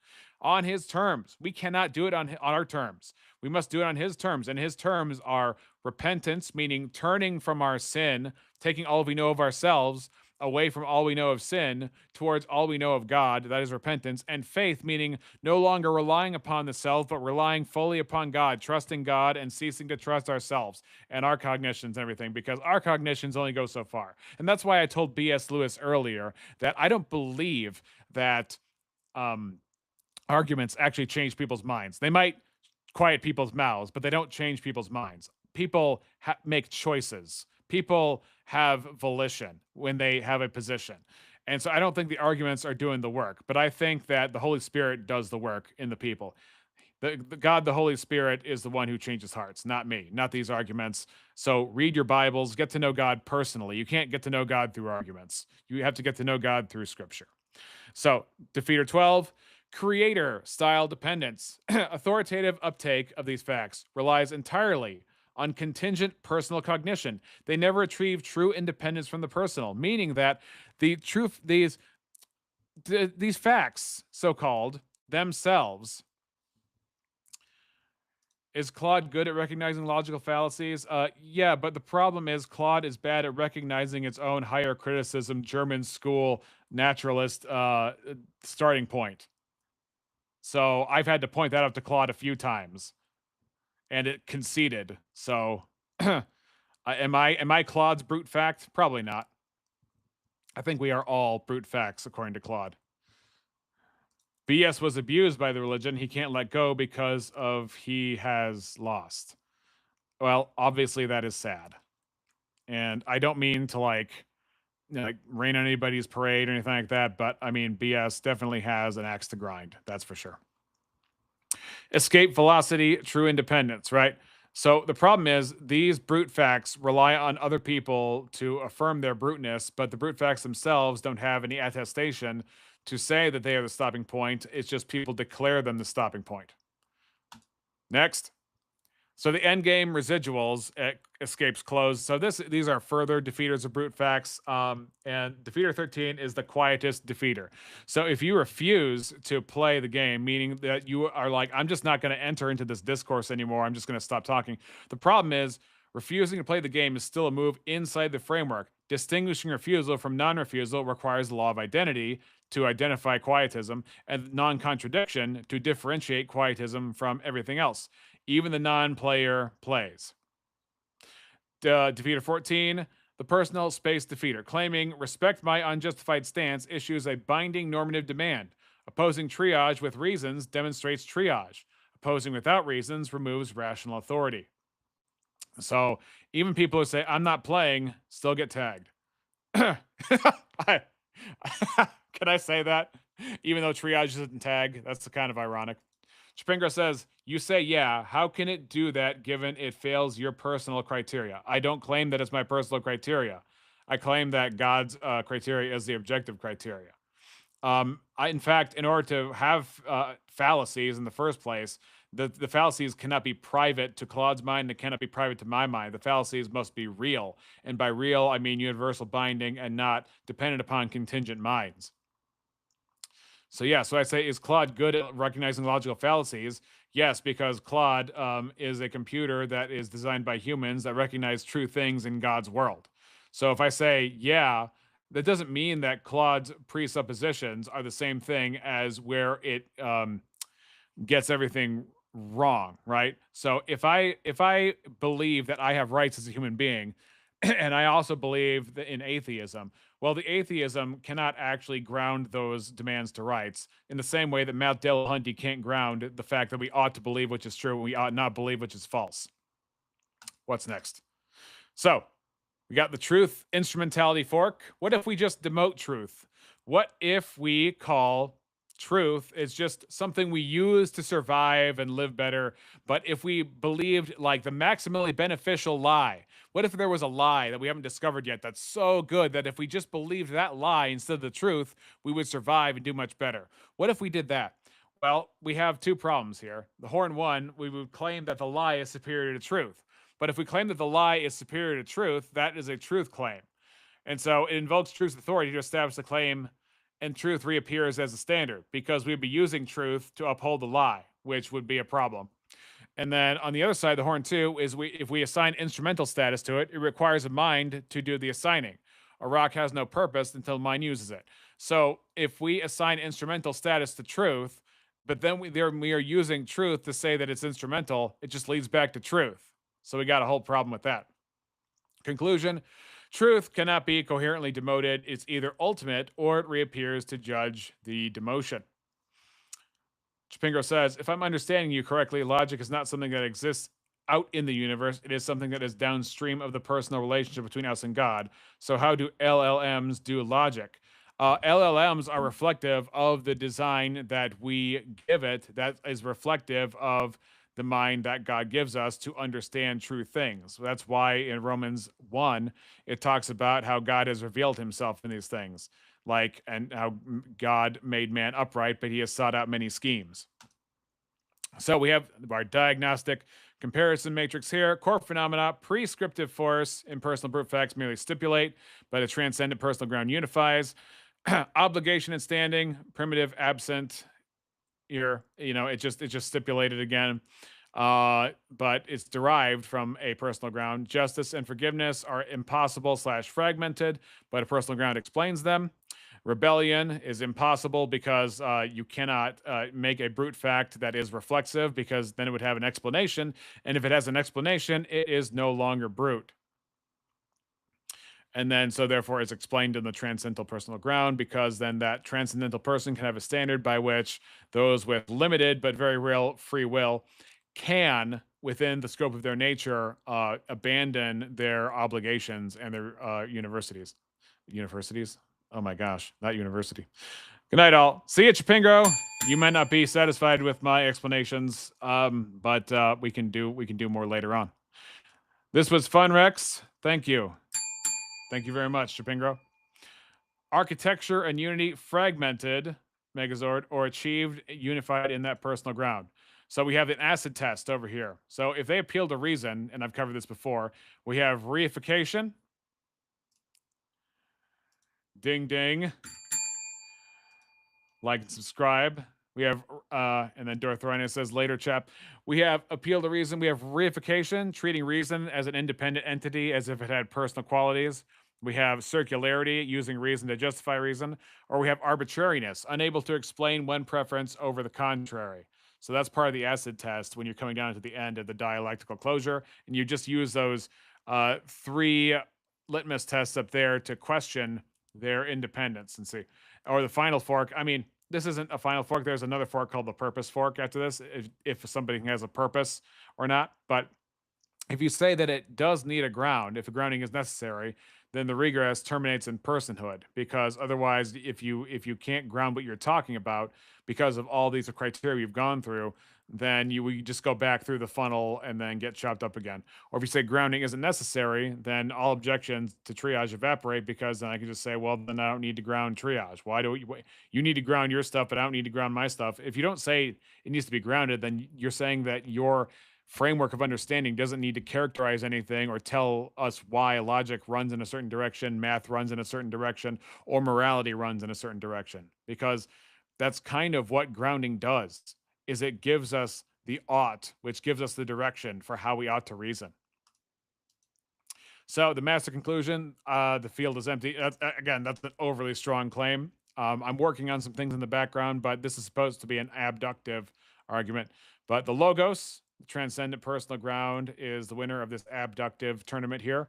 on his terms. We cannot do it on our terms. We must do it on his terms, and his terms are repentance, meaning turning from our sin, taking all we know of ourselves away from all we know of sin towards all we know of God, that is repentance, and faith, meaning no longer relying upon the self, but relying fully upon God, trusting God and ceasing to trust ourselves and our cognitions and everything, because our cognitions only go so far. And that's why I told B.S. Lewis earlier that I don't believe that arguments actually change people's minds. They might quiet people's mouths, but they don't change people's minds. People make choices. People have volition when they have a position. And so I don't think the arguments are doing the work, but I think that the Holy Spirit does the work in the people. The God, the Holy Spirit, is the one who changes hearts, not me, not these arguments. So read your Bibles, get to know God personally. You can't get to know God through arguments. You have to get to know God through Scripture. So, Defeater 12, creator style dependence. Authoritative uptake of these facts relies entirely on contingent personal cognition. They never achieve true independence from the personal, meaning that the truth, these facts, so-called, themselves. Is Claude good at recognizing logical fallacies? Yeah, but the problem is Claude is bad at recognizing its own higher criticism, German school naturalist starting point. So I've had to point that out to Claude a few times, and it conceded. So am I Claude's brute fact? Probably not. I think we are all brute facts according to Claude. BS was abused by the religion. He can't let go because of he has lost. Well, obviously that is sad. And I don't mean to like rain on anybody's parade or anything like that, but I mean, BS definitely has an axe to grind. That's for sure. Escape velocity, true independence, right? So the problem is these brute facts rely on other people to affirm their bruteness, but the brute facts themselves don't have any attestation to say that they are the stopping point. It's just people declare them the stopping point. Next. So the endgame residuals escapes closed. So these are further defeaters of brute facts. And defeater 13 is the quietest defeater. So if you refuse to play the game, meaning that you are like, I'm just not going to enter into this discourse anymore, I'm just going to stop talking. The problem is refusing to play the game is still a move inside the framework. Distinguishing refusal from non-refusal requires the law of identity to identify quietism and non-contradiction to differentiate quietism from everything else. Even the non-player plays. Defeater 14, the personal space defeater, claiming respect my unjustified stance issues a binding normative demand. Opposing triage with reasons demonstrates triage. Opposing without reasons removes rational authority. So even people who say, I'm not playing, still get tagged. Can I say that? Even though triage isn't tag, that's kind of ironic. Chapingo says, you say, yeah, how can it do that given it fails your personal criteria? I don't claim that it's my personal criteria. I claim that God's criteria is the objective criteria. In fact, in order to have fallacies in the first place, the fallacies cannot be private to Claude's mind. They cannot be private to my mind. The fallacies must be real. And by real, I mean universal binding and not dependent upon contingent minds. So yeah, so I say, is Claude good at recognizing logical fallacies? Yes, because Claude is a computer that is designed by humans that recognize true things in God's world. So if I say, yeah, that doesn't mean that Claude's presuppositions are the same thing as where it gets everything wrong, right? So if I believe that I have rights as a human being, and I also believe that in atheism, well, the atheism cannot actually ground those demands to rights in the same way that Matt Dillahunty can't ground the fact that we ought to believe which is true and we ought not believe which is false. What's next? So we got the truth instrumentality fork. What if we just demote truth? What if we call truth is just something we use to survive and live better? But if we believed like the maximally beneficial lie, what if there was a lie that we haven't discovered yet that's so good that if we just believed that lie instead of the truth, we would survive and do much better? What if we did that? Well, we have two problems here. The horn one, we would claim that the lie is superior to truth. But if we claim that the lie is superior to truth, that is a truth claim. And so it invokes truth's authority to establish the claim, and truth reappears as a standard because we'd be using truth to uphold the lie, which would be a problem. And then on the other side, the horn two is if we assign instrumental status to it, it requires a mind to do the assigning. A rock has no purpose until the mind uses it. So if we assign instrumental status to truth, but then we are using truth to say that it's instrumental, it just leads back to truth. So we got a whole problem with that. Conclusion, truth cannot be coherently demoted. It's either ultimate or it reappears to judge the demotion. Chapingo says, if I'm understanding you correctly, logic is not something that exists out in the universe. It is something that is downstream of the personal relationship between us and God. So how do LLMs do logic? LLMs are reflective of the design that we give it, that is reflective of the mind that God gives us to understand true things. So that's why in Romans 1, it talks about how God has revealed himself in these things, like, and how God made man upright, but he has sought out many schemes. So we have our diagnostic comparison matrix here. Core phenomena, prescriptive force, impersonal brute facts merely stipulate, but a transcendent personal ground unifies. Obligation and standing, primitive, absent. Here, it just stipulated again, but it's derived from a personal ground. Justice and forgiveness are impossible / fragmented, but a personal ground explains them. Rebellion is impossible because you cannot make a brute fact that is reflexive, because then it would have an explanation, and if it has an explanation, it is no longer brute. And then, so therefore, it's explained in the transcendental personal ground, because then that transcendental person can have a standard by which those with limited but very real free will can, within the scope of their nature, abandon their obligations and their universities. Oh my gosh, not university. Good night, all. See you, Chapingo. You might not be satisfied with my explanations, but we can do more later on. This was fun, Rex. Thank you. Thank you very much, Chapingo. Architecture and unity fragmented, Megazord, or achieved unified in that personal ground. So we have an acid test over here. So if they appeal to reason, and I've covered this before, we have reification. Ding, ding. Like and subscribe. We have, and then Dorthrina says later, chap, we have appeal to reason. We have reification, treating reason as an independent entity as if it had personal qualities. We have circularity, using reason to justify reason. Or we have arbitrariness, unable to explain one preference over the contrary. So that's part of the acid test when you're coming down to the end of the dialectical closure. And you just use those 3 litmus tests up there to question their independence and see. Or the final fork. I mean, this isn't a final fork. There's another fork called the purpose fork after this, if somebody has a purpose or not. But if you say that it does need a ground, if a grounding is necessary, then the regress terminates in personhood, because otherwise, if you can't ground what you're talking about because of all these criteria you've gone through, then you just go back through the funnel and then get chopped up again. Or if you say grounding isn't necessary, then all objections to triage evaporate, because then I can just say, well, then I don't need to ground triage. Why do you need to ground your stuff, but I don't need to ground my stuff? If you don't say it needs to be grounded, then you're saying that your framework of understanding doesn't need to characterize anything or tell us why logic runs in a certain direction, math runs in a certain direction, or morality runs in a certain direction, because that's kind of what grounding does, is it gives us the ought, which gives us the direction for how we ought to reason. So the master conclusion, the field is empty. Again, that's an overly strong claim. I'm working on some things in the background, but this is supposed to be an abductive argument. But the logos, the transcendent personal ground, is the winner of this abductive tournament here.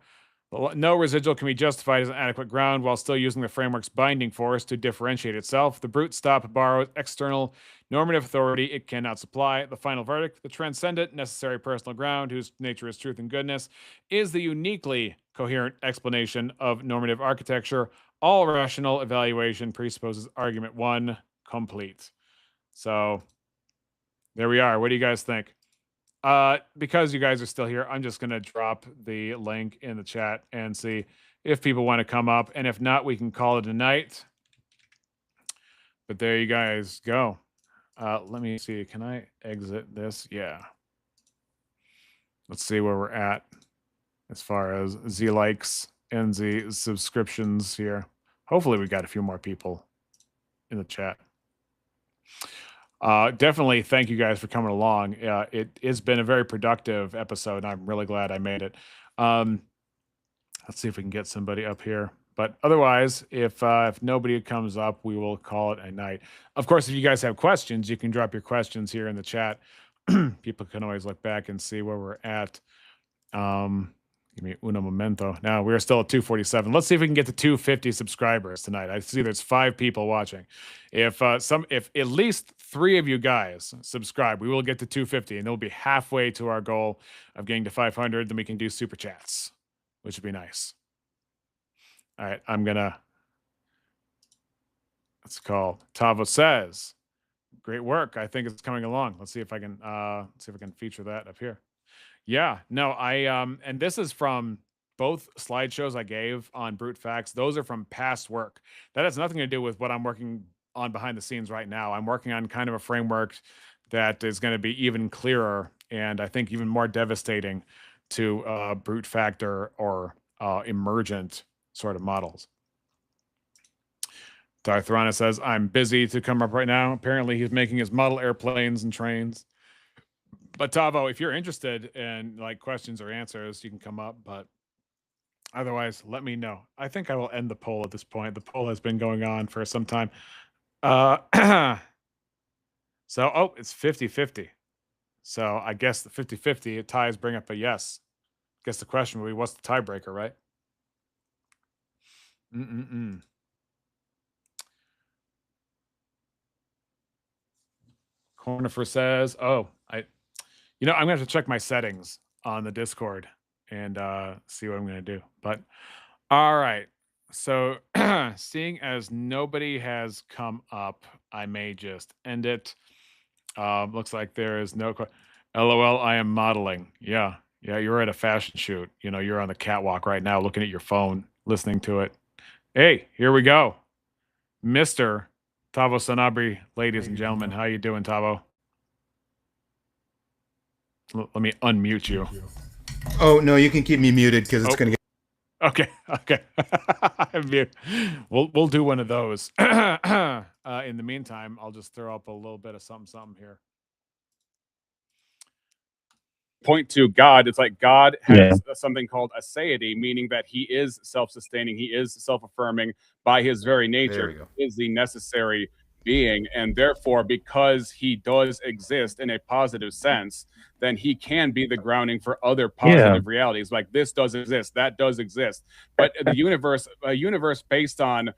No residual can be justified as an adequate ground while still using the framework's binding force to differentiate itself. The brute stop borrows external normative authority it cannot supply. The final verdict, the transcendent necessary personal ground, whose nature is truth and goodness, is the uniquely coherent explanation of normative architecture. All rational evaluation presupposes argument 1 complete. So there we are. What do you guys think? Because you guys are still here, I'm just going to drop the link in the chat and see if people want to come up. And if not, we can call it a night. But there you guys go. Let me see. Can I exit this? Yeah. Let's see where we're at as far as Z likes and Z subscriptions here. Hopefully we got a few more people in the chat. Definitely thank you guys for coming along. It's been a very productive episode, and I'm really glad I made it. Let's see if we can get somebody up here. But otherwise, if nobody comes up, we will call it a night. Of course, if you guys have questions, you can drop your questions here in the chat. People can always look back and see where we're at. Give me uno momento. Now we're still at 247. Let's see if we can get to 250 subscribers tonight. I see there's 5 people watching. If at least 3 of you guys subscribe, we will get to 250, and it'll be halfway to our goal of getting to 500. Then we can do super chats, which would be nice. All right, let's call Tavo says, great work. I think it's coming along. Let's see if I can feature that up here. Yeah, no, and this is from both slideshows I gave on brute facts. Those are from past work. That has nothing to do with what I'm working on behind the scenes right now. I'm working on kind of a framework that is going to be even clearer, and I think even more devastating to brute factor or emergent sort of models. Darthrana says, I'm busy to come up right now. Apparently he's making his model airplanes and trains. But Tavo, if you're interested in like questions or answers, you can come up. But otherwise, let me know. I think I will end the poll at this point. The poll has been going on for some time. So, it's 50-50. So I guess the 50-50 ties bring up a yes. I guess the question will be, what's the tiebreaker, right? Cornifer says, I'm going to have to check my settings on the Discord and see what I'm going to do. But all right. So, seeing as nobody has come up, I may just end it. Looks like there is no. LOL. I am modeling. Yeah, yeah. You're at a fashion shoot. You know, you're on the catwalk right now, looking at your phone, listening to it. Hey, here we go, Mister Tavo Sanabri, ladies and gentlemen. How you doing, Tavo? Let me unmute you. Oh no, you can keep me muted because it's Oh. gonna get. Okay, okay. we'll do one of those. In the meantime, I'll just throw up a little bit of something here. Point to God, it's like God has something called aseity, meaning that he is self-sustaining, he is self-affirming by his very nature, is the necessary being, and therefore, because he does exist in a positive sense, then he can be the grounding for other positive realities. Like this does exist, that does exist, but the universe, a universe based on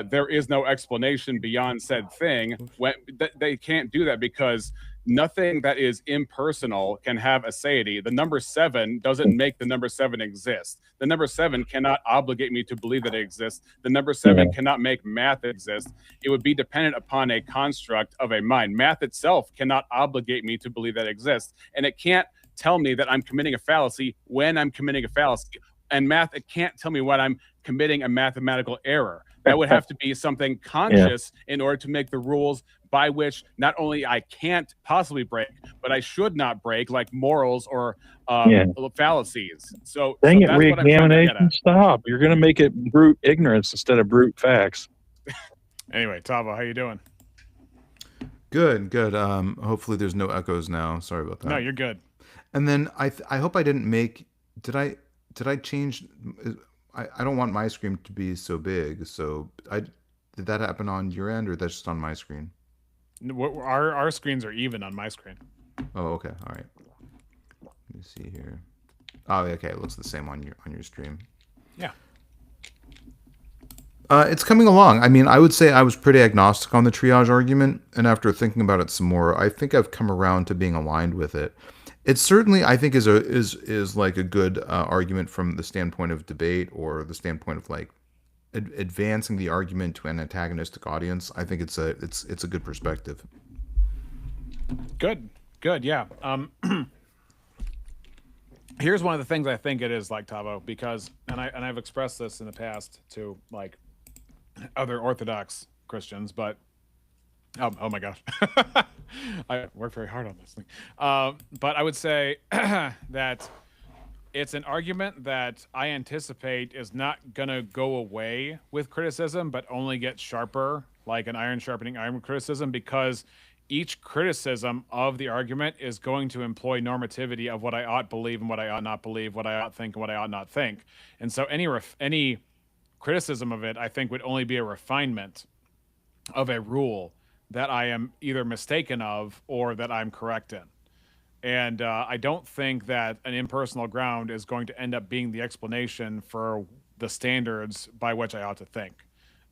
there is no explanation beyond said thing. When they can't do that because nothing that is impersonal can have aseity. The number 7 doesn't make the number 7 exist. The number 7 cannot obligate me to believe that it exists. The number 7 cannot make math exist. It would be dependent upon a construct of a mind. Math itself cannot obligate me to believe that it exists. And it can't tell me that I'm committing a fallacy when I'm committing a fallacy. And math, it can't tell me when I'm committing a mathematical error. That would have to be something conscious in order to make the rules by which not only I can't possibly break, but I should not break, like morals or fallacies. So, dang it, that's what I'm trying to get at. Stop. You're going to make it brute ignorance instead of brute facts. Anyway, Tavo, how you doing? Good, good. Hopefully there's no echoes now. Sorry about that. No, you're good. And then I hope I didn't make. Did I change? I don't want my screen to be so big. So did that happen on your end, or that's just on my screen? Our screens are even on my screen. Oh, okay. All right. Let me see here. Oh, okay. It looks the same on your stream. Yeah. It's coming along. I mean, I would say I was pretty agnostic on the triage argument, and after thinking about it some more, I think I've come around to being aligned with it. It certainly, I think, is like a good argument from the standpoint of debate or the standpoint of like advancing the argument to an antagonistic audience. I think it's a good perspective. Good, yeah. Here's one of the things I think it is like, Tavo, because I've expressed this in the past to like other Orthodox Christians, but oh my gosh, I worked very hard on this thing. But I would say that it's an argument that I anticipate is not gonna go away with criticism, but only get sharper, like an iron sharpening iron criticism, because each criticism of the argument is going to employ normativity of what I ought believe and what I ought not believe, what I ought think and what I ought not think. And so any criticism of it, I think, would only be a refinement of a rule that I am either mistaken of or that I'm correct in. And I don't think that an impersonal ground is going to end up being the explanation for the standards by which I ought to think.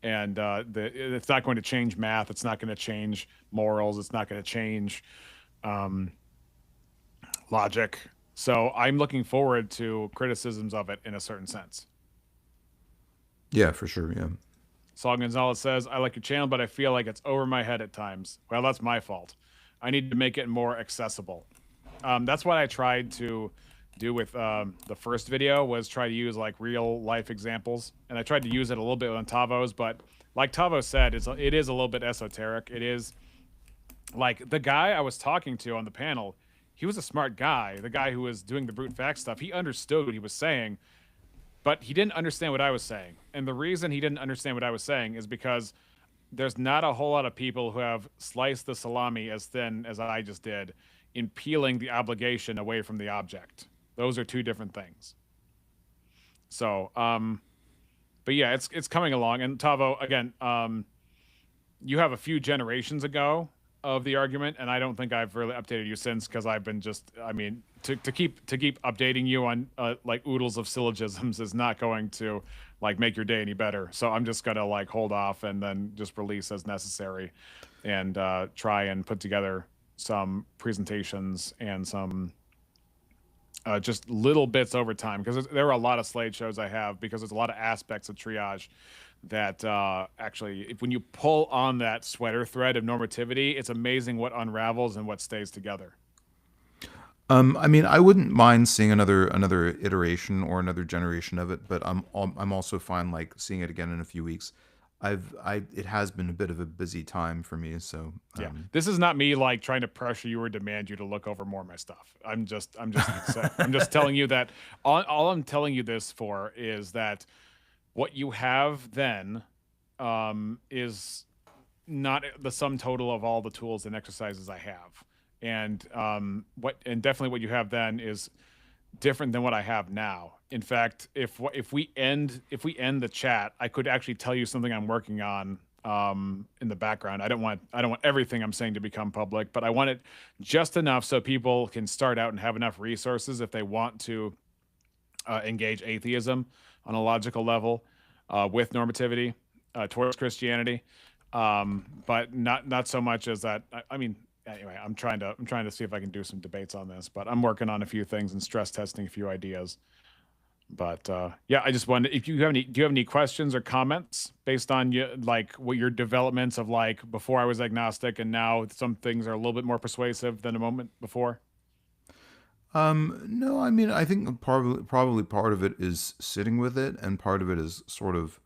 And it's not going to change math. It's not going to change morals. It's not going to change logic. So I'm looking forward to criticisms of it in a certain sense. Yeah, for sure. Yeah. Saul Gonzalez says, I like your channel, but I feel like it's over my head at times. Well, that's my fault. I need to make it more accessible. That's what I tried to do with the first video, was try to use like real life examples. And I tried to use it a little bit on Tavo's, but like Tavo said, it is a little bit esoteric. It is like the guy I was talking to on the panel, he was a smart guy. The guy who was doing the brute fact stuff, he understood what he was saying, but he didn't understand what I was saying. And the reason he didn't understand what I was saying is because there's not a whole lot of people who have sliced the salami as thin as I just did in peeling the obligation away from the object. Those are two different things. So, but yeah, it's coming along. And Tavo, again, you have a few generations ago of the argument, and I don't think I've really updated you since, because I've been just, I mean, to keep updating you on like oodles of syllogisms is not going to like make your day any better. So I'm just gonna like hold off and then just release as necessary, and try and put together some presentations and some just little bits over time, because there are a lot of Slade shows I have, because there's a lot of aspects of triage that actually, when you pull on that sweater thread of normativity, it's amazing what unravels and what stays together. I mean, I wouldn't mind seeing another iteration or another generation of it, but I'm also fine like seeing it again in a few weeks. It has been a bit of a busy time for me, so yeah. This is not me like trying to pressure you or demand you to look over more of my stuff. I'm just I'm just telling you that all I'm telling you this for is that what you have then is not the sum total of all the tools and exercises I have. And definitely what you have then is different than what I have now. In fact, if we end the chat, I could actually tell you something I'm working on in the background. I don't want everything I'm saying to become public, but I want it just enough so people can start out and have enough resources if they want to engage atheism on a logical level with normativity towards Christianity, but not so much as that. I mean, anyway, I'm trying to see if I can do some debates on this, but I'm working on a few things and stress testing a few ideas. But yeah, I just wondered if do you have any questions or comments based on what your developments of like before I was agnostic and now some things are a little bit more persuasive than a moment before? No, I mean, I think probably part of it is sitting with it, and part of it is sort of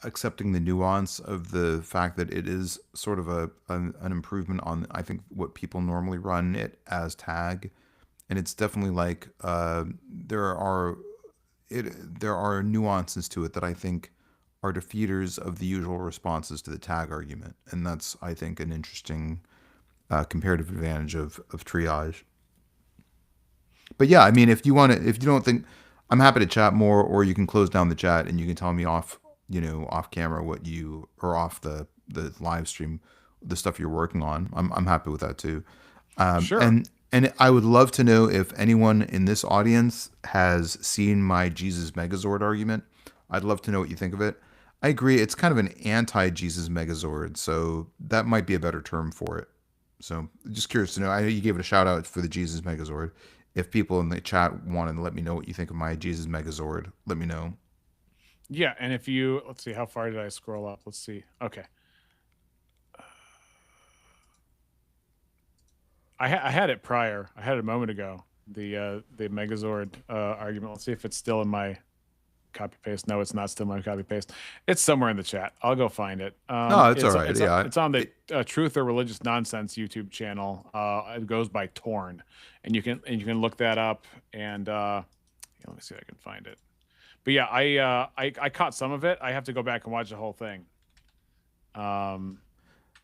accepting the nuance of the fact that it is sort of an improvement on, I think, what people normally run it as tag, and it's definitely like there are nuances to it that I think are defeaters of the usual responses to the tag argument, and that's, I think, an interesting comparative advantage of triage. But yeah, I mean, if you don't think, I'm happy to chat more, or you can close down the chat and you can tell me off camera or off the live stream, the stuff you're working on. I'm happy with that too. Sure. And I would love to know if anyone in this audience has seen my Jesus Megazord argument. I'd love to know what you think of it. I agree, it's kind of an anti-Jesus Megazord, so that might be a better term for it. So just curious to know. I know you gave it a shout out for the Jesus Megazord. If people in the chat wanted to let me know what you think of my Jesus Megazord, let me know. Yeah, and if you, let's see, how far did I scroll up? Let's see. Okay. I had it prior. I had it a moment ago. The Megazord argument. Let's see if it's still in my copy paste. No, it's not still in my copy paste. It's somewhere in the chat. I'll go find it. No, it's all right. It's on the Truth or Religious Nonsense YouTube channel. It goes by Torn, and you can look that up. And let me see if I can find it. But yeah, I caught some of it. I have to go back and watch the whole thing.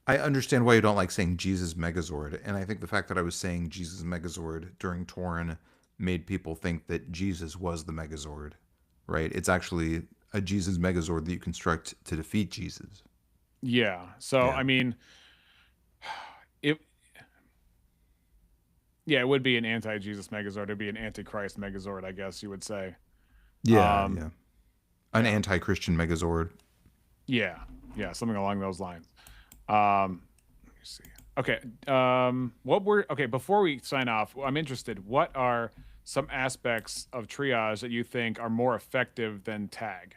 I understand why you don't like saying Jesus Megazord, and I think the fact that I was saying Jesus Megazord during Torn made people think that Jesus was the Megazord, right? It's actually a Jesus Megazord that you construct to defeat Jesus. Yeah. So, yeah. I mean, it would be an anti-Jesus Megazord. It'd be an anti-Christ Megazord, I guess you would say. Yeah, yeah. An anti-Christian Megazord. Yeah, something along those lines. Let me see. Okay. Before we sign off, I'm interested. What are some aspects of triage that you think are more effective than tag?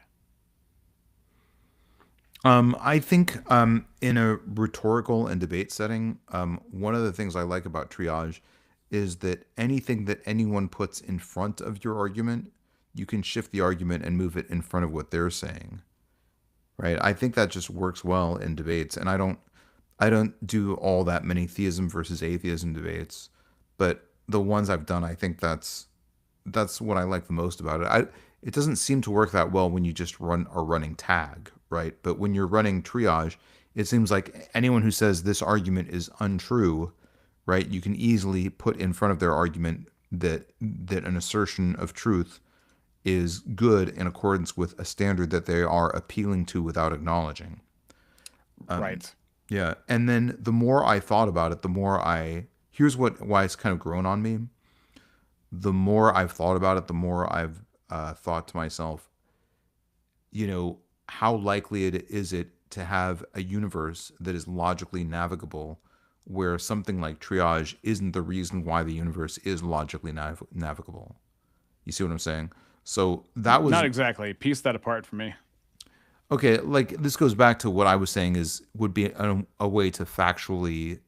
I think in a rhetorical and debate setting, one of the things I like about triage is that anything that anyone puts in front of your argument, you can shift the argument and move it in front of what they're saying. Right? I think that just works well in debates, and I don't do all that many theism versus atheism debates, but the ones I've done, I think that's what I like the most about it. It doesn't seem to work that well when you just are running tag, right? But when you're running triage, it seems like anyone who says this argument is untrue, right? You can easily put in front of their argument that an assertion of truth is good in accordance with a standard that they are appealing to without acknowledging. Right. Yeah. And then the more I thought about it, here's why it's kind of grown on me. The more I've thought about it, the more I've thought to myself, how likely is it to have a universe that is logically navigable where something like triage isn't the reason why the universe is logically navigable. You see what I'm saying? So that was not exactly. Piece that apart for me. Okay, like this goes back to what I was saying would be a way to factually,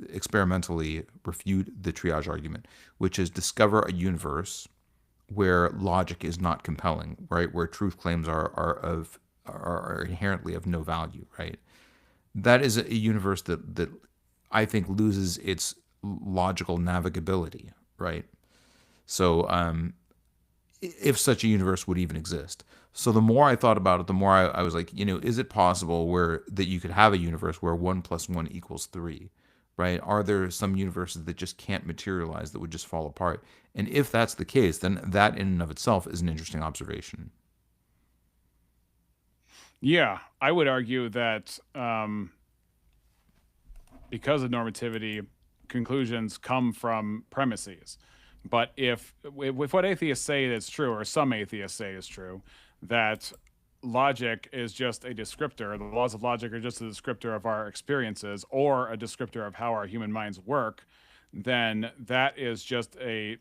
experimentally refute the triage argument, which is discover a universe where logic is not compelling, right? Where truth claims are inherently of no value, right? That is a universe that I think loses its logical navigability, right? So if such a universe would even exist. So the more I thought about it, the more I was like, is it possible that you could have a universe where 1 + 1 = 3, right? Are there some universes that just can't materialize, that would just fall apart? And if that's the case, then that in and of itself is an interesting observation. Yeah, I would argue that because of normativity, conclusions come from premises. But if what atheists say is true, or some atheists say is true, that logic is just a descriptor, the laws of logic are just a descriptor of our experiences, or a descriptor of how our human minds work, then that is just a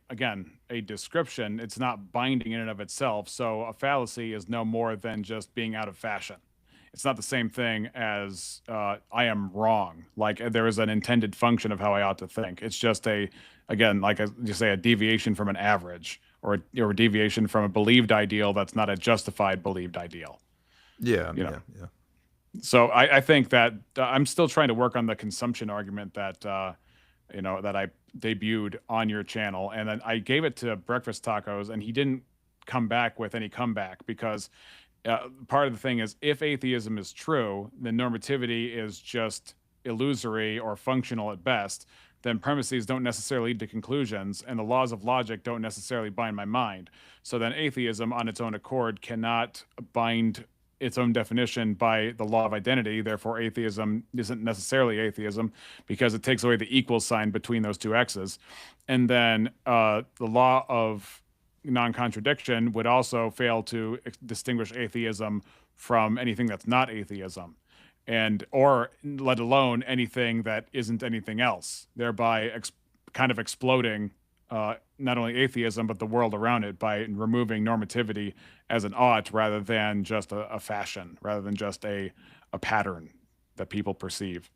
description. It's not binding in and of itself. So a fallacy is no more than just being out of fashion. It's not the same thing as I am wrong. Like there is an intended function of how I ought to think. It's just you say, a deviation from an average, or a deviation from a believed ideal that's not a justified believed ideal. Yeah. So I think that I'm still trying to work on the consumption argument that that I debuted on your channel, and then I gave it to Breakfast Tacos, and he didn't come back with any comeback, because part of the thing is, if atheism is true, then normativity is just illusory or functional at best. Then premises don't necessarily lead to conclusions, and the laws of logic don't necessarily bind my mind. So then atheism on its own accord cannot bind its own definition by the law of identity. Therefore, atheism isn't necessarily atheism, because it takes away the equal sign between those two X's. And then the law of non-contradiction would also fail to distinguish atheism from anything that's not atheism, or let alone anything that isn't anything else, thereby kind of exploding not only atheism but the world around it, by removing normativity as an ought, rather than just a fashion, rather than just a pattern that people perceive.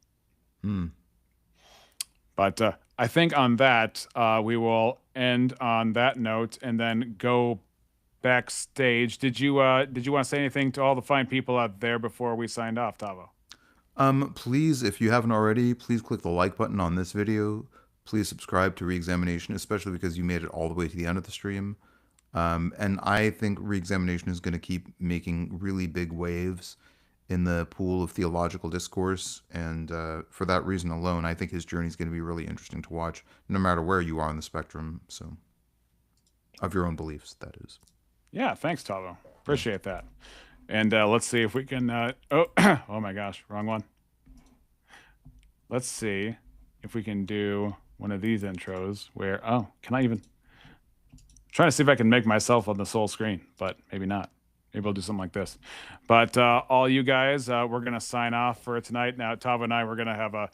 But I think on that, we will end on that note and then go backstage. Did you want to say anything to all the fine people out there before we signed off, Tavo? Please, if you haven't already, please click the like button on this video. Please subscribe to Reexamination, especially because you made it all the way to the end of the stream. And I think Reexamination is going to keep making really big waves in the pool of theological discourse, and for that reason alone, I think his journey is going to be really interesting to watch, no matter where you are on the spectrum. So, of your own beliefs, that is. Yeah, thanks, Tavo. Appreciate that. And let's see if we can. Oh my gosh, wrong one. Let's see if we can do one of these intros where. Oh, can I even? I'm trying to see if I can make myself on the sole screen, but maybe not. Maybe we'll do something like this. But all you guys, we're going to sign off for tonight. Now, Tavo and I, we're going to have a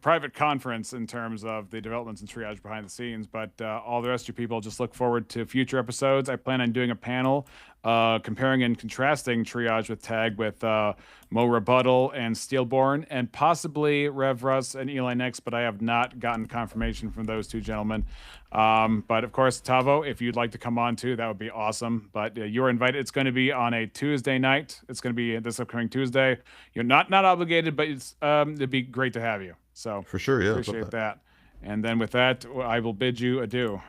private conference in terms of the developments in triage behind the scenes. But all the rest of you people, just look forward to future episodes. I plan on doing a panel comparing and contrasting triage with tag with Mo Rebuttal and Steelborn, and possibly Rev Russ and Eli Next, but I have not gotten confirmation from those two gentlemen. But of course, Tavo, if you'd like to come on too, that would be awesome. But you're invited. It's going to be on a Tuesday night. It's going to be this upcoming Tuesday. You're not obligated, but it's it'd be great to have you. So for sure, yeah, appreciate that. And then with that, I will bid you adieu.